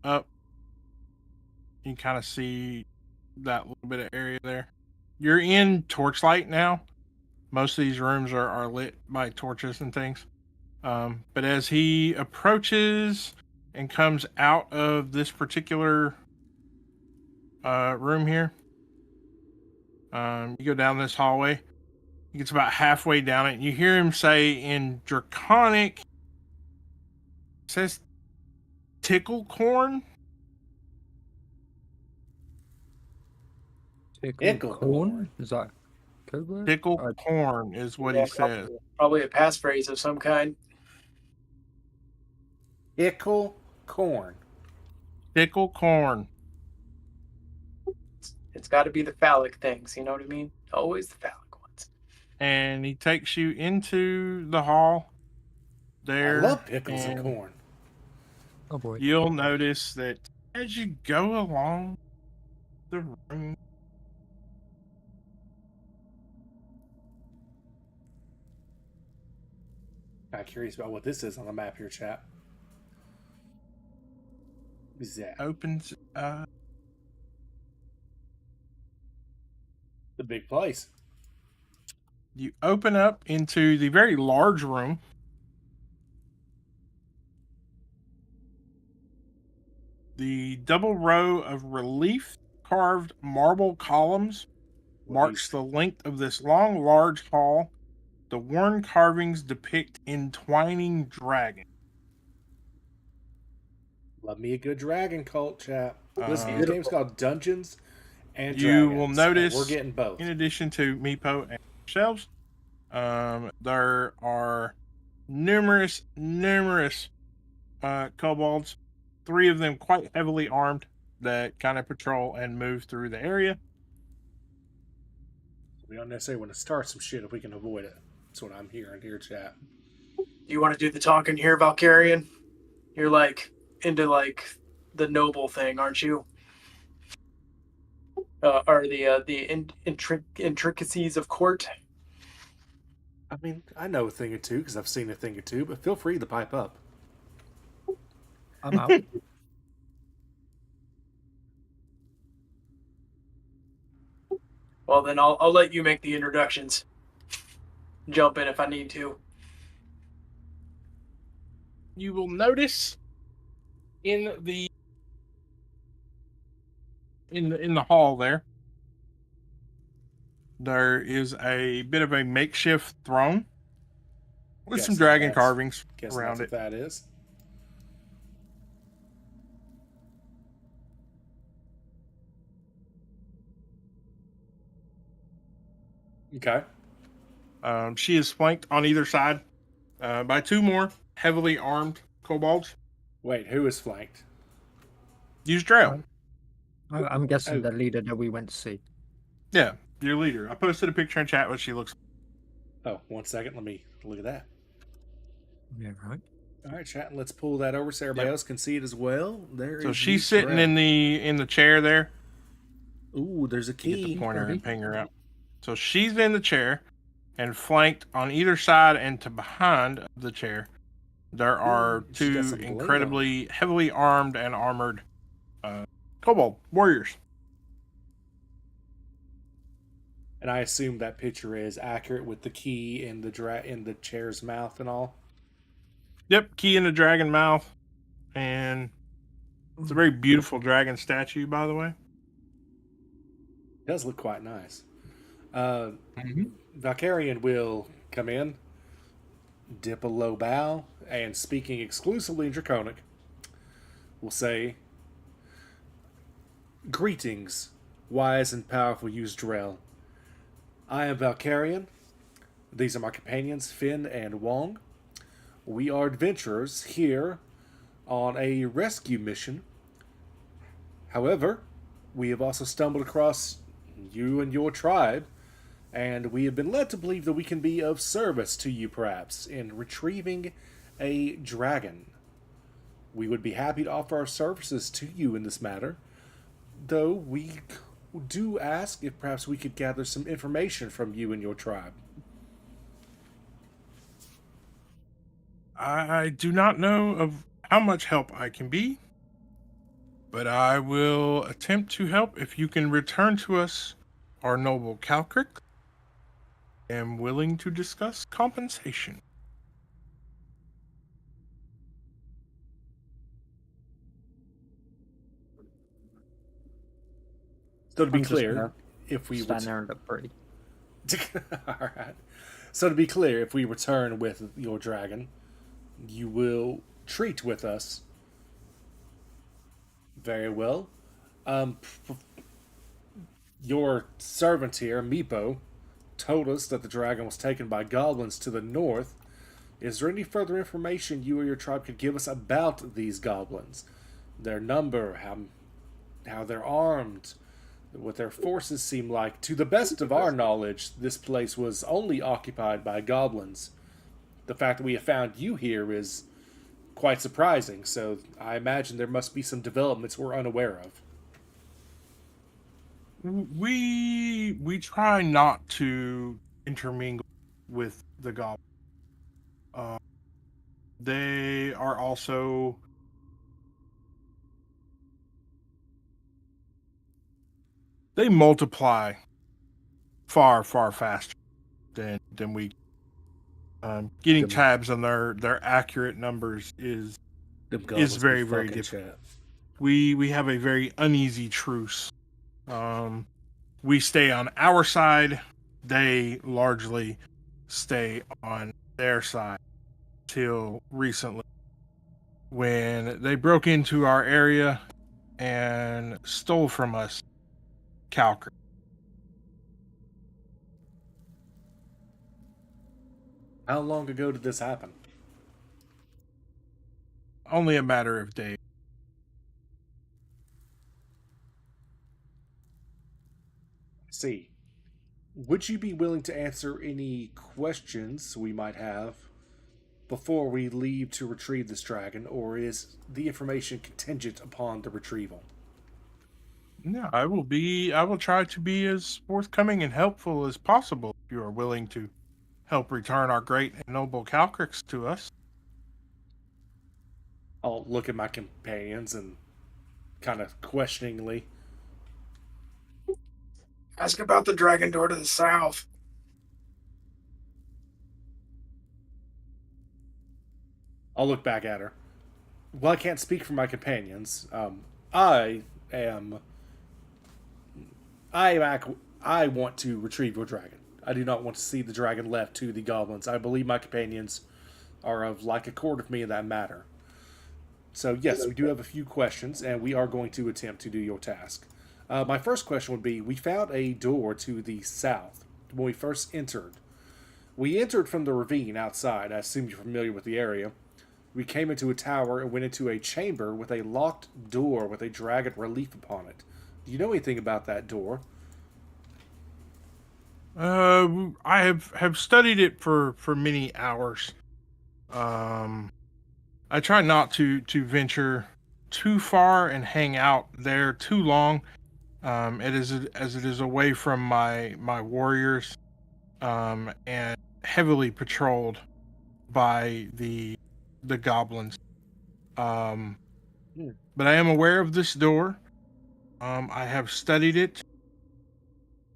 up, you kind of see that little bit of area there. You're in torchlight now. Most of these rooms are lit by torches and things. But as he approaches and comes out of this particular room here, you go down this hallway. He gets about halfway down it, and you hear him say in Draconic, it says tickle corn. Ickle corn. Is that code word? Tickle corn is what he says. Probably a passphrase of some kind. Ickle corn. Tickle corn. It's got to be the phallic things, you know what I mean? Always the phallic ones. And he takes you into the hall there. I love pickles and corn. Oh boy. You'll notice that as you go along the room, I'm curious about what this is on the map here, chat. What is that? opens The big place. you open up into the very large room. The double row of relief carved marble columns marks the length of this long, large hall. The worn carvings depict entwining dragons. Love me a good dragon cult, chat. Listen, Uh, this game's called Dungeons and You Dragons. will and notice we're getting both. In addition to Meepo and yourselves, there are numerous kobolds, 3 of them quite heavily armed, that kind of patrol and move through the area. We don't necessarily want to start some shit if we can avoid it. That's what I'm hearing here, chat. Do you want to do the talking here, Valkyrian? You're like into like the noble thing, aren't you? Or the intricacies of court? I mean, I know a thing or two because I've seen a thing or two, but feel free to pipe up. I'm out. Well, then I'll let you make the introductions. Jump in if I need to. You will notice in the hall there is a bit of a makeshift throne with some Guessing dragon that's- carvings Guess around that's it. what that is. Okay. She is flanked on either side by 2 more heavily armed kobolds. Wait, who is flanked? Use Drail. I'm guessing Oh. the leader that we went to see. Yeah, your leader. I posted a picture in chat what she looks like. Oh, 1 second. Let me look at that. Yeah, right. All right, chat. Let's pull that over so everybody else can see it as well. There So is she's the sitting dragon. in the chair there. Ooh, there's a Get the key. pointer ready. and ping her out. So she's in the chair, and flanked on either side and to behind the chair, there are Ooh, she got 2 some bling on incredibly heavily armed and armored kobold warriors. And I assume that picture is accurate with the key in the in the chair's mouth and all. Yep, key in the dragon mouth, and it's a very beautiful dragon statue, by the way. It does look quite nice. Valkyrian will come in, dip a low bow, and speaking exclusively in Draconic, will say, "Greetings, wise and powerful Yzdrel. I am Valkyrian. These are my companions, Finn and Wong. We are adventurers here on a rescue mission. However, we have also stumbled across you and your tribe, and we have been led to believe that we can be of service to you, perhaps, in retrieving a dragon. We would be happy to offer our services to you in this matter, though, we do ask if perhaps we could gather some information from you and your tribe. I do not know of how much help I can be, but I will attempt to help if you can return to us our noble Calcric. I am willing to discuss compensation. So to be I'm just clear, gonna if we stand there and look pretty. All right. So to be clear, if we return with your dragon, you will treat with us. Very well. Your servant here, Meepo, told us that the dragon was taken by goblins to the north. Is there any further information you or your tribe could give us about these goblins? Their number, how they're armed, what their forces seem like. To the best of our knowledge, this place was only occupied by goblins. The fact that we have found you here is quite surprising, so I imagine there must be some developments we're unaware of. We try not to intermingle with the goblins. They are also they multiply far faster than we. Getting tabs on their accurate numbers is very difficult. We have a very uneasy truce. We stay on our side. They largely stay on their side till recently, when they broke into our area and stole from us Calcric. How long ago did this happen? Only a matter of days. See. Would you be willing to answer any questions we might have before we leave to retrieve this dragon, or is the information contingent upon the retrieval? No, I will try to be as forthcoming and helpful as possible if you are willing to help return our great and noble Calcrics to us. I'll look at my companions and kind of questioningly. Ask about the dragon door to the south. I'll look back at her. Well, I can't speak for my companions. I want to retrieve your dragon. I do not want to see the dragon left to the goblins. I believe my companions are of like accord with me in that matter. So yes, we do have a few questions, and we are going to attempt to do your task. My first question would be, we found a door to the south when we first entered. We entered from the ravine outside. I assume you're familiar with the area. We came into a tower and went into a chamber with a locked door with a dragon relief upon it. Do you know anything about that door? I have studied it for many hours. I try not to venture too far and hang out there too long. As it is away from my warriors, and heavily patrolled by the goblins. But I am aware of this door. I have studied it,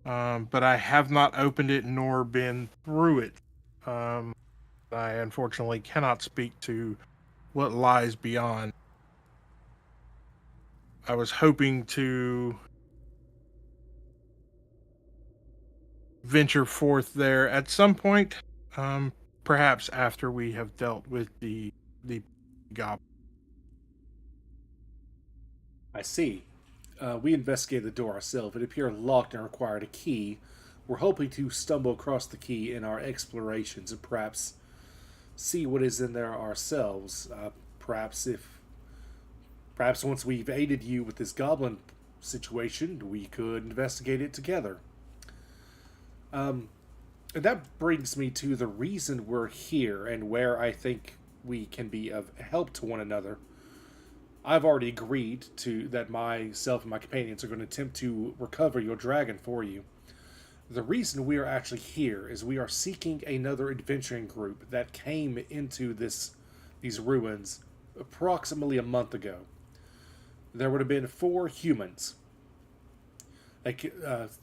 but I have not opened it nor been through it. I unfortunately cannot speak to what lies beyond. I was hoping to venture forth there at some point, perhaps after we have dealt with the goblin. I see. We investigated the door ourselves. It appeared locked and required a key. We're hoping to stumble across the key in our explorations and perhaps see what is in there ourselves. Perhaps once we've aided you with this goblin situation, we could investigate it together. And that brings me to the reason we're here and where I think we can be of help to one another. I've already agreed to that myself and my companions are going to attempt to recover your dragon for you. The reason we are actually here is we are seeking another adventuring group that came into these ruins approximately a month ago. There would have been 4 humans. Like,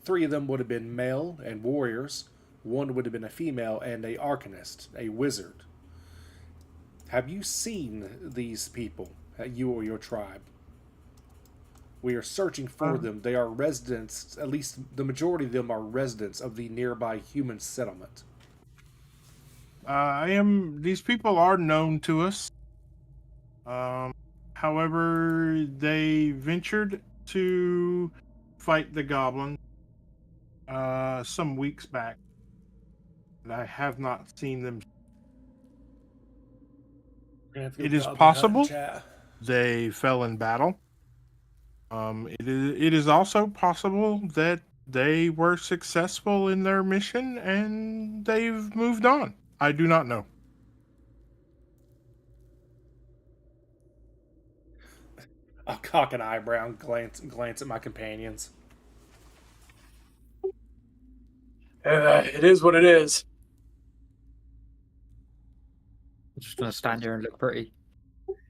3 of them would have been male and warriors. 1 would have been a female and a arcanist, a wizard. Have you seen these people, you or your tribe? We are searching for them. They are residents, at least the majority of them are residents of the nearby human settlement. These people are known to us. However, they ventured to fight the goblin some weeks back. And I have not seen them. It is possible they fell in battle. It is also possible that they were successful in their mission and they've moved on. I do not know. I'll cock an eyebrow and glance at my companions. It is what it is. I'm just gonna stand here and look pretty,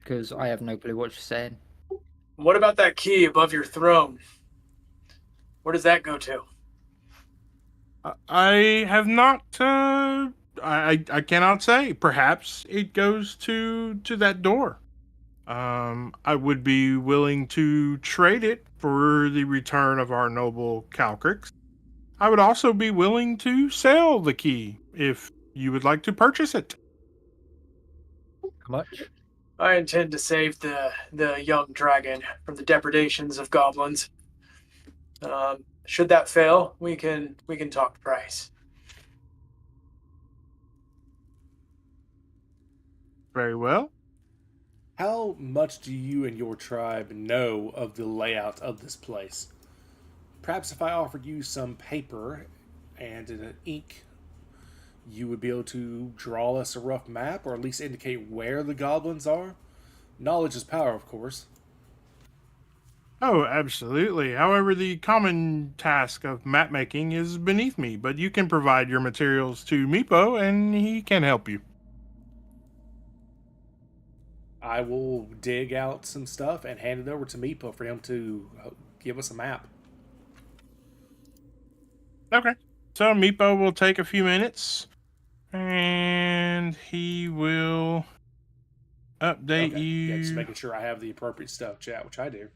because I have no clue what you're saying. What about that key above your throne? Where does that go to? I have not. I cannot say. Perhaps it goes to that door. I would be willing to trade it for the return of our noble Calcrix. I would also be willing to sell the key if you would like to purchase it. How much? I intend to save the young dragon from the depredations of goblins. Should that fail, we can talk price. Very well. How much do you and your tribe know of the layout of this place? Perhaps if I offered you some paper and an ink, you would be able to draw us a rough map, or at least indicate where the goblins are? Knowledge is power, of course. Oh, absolutely. However, the common task of map making is beneath me, but you can provide your materials to Meepo and he can help you. I will dig out some stuff and hand it over to Meepo for him to give us a map. Okay. So Meepo will take a few minutes and he will update Okay. you. Yeah, just making sure I have the appropriate stuff, chat, which I do.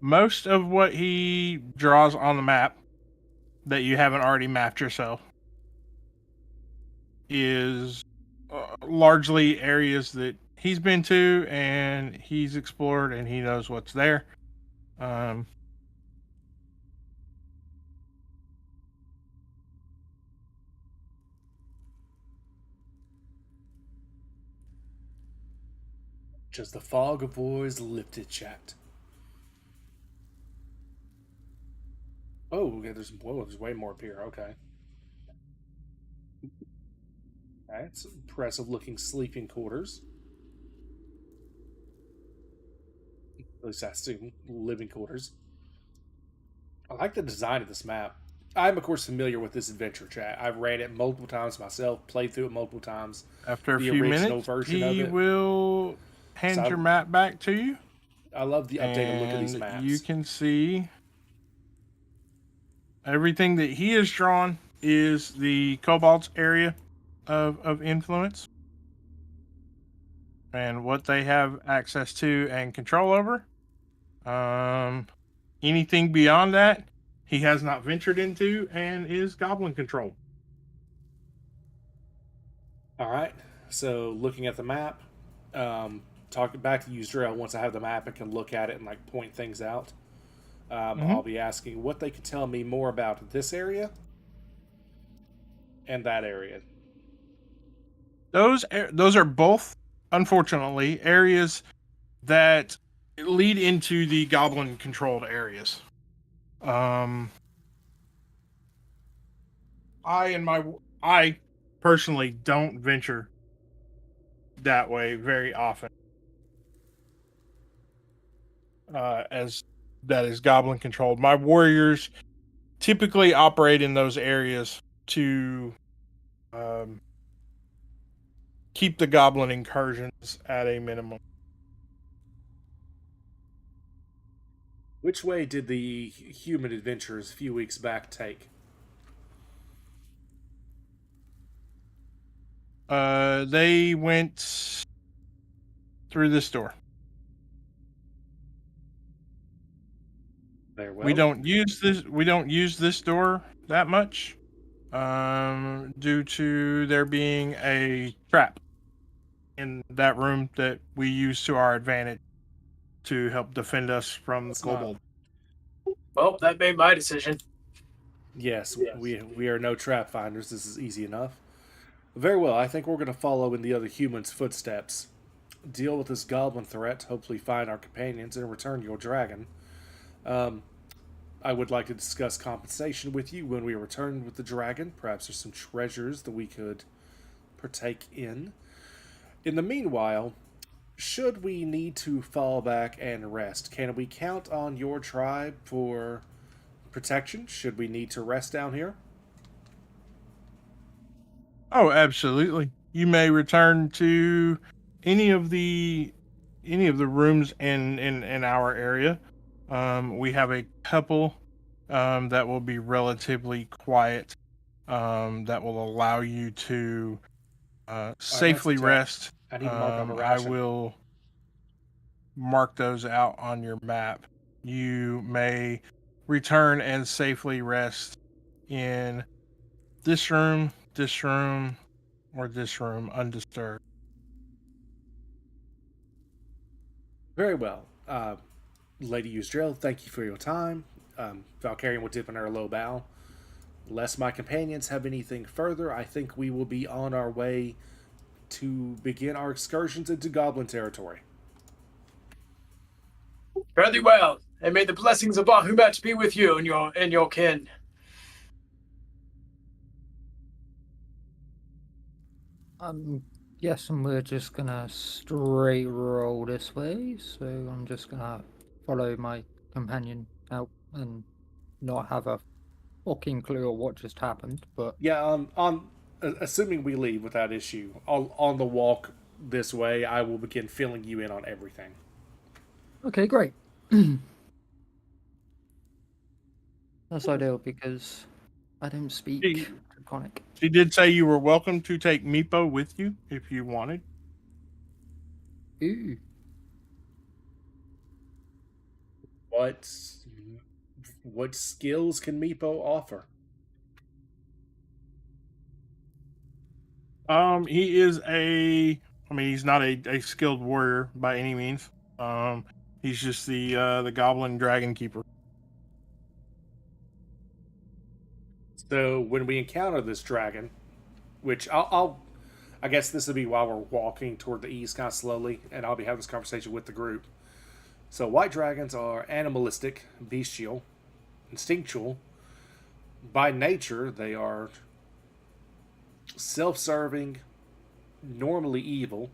Most of what he draws on the map that you haven't already mapped yourself is largely areas that he's been to and he's explored and he knows what's there. Just the fog of voice lifted, chat. Oh, okay, there's way more up here. Okay. That's impressive looking sleeping quarters. At least I assume living quarters. I like the design of this map. I'm, of course, familiar with this adventure, chat. I've ran it multiple times myself, played through it multiple times. After a The few original minutes, version of he it. will hand your map back to you. I love the updated look of these And maps. you can see everything that he has drawn is the Cobalt's area of influence and what they have access to and control over. Anything beyond that, he has not ventured into and is goblin controlled. All right. So looking at the map, talking back to Yuzdrael, once I have the map and can look at it and like point things out, I'll be asking what they could tell me more about this area and that area. Those are both, unfortunately, areas that lead into the goblin controlled areas. I personally don't venture that way very often. As that is goblin controlled. My warriors typically operate in those areas to keep the goblin incursions at a minimum. Which way did the human adventurers a few weeks back take? They went through this door. Very well. We don't use this door that much, due to there being a trap in that room that we use to our advantage to help defend us from the kobold. Well, that made my decision. Yes, we are no trap finders. This is easy enough. Very well. I think we're going to follow in the other humans' footsteps. Deal with this goblin threat. Hopefully, find our companions and return your dragon. I would like to discuss compensation with you when we return with the dragon. Perhaps there's some treasures that we could partake in. In the meanwhile, should we need to fall back and rest, can we count on your tribe for protection? Should we need to rest down here? Oh, absolutely. You may return to any of the rooms in our area. We have a couple that will be relatively quiet, that will allow you to safely rest. I need to mark on the I ration. will mark those out on your map. You may return and safely rest in this room, or this room undisturbed. Very well. Lady Yusdrill, thank you for your time. Valkyrian will dip in her low bow. Lest my companions have anything further, I think we will be on our way to begin our excursions into Goblin territory. Fairly well, and may the blessings of Bahamut be with you and your kin. Yes, and we're just gonna straight roll this way, so I'm just gonna follow my companion out and not have a fucking clue of what just happened, but... Yeah, assuming we leave without issue, on the walk this way, I will begin filling you in on everything. Okay, great. That's ideal, because I don't speak Draconic. She did say you were welcome to take Meepo with you if you wanted. Ooh. What skills can Meepo offer? He is he's not a skilled warrior by any means. He's just the goblin dragon keeper. So when we encounter this dragon, which I guess this will be while we're walking toward the east kind of slowly, and I'll be having this conversation with the group. So white dragons are animalistic, bestial, instinctual. By nature, they are self-serving, normally evil.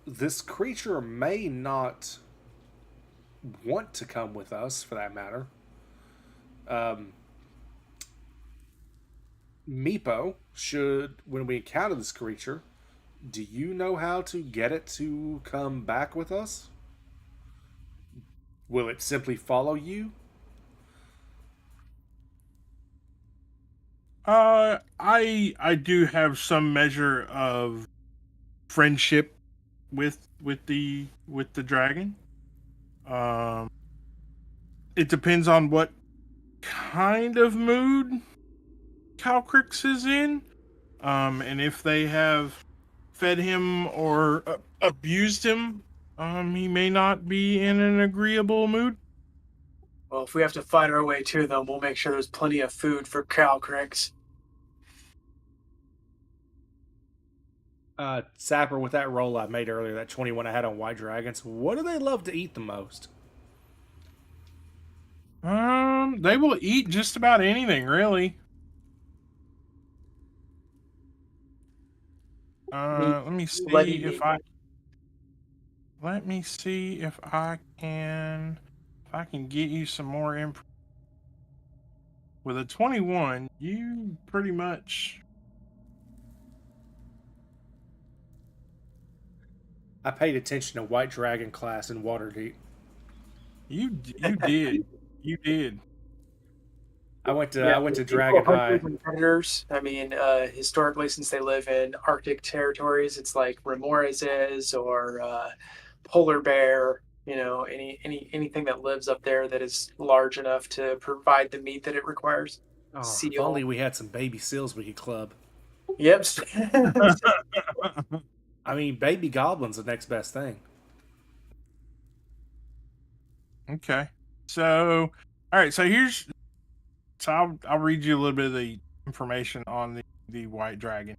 This creature may not want to come with us, for that matter. Meepo, when we encounter this creature, do you know how to get it to come back with us? Will it simply follow you? I do have some measure of friendship with the dragon. It depends on what kind of mood Calcrix is in, and if they have fed him or abused him, he may not be in an agreeable mood. Well, if we have to fight our way to them, we'll make sure there's plenty of food for Calcrix. Sapper, with that roll I made earlier, that 21 I had on white dragons, what do they love to eat the most? They will eat just about anything, really. Let me see Letty if me. I. Let me see if I can get you some more info. With a 21, you pretty much. I paid attention to White Dragon class in Waterdeep. You did. You did. I went to Yeah, Dragon High. hunters and predators. I mean, historically, since they live in Arctic territories, it's like Remorezes or polar bear. You know, anything that lives up there that is large enough to provide the meat that it requires. Oh, if Seal. only we had some baby seals we could club. Yep. I mean, baby goblins the next best thing. Okay. So, all right. I'll read you a little bit of the information on the white dragon.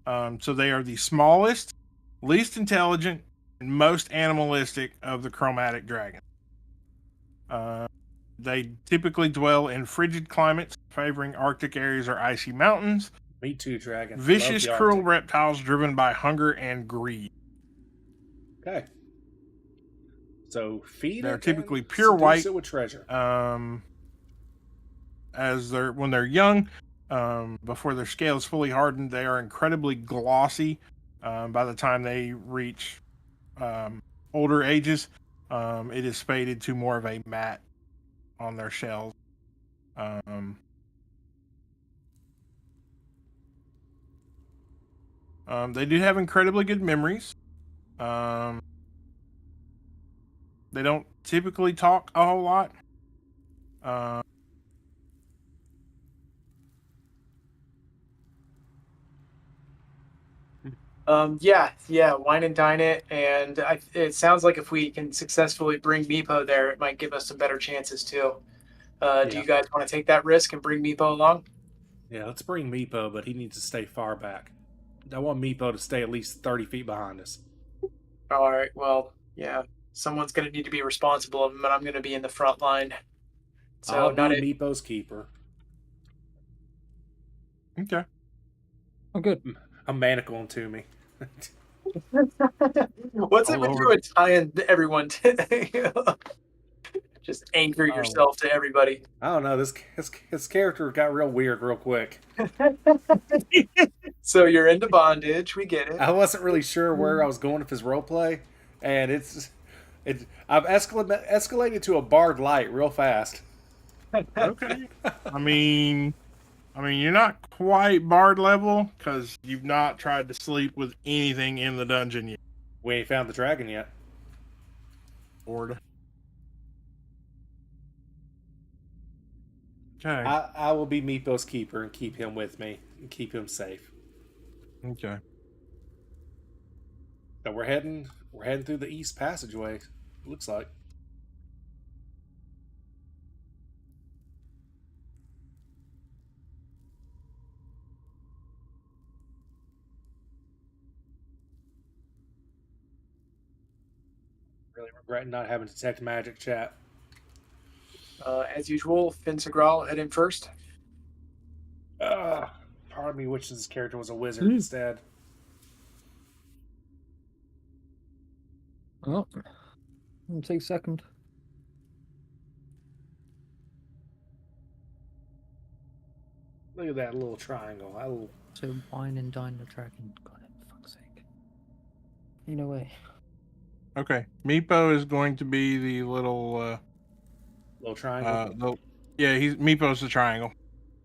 So they are the smallest, least intelligent, and most animalistic of the chromatic dragons. They typically dwell in frigid climates, favoring Arctic areas or icy mountains. Me too, Dragon. Vicious, Love the cruel Arctic. reptiles driven by hunger and greed. Okay. So feed They're it typically and pure seduce white. it with treasure. When they're young, before their scale is fully hardened, they are incredibly glossy. By the time they reach older ages, it is faded to more of a matte on their shells. They do have incredibly good memories. They don't typically talk a whole lot. Yeah, wine and dine it, and it sounds like if we can successfully bring Meepo there, it might give us some better chances too. Do you guys want to take that risk and bring Meepo along? Yeah, let's bring Meepo, but he needs to stay far back. I want Meepo to stay at least 30 feet behind us. All right. Well, yeah, someone's going to need to be responsible of him, and I'm going to be in the front line. So I'll not be it. Meepo's keeper. Okay. Oh, good. I'm manacling to me. What's Oh, it with you Lord. and tying everyone to just anchor Oh. yourself to everybody? I don't know. His character got real weird real quick. So you're into bondage. We get it. I wasn't really sure where I was going with his roleplay, and I've escalated to a bard light real fast. Okay. I mean, you're not quite bard level because you've not tried to sleep with anything in the dungeon yet. We ain't found the dragon yet. Lord. Okay. I will be Meepo's keeper and keep him with me and keep him safe. Okay. So we're heading through the east passageway. Looks like. Really regretting not having detect magic chat. As usual, Finn Segral head in first. Part of me wishes this character was a wizard instead. Oh, I'll take second. Look at that little triangle. So wine and dine the dragon. God, for fuck's sake. Ain't no way. Okay. Meepo is going to be the little Little triangle. Meepo's the triangle.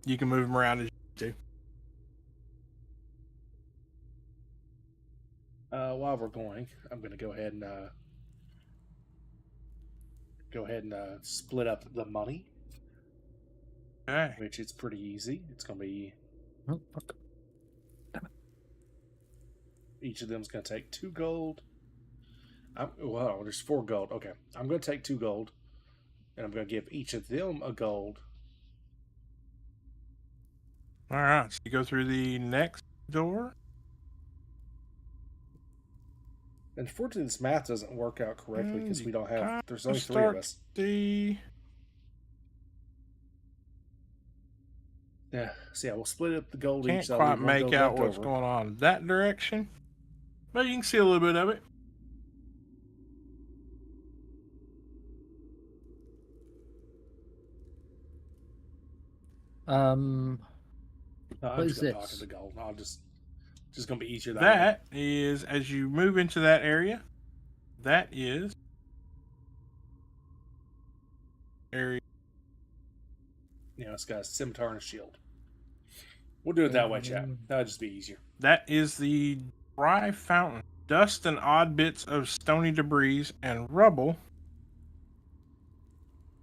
You can move him around as you do. While we're going, I'm going to go ahead and split up the money. Okay. Which is pretty easy. It's going to be Oh, fuck. each of them's going to take 2 gold. There's 4 gold. Okay, I'm going to take 2 gold, and I'm going to give each of them a gold. All right. So you go through the next door. Unfortunately, this math doesn't work out correctly because we don't have. There's only 3 of Start us. Yeah. So yeah, we'll split up the gold Can't each. So quite leave 1 make gold out left what's over. going on in that direction. but you can see a little bit of it. No, I'm What just is gonna talk this? to the goal. I'll just gonna be easier that way. That is, as you move into that area, that is area. You know, it's got a scimitar and a shield. We'll do it that way, chat. That'll just be easier. That is the dry fountain. Dust and odd bits of stony debris and rubble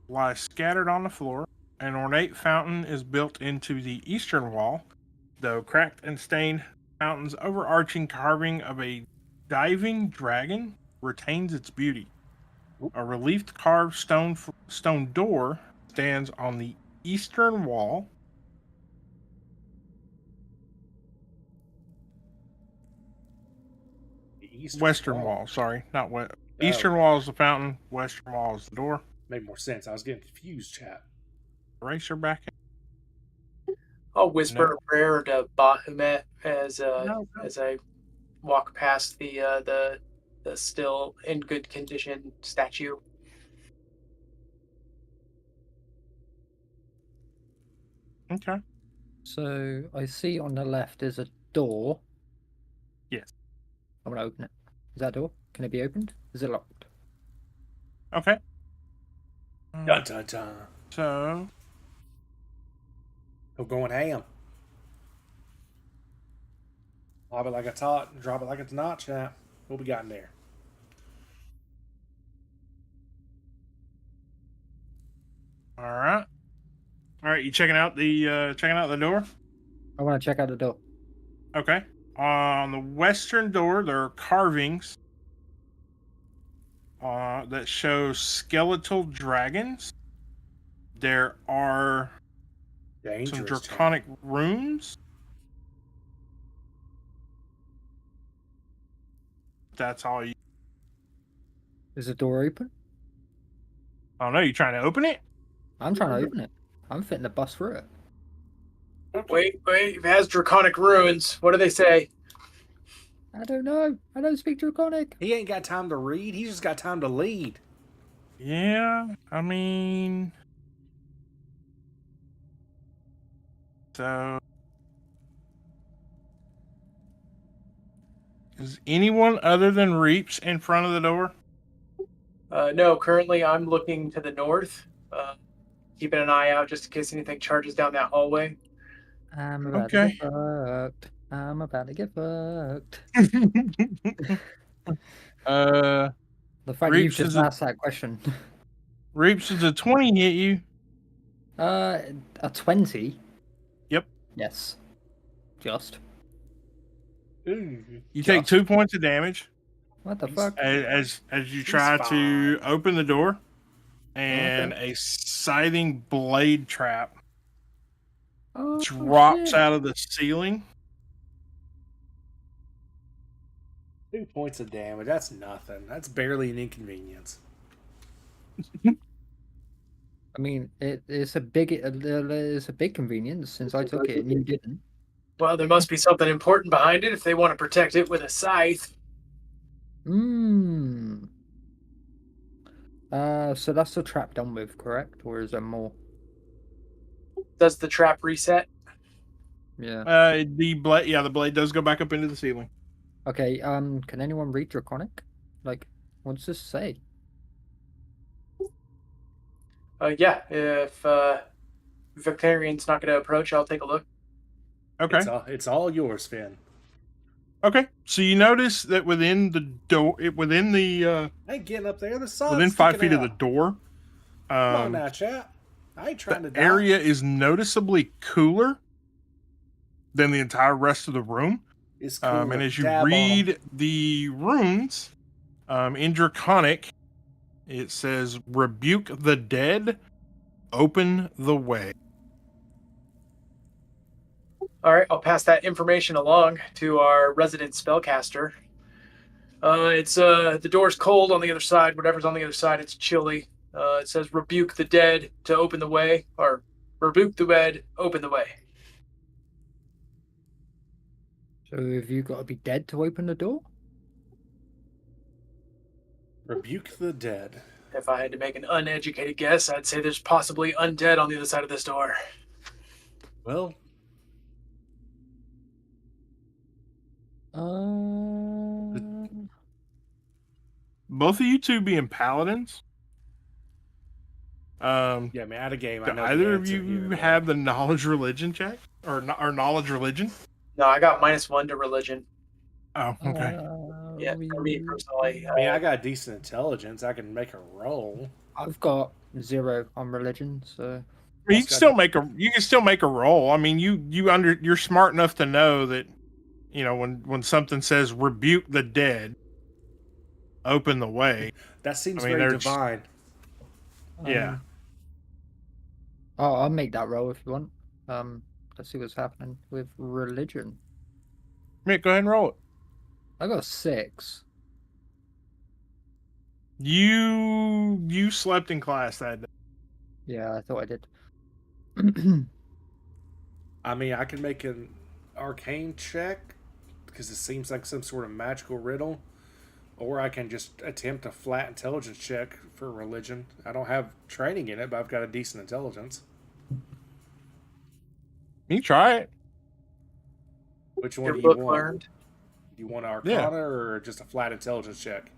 lie scattered on the floor. An ornate fountain is built into the eastern wall, though cracked and stained. Fountain's overarching carving of a diving dragon retains its beauty. A reliefed carved stone door stands on the eastern wall. Western wall, sorry, not west. Eastern wall is the fountain. Western wall is the door. Made more sense. I was getting confused, chat. Eraser back in. I'll whisper a prayer to Bahamut as I walk past the still in good condition statue. Okay. So I see on the left is a door. Yes. I'm gonna open it. Is that a door? Can it be opened? Is it locked? Okay. Dun dun dun. So I'm going ham. Drop it like it's hot. Drop it like it's not, chat. What we got in there? all right. All right, you checking out the door? I want to check out the door. Okay. On the western door, there are carvings that show skeletal dragons. There are Dangerous, some draconic runes. That's all you. Is the door open? I don't know. You trying to open it? I'm trying to open it. I'm fitting the bus through it. Wait, it has draconic runes. What do they say? I don't know. I don't speak Draconic. He ain't got time to read. He's just got time to lead. Yeah, I mean, so is anyone other than Reaps in front of the door? No, currently I'm looking to the north, keeping an eye out just in case anything charges down that hallway. I'm about to get fucked. I'm about to get fucked. The fact Reaps you've just asked that question. Reaps, does a 20 hit you? A 20? Yep. Yes. Just. You take 2 points of damage What the fuck? as you try to open the door, and Okay. a scything blade trap Oh, drops shit. out of the ceiling. 2 points of damage. That's nothing. That's barely an inconvenience. I mean, it's a big convenience since I took it and you didn't. Well, there must be something important behind it if they want to protect it with a scythe. So that's the trap done with, correct? Or is there more? Does the trap reset? Yeah. The blade does go back up into the ceiling. Okay, can anyone read Draconic? Like, what does this say? Yeah, if Victorian's not going to approach, I'll take a look. Okay. It's all yours, Finn. Okay. So you notice that within the door, I ain't getting up there. The sun's within 5 feet sticking of the out. door, Come on now, chap. I ain't trying to the die. area is noticeably cooler than the entire rest of the room. It's cool. And as you read the runes in Draconic, it says, "Rebuke the dead, open the way." All right, I'll pass that information along to our resident spellcaster. It's the door's cold on the other side. Whatever's on the other side, it's chilly. It says rebuke the dead to open the way, or rebuke the dead, open the way. So have you got to be dead to open the door? Rebuke the dead. If I had to make an uneducated guess, I'd say there's possibly undead on the other side of this door. Well, Both of you two being paladins. yeah, I mean, out of game, I Do know either the of answer you here, but- have the knowledge religion check or knowledge religion? No, I got -1 to religion. Oh, okay. Yeah, for me personally. I mean, I got decent intelligence. I can make a roll. I've got 0 on religion, so You can still make a roll. I mean, you're smart enough to know that, you know, when something says rebuke the dead, open the way. That seems I mean, very they're just- divine. Yeah. I'll make that roll if you want. Let's see what's happening with religion. Mick, go ahead and roll it. I got 6. You slept in class that day. Yeah, I thought I did. I mean, I can make an arcane check because it seems like some sort of magical riddle, or I can just attempt a flat intelligence check for religion. I don't have training in it, but I've got a decent intelligence. You try it. Which one Your do you book want? learned. Do you want Arcana or just a flat intelligence check?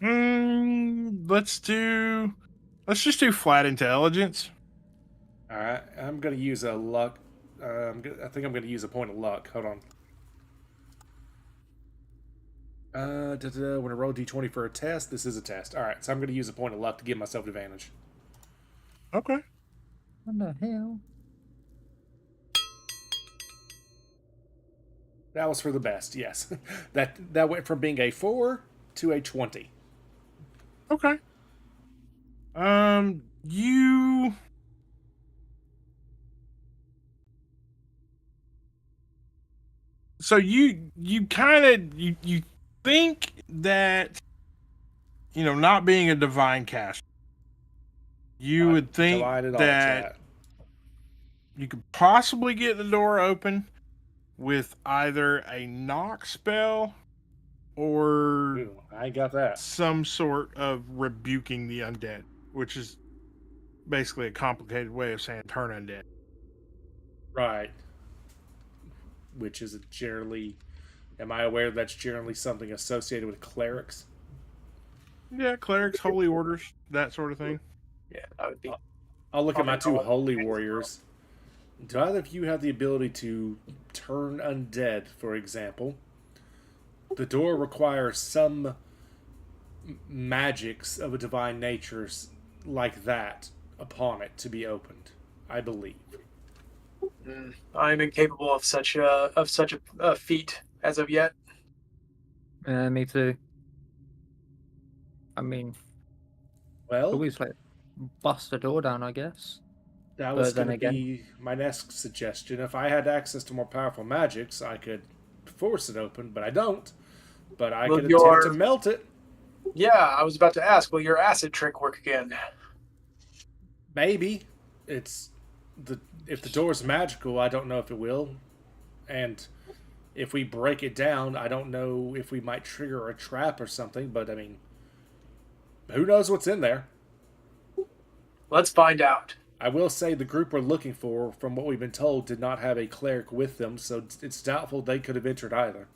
Let's just do flat intelligence. All right, I'm gonna use a luck. I think I'm gonna use a point of luck. Hold on. When I roll d20 for a test, this is a test. All right, so I'm gonna use a point of luck to give myself advantage. Okay. What the hell? That was for the best. Yes, that went from being a 4 to a 20. Okay. You. So you kind of you think that, you know, not being a divine caster, you would think Delighted all that chat. you could possibly get the door open with either a knock spell or Ooh, I ain't got that. some sort of rebuking the undead, which is basically a complicated way of saying turn undead. Right. Which is generally, am I aware that's generally something associated with clerics? Yeah, clerics, holy orders, that sort of thing. Yeah, that would be. I'll look at my two Probably holy not. warriors. Do either of you have the ability to turn undead, for example? The door requires some magics of a divine nature like that upon it to be opened, I believe. I'm incapable of such a feat as of yet. Me too. I mean, Well, always like bust a door down, I guess. that was but then going to be my next suggestion. If I had access to more powerful magics, I could force it open, but I don't. But I Well, could attempt to melt it. Yeah, I was about to ask, will your acid trick work again? Maybe. If the door's magical, I don't know if it will. And if we break it down, I don't know if we might trigger a trap or something, but I mean, who knows what's in there? Let's find out. I will say the group we're looking for, from what we've been told, did not have a cleric with them, so it's doubtful they could have entered either.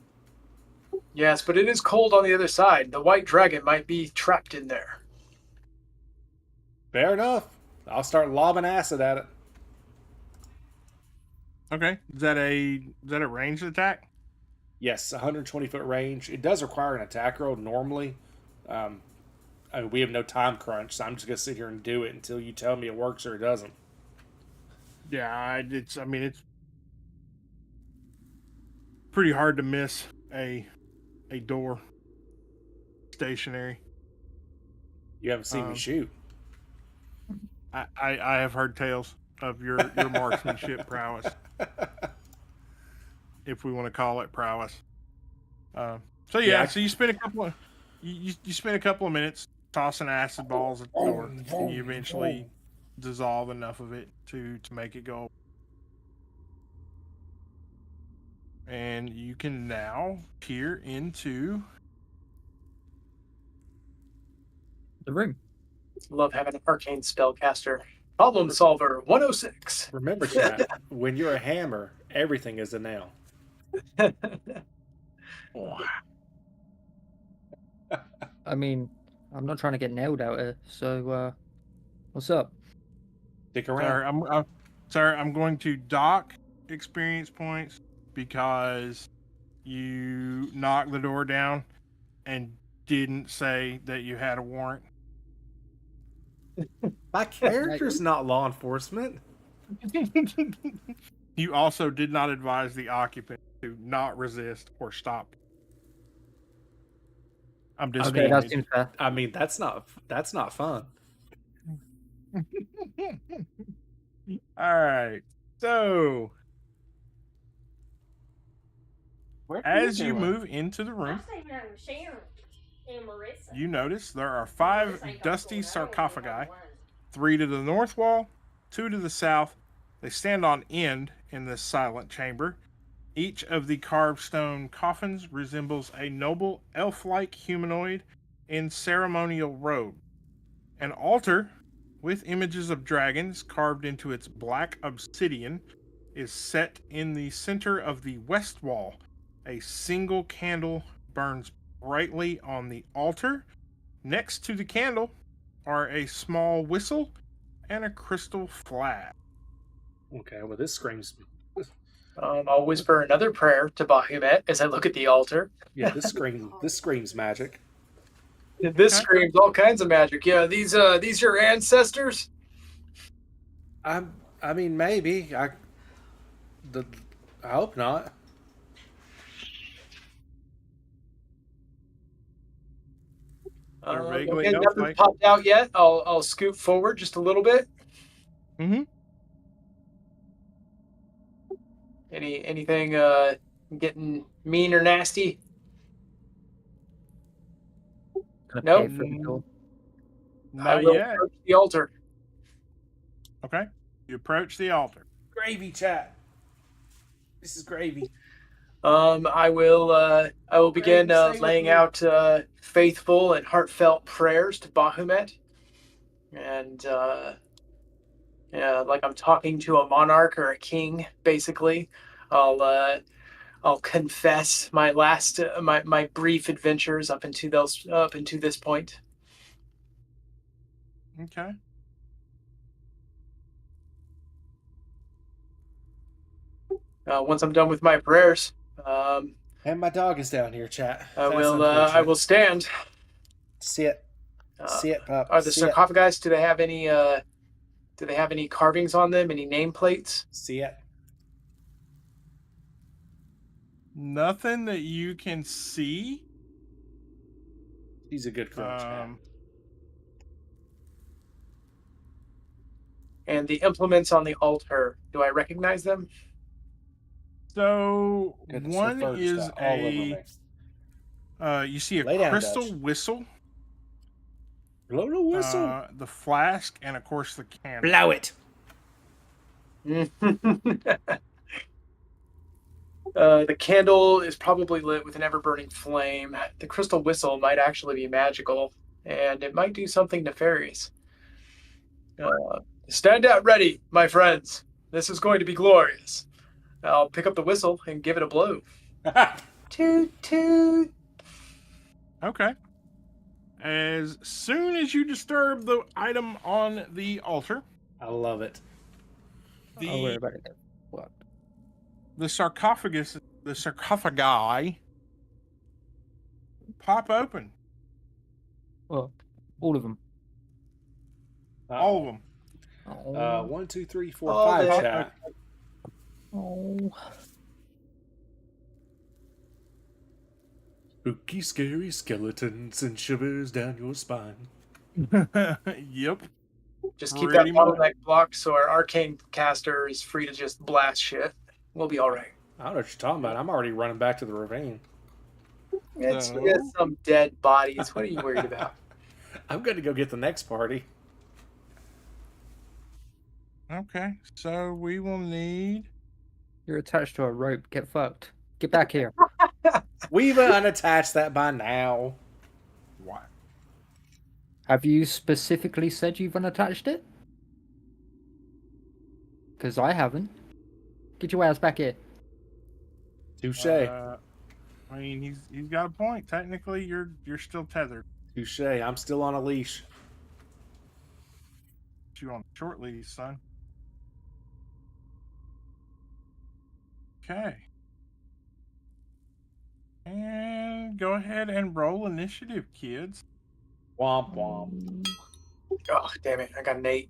Yes, but it is cold on the other side. The white dragon might be trapped in there. Fair enough. I'll start lobbing acid at it. Okay. Is that a ranged attack? Yes, 120-foot range. It does require an attack roll normally. I mean, we have no time crunch, so I'm just going to sit here and do it until you tell me it works or it doesn't. Yeah, it's pretty hard to miss a door stationary. You haven't seen me shoot. I have heard tales of your marksmanship prowess, if we want to call it prowess. So you spend a couple of you spend a couple of minutes tossing acid balls at the door, and you eventually dissolve enough of it to make it go. And you can now peer into The room. Love having an arcane spellcaster. Problem solver 106. Remember, chat, when you're a hammer, everything is a nail. I mean, I'm not trying to get nailed out here. So, what's up? Stick around. Sir, I'm going to dock experience points because you knocked the door down and didn't say that you had a warrant. My character's not law enforcement. You also did not advise the occupant to not resist or stop. I'm Okay, disappointed. that seems fair. I mean, that's not fun. All right. So, as you move into the room, you notice there are 5 dusty sarcophagi, 3 to the north wall, 2 to the south. They stand on end in this silent chamber. Each of the carved stone coffins resembles a noble elf-like humanoid in ceremonial robe. An altar with images of dragons carved into its black obsidian is set in the center of the west wall. A single candle burns brightly on the altar. Next to the candle are a small whistle and a crystal flask. Okay, well, this screams. I'll whisper another prayer to Bahamut as I look at the altar. Yeah, this screams magic. This screams all kinds of magic. Yeah, these your ancestors? I mean, maybe. I hope not. Vaguely Okay, elf-like. nothing's popped out yet. I'll scoot forward just a little bit. Mm-hmm. Anything getting mean or nasty? Gonna Nope. pay for the door. I Not will yet. approach the altar. Okay. You approach the altar. Gravy, chat. This is gravy. I will begin Stay with laying me. out faithful and heartfelt prayers to Bahamut, and yeah, like I'm talking to a monarch or a king. Basically, I'll confess my last my brief adventures up into this point. Okay. Once I'm done with my prayers, And my dog is down here, chat. I That's will unfortunate. stand. Sit. Sit, pup. Are the Sit. sarcophagi? Do they have any? Do they have any carvings on them? Any nameplates? Sit. Nothing that you can see. He's a good girl, chat. And the implements on the altar, do I recognize them? So Goodness, one the fur's is got all over me. you see a Lay down, crystal Dutch. whistle, Blow the whistle. the flask, and of course the candle. Blow it. The candle is probably lit with an ever-burning flame. The crystal whistle might actually be magical, and it might do something nefarious. Stand out ready, my friends. This is going to be glorious. I'll pick up the whistle and give it a blow. Toot toot. Okay. As soon as you disturb the item on the altar, I love it. I'll worry about it. What? the sarcophagi pop open. Well, all of them. All of them. Oh. 1, 2, 3, 4, Oh, 5, they- chat. Oh. Spooky, scary skeletons and shivers down your spine. Yep. Just keep Pretty that bottleneck blocked so our arcane caster is free to just blast shit. We'll be all right. I don't know what you're talking about. I'm already running back to the ravine. It's No. some dead bodies. What are you worried about? I'm going to go get the next party. Okay. So we will need. You're attached to a rope. Get fucked. Get back here. We've unattached that by now. What? Have you specifically said you've unattached it? Because I haven't. Get your ass back here. Touche. I mean, he's got a point. Technically, you're still tethered. Touche. I'm still on a leash. You on a short leash, son. Okay. And go ahead and roll initiative, kids. Womp womp. Oh, damn it. I got an 8.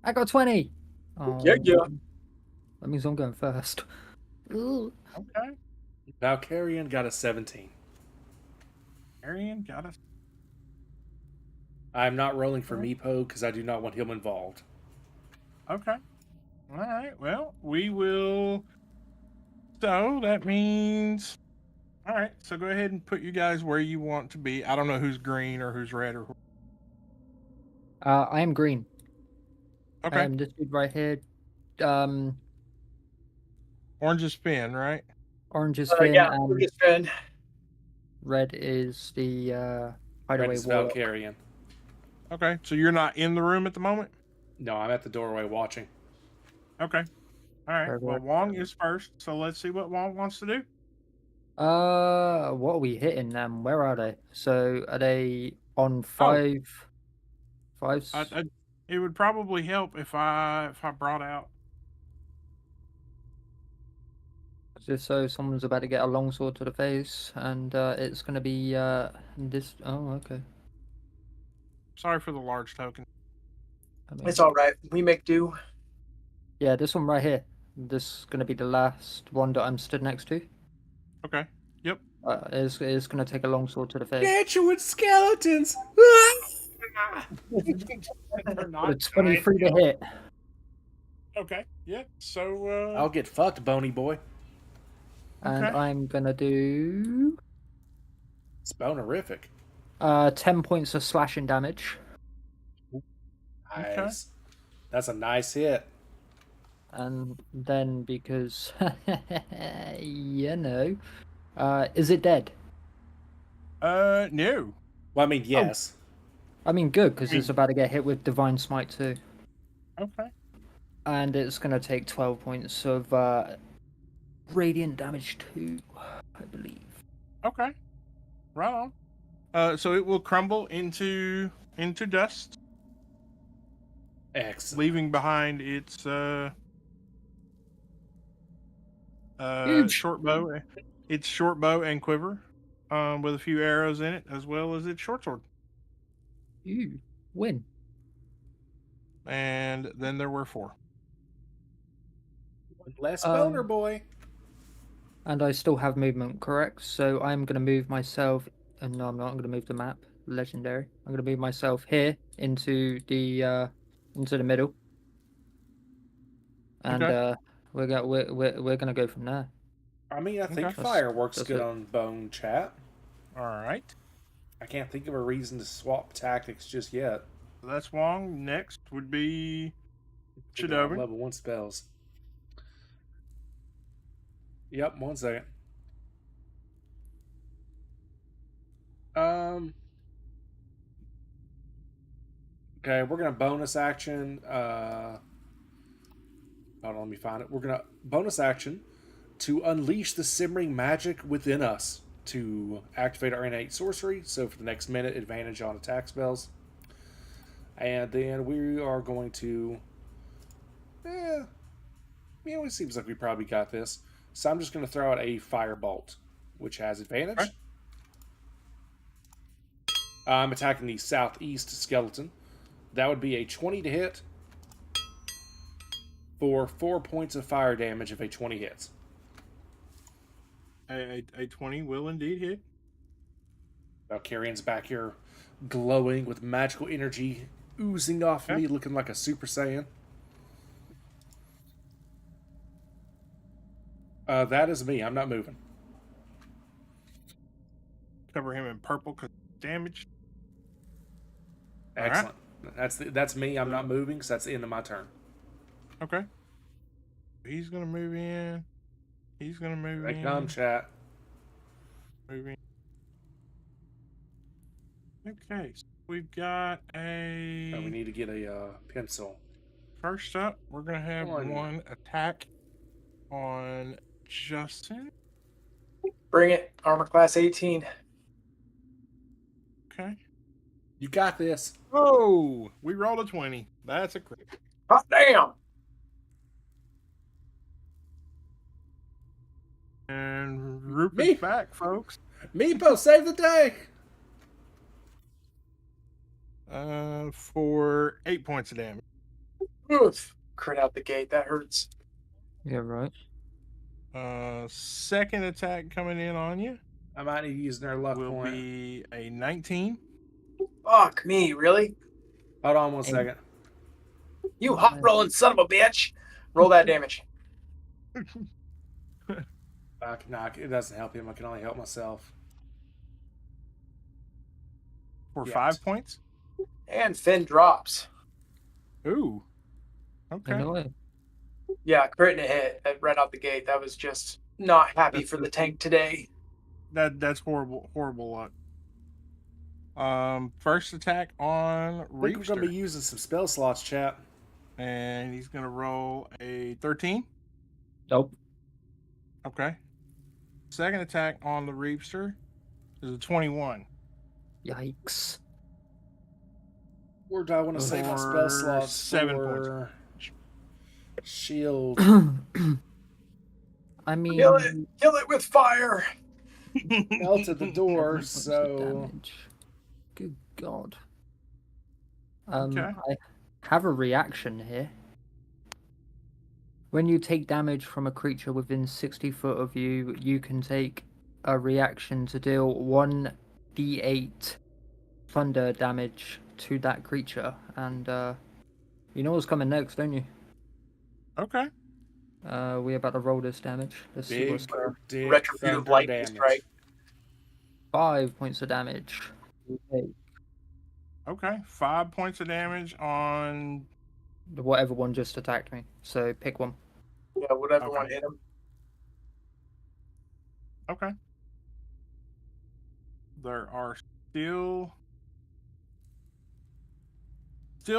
I got 20. Oh, Yeah. that means I'm going first. Ooh. Okay. Valkyrian got a 17. Arian got us. I'm not rolling for Meepo because I do not want him involved. Okay. All right. Well, we will. So that means. All right. So go ahead and put you guys where you want to be. I don't know who's green or who's red or. I am green. Okay. I am this dude right here. Orange is Finn, right? Orange is Finn, Yeah, and we're just Finn. red is the Red hideaway is warlock. Valkyrian. Okay. So you're not in the room at the moment. No, I'm at the doorway watching. Okay. All right. Very Well, good. Wong is first, so let's see what Wong wants to do. What are we hitting them? Where are they? So are they on fives? It would probably help if I brought out. Just so someone's about to get a longsword to the face, and it's gonna be this. Oh, okay. Sorry for the large token. I mean, It's all right. We make do. yeah, this one right here. This is gonna be the last one that I'm stood next to. Okay. Yep. Is gonna take a longsword to the face. Get you with skeletons! But it's 23 to hit. Okay. Yeah. So. I'll get fucked, bony boy. And Okay. I'm gonna do It's bonerific. 10 points of slashing damage. Nice. That's a nice hit. And then because you know, is it dead? No. Well, I mean, yes. I mean, good, because it's about to get hit with Divine Smite too. Okay. And it's going to take 12 points of radiant damage too, I believe. Okay. Right on. So it will crumble into dust, Excellent. leaving behind its Huge. short bow and quiver, with a few arrows in it, as well as its short sword. You win. And then there were 4. One less boner boy. And I still have movement, correct? So I'm going to move myself. And no, I'm not. I'm going to move the map. Legendary. I'm going to move myself here into the middle. And Okay. we're gonna go from there. I mean, I think Okay. fire works That's good it. on bone chat. All right. I can't think of a reason to swap tactics just yet. So that's Wong. Next would be Thinking about Shadowban. level 1 spells. Yep, 1 second. Okay, we're gonna bonus action. Hold on, let me find it. We're gonna bonus action to unleash the simmering magic within us to activate our innate sorcery. So for the next minute, advantage on attack spells. And then we are going to. It seems like we probably got this. So I'm just going to throw out a firebolt, which has advantage. Okay. I'm attacking the southeast skeleton. That would be a 20 to hit for 4 points of fire damage if a 20 hits. A 20 will indeed hit. Valkyrian's back here glowing with magical energy oozing off me, looking like a Super Saiyan. That is me. I'm not moving. Cover him in purple because damage. Excellent. That's me. I'm not moving because that's the end of my turn. Okay. He's gonna move in. He's gonna move Here in. they come, chat. Moving. Okay. we've got Oh, a. we need to get a pencil. First up, we're gonna have One. one attack on Justin. Bring it. Armor class 18. Okay. You got this. Oh, we rolled a 20. That's a crit. Hot damn! And Rupert's Me. back, folks. Meepo, save the day. For 8 points of damage. Oof. Crit out the gate. That hurts. Yeah, right. Second attack coming in on you I might need to use their luck will point. be a 19. Fuck me, really? Hold on 1 second. You hot rolling son of a bitch! Roll that damage. Knock. It doesn't help him. I can only help myself. For Yes. 5 points. And Finn drops. Ooh. Okay. Anyway, Yeah, crit and a hit right out the gate. That was just not happy for the tank today. That's horrible luck. First attack on I think we're going to be Reapster. using some spell slots, chat. And he's gonna roll a 13. nope. Okay. Second attack on the Reapster is a 21. Yikes. Or do I want to save my spell For slots 7 for shield? I mean, Kill it! Kill it with fire! Melted the 7 door, points of so damage. Good God. Okay. I have a reaction here. When you take damage from a creature within 60 foot of you, you can take a reaction to deal 1d8 thunder damage to that creature. And you know what's coming next, don't you? Okay. We're about to roll this damage. Let's see big what's there. dick Retributive thunder lightning damage. strike. 5 points of damage. Okay. 5 points of damage on. Whatever one just attacked me. So pick one. Yeah, whatever Okay. one hit him. Okay. There are still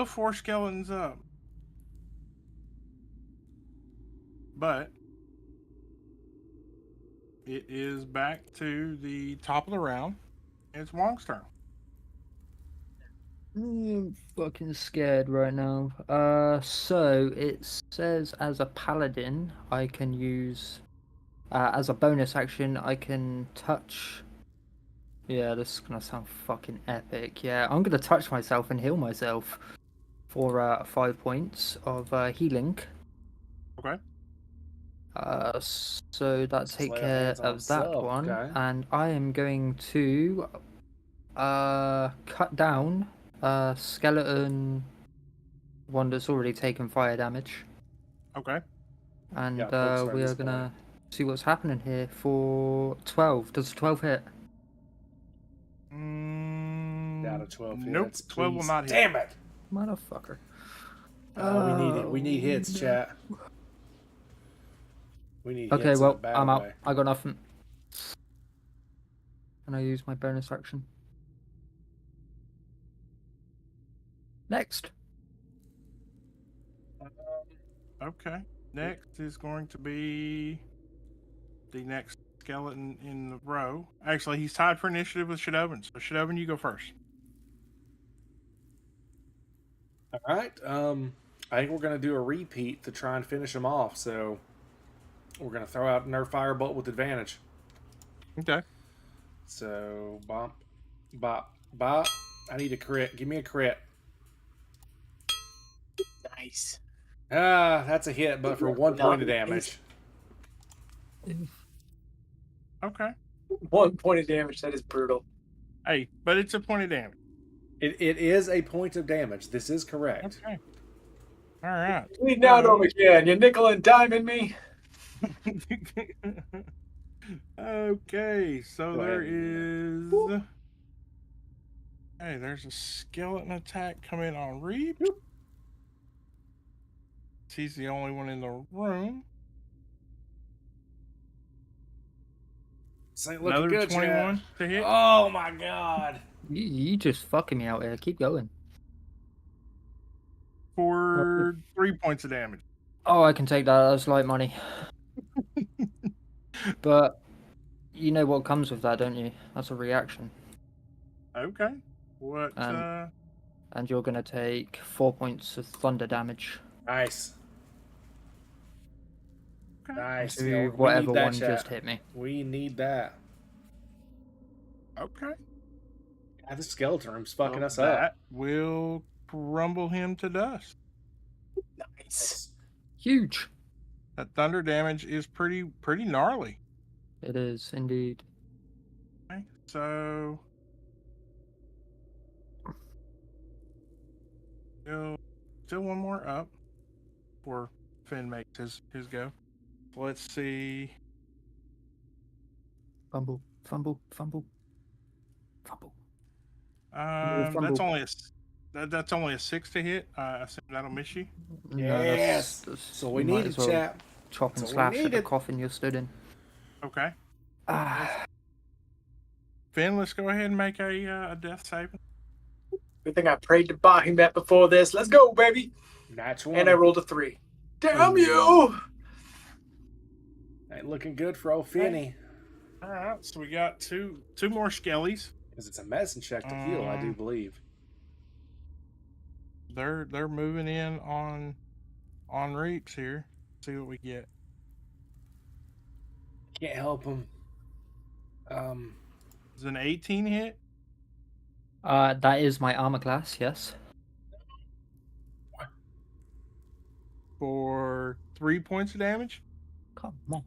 4 skeletons up. But it is back to the top of the round. It's Wong's turn. I'm fucking scared right now. So it says as a paladin, I can use, as a bonus action, I can touch. Yeah, this is gonna sound fucking epic. Yeah, I'm gonna touch myself and heal myself for 5 points of healing. Okay. So that Let's take lay our care hands on of that himself, one, okay. and I am going to cut down skeleton one that's already taken fire damage, Okay. and Yeah, folks are we are this gonna see what's happening here for 12. Does 12 hit? Down to 12 Nope. hits. 12 will Please. not hit. Damn it! Motherfucker. We need it. We need hits, chat. We need Okay, hits in well, a bad I'm out. way. I got nothing. And I use my bonus action. Next. Okay. Next is going to be the next skeleton in the row. Actually, he's tied for initiative with Shadowin. So, Shadowin, you go first. All right. I think we're gonna do a repeat to try and finish them off. So we're gonna throw out Nerf Firebolt with advantage. Okay. So bump, bop, bop. I need a crit. Give me a crit. Nice. Ah, that's a hit, but for 1 point of damage. Okay. 1 point of damage. That is brutal. Hey, but it's a point of damage. It is a point of damage. This is correct. Okay. All right. Bleeding out over again. You nickel and diming me. Okay, so Go there ahead. is. Hey, there's a skeleton attack coming on Reap. He's the only one in the room. This ain't looking Another good, 21 chat. to hit. Oh my god. You just fucking me out here. Keep going. For 3 points of damage. Oh, I can take that. That's light money. But you know what comes with that, don't you? That's a reaction. Okay. What? And you're going to take 4 points of thunder damage. Nice. Okay. Nice. To Yeah, we whatever need that, one chat. just hit me. We need that. Okay. God, this skeleton room's fucking Well, us up. That will crumble him to dust. Nice. Huge. That thunder damage is pretty gnarly. It is indeed. Okay. So still one more up before Finn makes his go. Let's see. Fumble, fumble, fumble, fumble. That's fumble. only that's only a 6 to hit. I assume that'll miss you. No, Yes. that's So we you might needed, as well chat. chop and So we slash at the needed. coffin you're stood in. Okay. Ah, Finn, let's go ahead and make a death saving. Good thing I prayed to Bahamut before this. Let's go, baby. Natural. And I rolled a 3. Damn you! Ain't looking good for old Finny. All right. So we got two more skellies. Because it's a medicine check to heal, I do believe. They're moving in on Reaps here. See what we get. Can't help him. Is an 18 hit? that is my armor class. Yes. For 3 points of damage? Come on.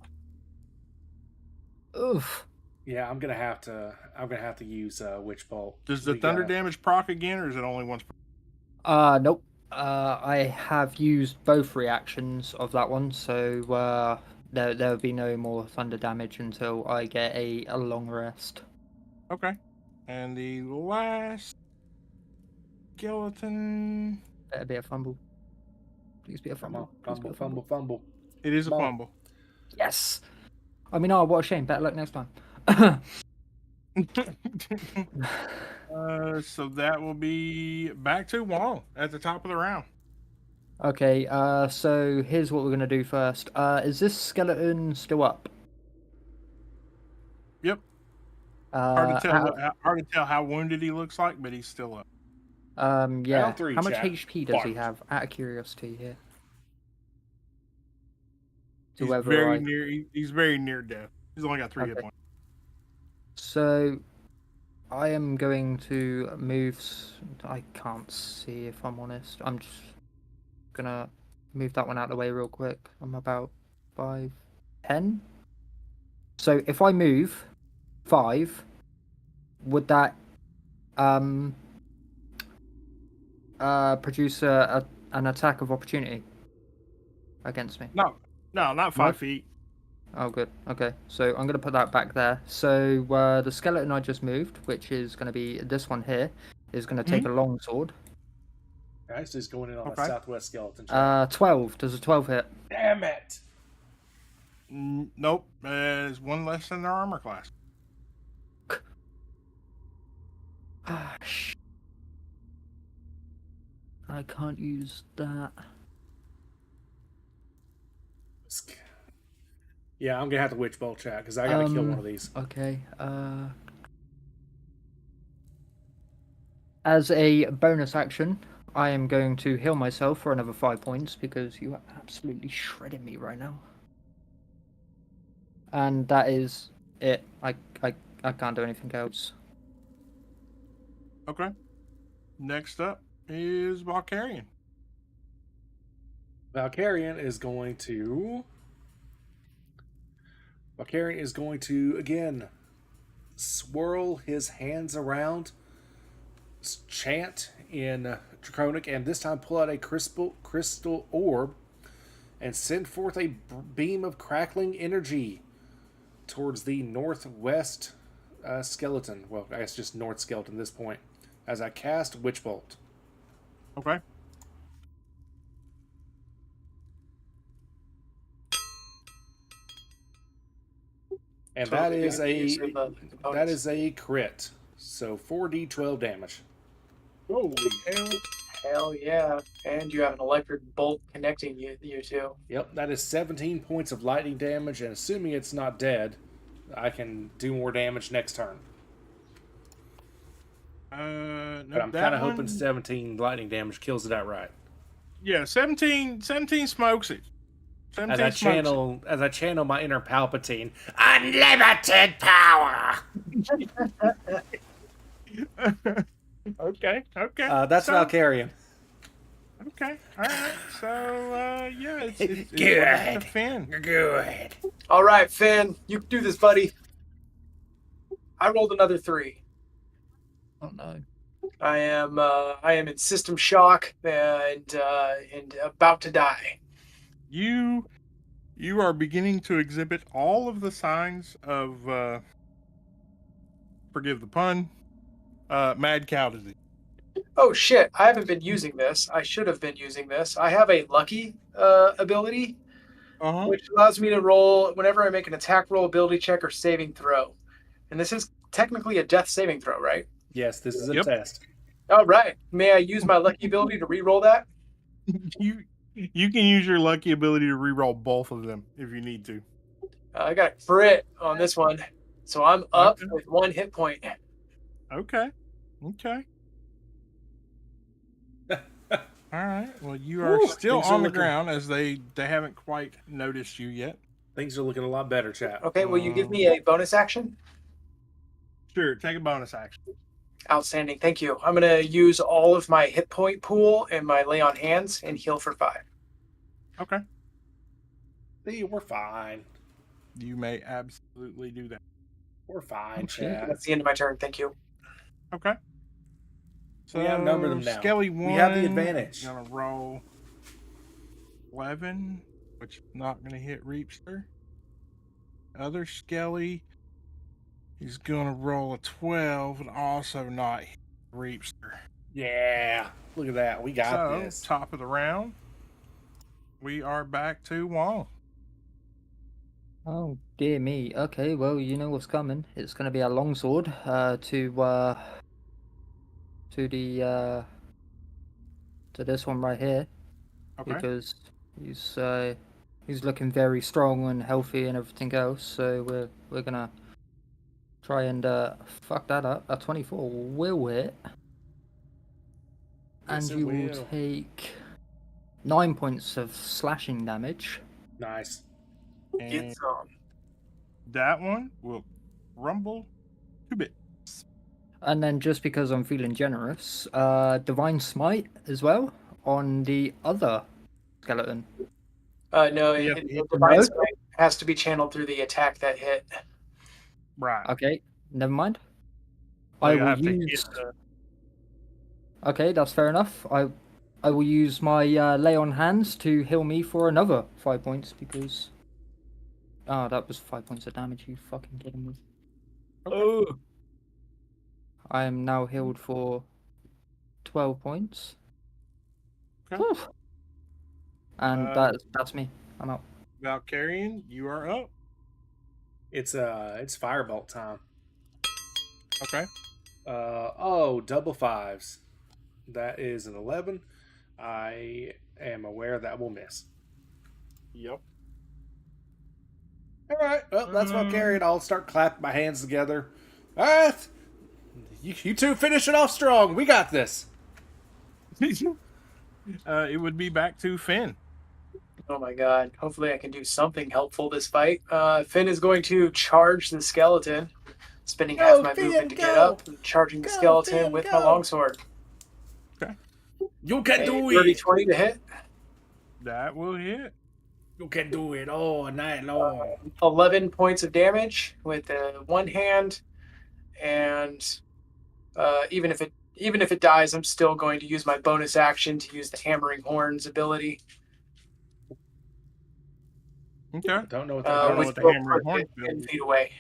Oof. Yeah, I'm gonna have to use Witch Bolt. Does the thunder damage proc again, or is it only once? Nope. I have used both reactions of that one, so there will be no more thunder damage until I get a long rest. Okay. And the last skeleton. Better be a fumble. Please be a Come fumble. on, Please be a fumble. It is a Come on. fumble. Yes. I mean, oh, what a shame. Better luck next time. So that will be back to Wong at the top of the round. Okay. So here's what we're gonna do first. Is this skeleton still up? Yep. Uh, Hard to tell how wounded he looks like, but he's still up. Yeah. Round 3, How much chat. HP does he Barked. have? Out of curiosity here. To He's whether very I- near. He's very near death. He's only got 3 hit Okay. points. So, I am going to move. I can't see if I'm honest. I'm just gonna move that one out of the way real quick. I'm about 5, 10. So if I move 5, would that produce an attack of opportunity against me? No, not 5 feet. Oh, good. Okay, so I'm going to put that back there. So the skeleton I just moved, which is going to be this one here, is going to take a long sword. Guys, he's going in on Okay. the southwest skeleton. Chat. 12. Does a 12 hit? Damn it! Nope. There's one less than their armor class. Ah, I can't use that. Yeah, I'm gonna have to Witch Bolt, chat, because I gotta kill one of these. Okay. As a bonus action, I am going to heal myself for another 5 points because you are absolutely shredding me right now. And that is it. I can't do anything else. Okay. Next up is Valkyrian. Valkyrian is going to again swirl his hands around, chant in Draconic, and this time pull out a crystal orb and send forth a beam of crackling energy towards the northwest skeleton. Well, I guess just north skeleton at this point, as I cast Witch Bolt. Okay. And Totally that is use of the that components. is a crit. So 4d12 damage. Holy hell. Hell yeah. And you have an electric bolt connecting you two. Yep, that is 17 points of lightning damage, and assuming it's not dead, I can do more damage next turn. No, But I'm that kind of one, hoping 17 lightning damage kills it outright. Yeah, 17 smokes it. 17 smokes As I channel my inner Palpatine, unlimited power. it. Okay. That's So- Valkyrian. Okay, all right. So, yeah, it's Good. we're back to Finn. Good. All right, Finn, you can do this, buddy. I rolled another 3. Oh no. I am in system shock and about to die. You are beginning to exhibit all of the signs of, forgive the pun, mad cow disease. Oh shit! I haven't been using this. I should have been using this. I have a lucky ability, Uh-huh. which allows me to roll whenever I make an attack roll, ability check, or saving throw. And this is technically a death saving throw, right? Yes, this is a Yep. test. All right. May I use my lucky ability to re-roll that? You can use your lucky ability to reroll both of them if you need to. I got a crit on this one, so I'm up Okay. with 1 hit point. Okay. All right. Well, you are Whew, still things are on the looking- ground as they haven't quite noticed you yet. Things are looking a lot better, chat. Okay. Will you give me a bonus action? Sure, take a bonus action. Outstanding. Thank you. I'm gonna use all of my hit point pool and my lay on hands and heal for 5. Okay. See, we're fine. You may absolutely do that. We're fine, Okay. chat. That's the end of my turn. Thank you. Okay. So, We outnumber them now. Skelly 1. We have the advantage. Gonna roll 11, which is not gonna hit Reapster. Other Skelly is gonna roll a 12 and also not hit Reapster. Yeah. Look at that. We got So, this. top of the round, we are back to Wong. Oh dear me. Okay, well you know what's coming. It's gonna be a longsword to this one right here. Okay. Because he's looking very strong and healthy and everything else. So we're gonna try and fuck that up. A 24 will hit, Yes, and it you will will. take 9 points of slashing damage. Nice. Get And some. that one will rumble 2 bit. And then just because I'm feeling generous, divine smite as well on the other skeleton. No, Yeah, the hit divine no. smite has to be channeled through the attack that hit. Right. Okay, never mind. So I you will have to hit use. the- Okay, that's fair enough. I will use my lay on hands to heal me for another 5 points because. Oh, that was 5 points of damage. You fucking kidding me? Oh. I am now healed for 12 points. Okay. Whew. And Uh, that's me. I'm out. Valkyrian, you are up. It's firebolt time. Okay. Double 5s. That is an 11. I am aware that will miss. Yep. All right. Well, that's Valkyrian. I'll start clapping my hands together. All right. You two finish it off strong. We got this. It would be back to Finn. Oh my god. Hopefully I can do something helpful this fight. Finn is going to charge the skeleton, spending Go, half my Finn, movement to get go. up, and charging the Go, skeleton Finn, with go. my longsword. You can A do dirty it. 20 to hit. That will hit. You can do it all night long. 11 points of damage with one hand, and even if it dies, I'm still going to use my bonus action to use the hammering horns ability. Okay. I don't know what don't that know Which what the will hammering put horn it 10 ability- feet away.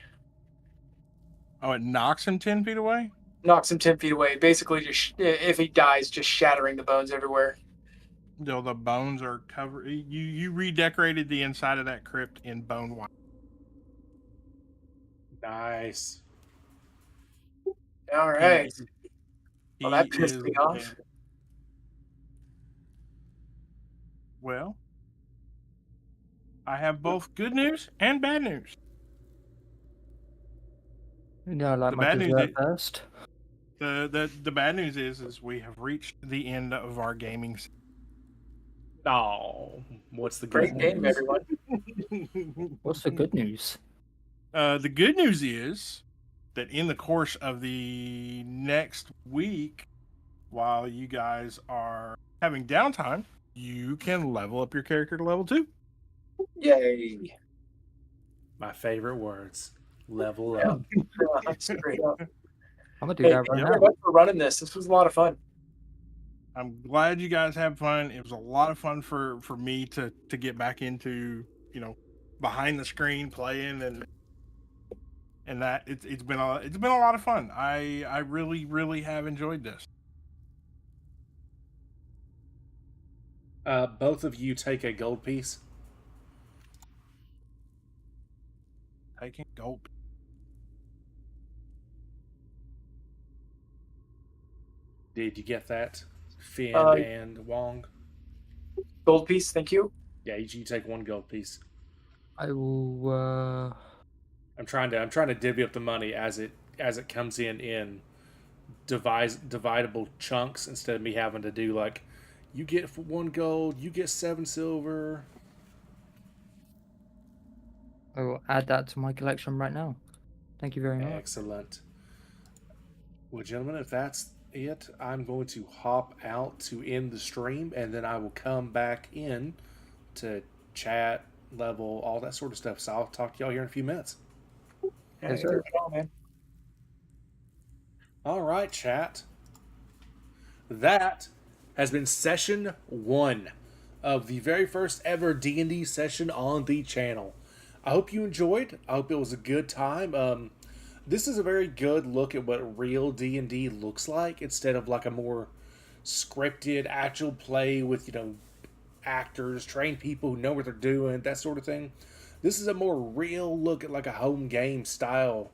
Oh, it knocks him 10 feet away? Knocks him 10 feet away. Basically, just if he dies, just shattering the bones everywhere. No, the bones are covered. You redecorated the inside of that crypt in bone white. Nice. All right. Well, that He pissed is me off. dead. Well, I have both good news and bad news. Yeah, I like The my bad news dessert is- first. The bad news is we have reached the end of our gaming. Oh, what's the Great good game, news? everyone. What's the good news? The good news is that in the course of the next week, while you guys are having downtime, you can level up your character to level 2. Yay. My favorite words. Level Yeah. up. Straight up. I'm gonna do Hey, that thank right you now. very much for running this. This was a lot of fun. I'm glad you guys had fun. It was a lot of fun for me to get back into, behind the screen playing and that it's been a lot of fun. I really have enjoyed this. Both of you take a gold piece. Taking gulp. Did you get that? Finn Uh, and Wong? Gold piece, thank you. Yeah, you take one gold piece. I will. I'm trying to divvy up the money as it comes in dividable chunks instead of me having to do like, you get 1 gold, you get 7 silver. I will add that to my collection right now. Thank you very much. Excellent. Well, gentlemen, if that's it, I'm going to hop out to end the stream, and then I will come back in to chat, level, all that sort of stuff. So I'll talk to y'all here in a few minutes. Yes, Hey, sir. good job, man. All right, chat. That has been session 1 of the very first ever D&D session on the channel. I hope you enjoyed. I hope it was a good time. This is a very good look at what real D&D looks like instead of like a more scripted actual play with, actors, trained people who know what they're doing, that sort of thing. This is a more real look at like a home game style,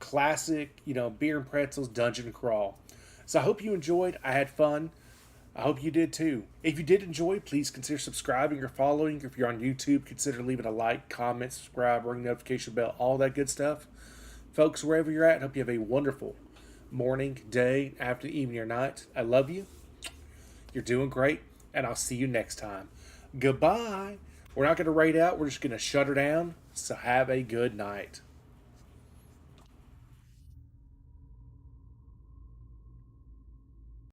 classic, beer and pretzels dungeon crawl. So I hope you enjoyed. I had fun. I hope you did too. If you did enjoy, please consider subscribing or following. If you're on YouTube, consider leaving a like, comment, subscribe, ring the notification bell, all that good stuff. Folks, wherever you're at, I hope you have a wonderful morning, day, afternoon, evening, or night. I love you. You're doing great, and I'll see you next time. Goodbye. We're not going to raid out. We're just going to shut her down. So have a good night.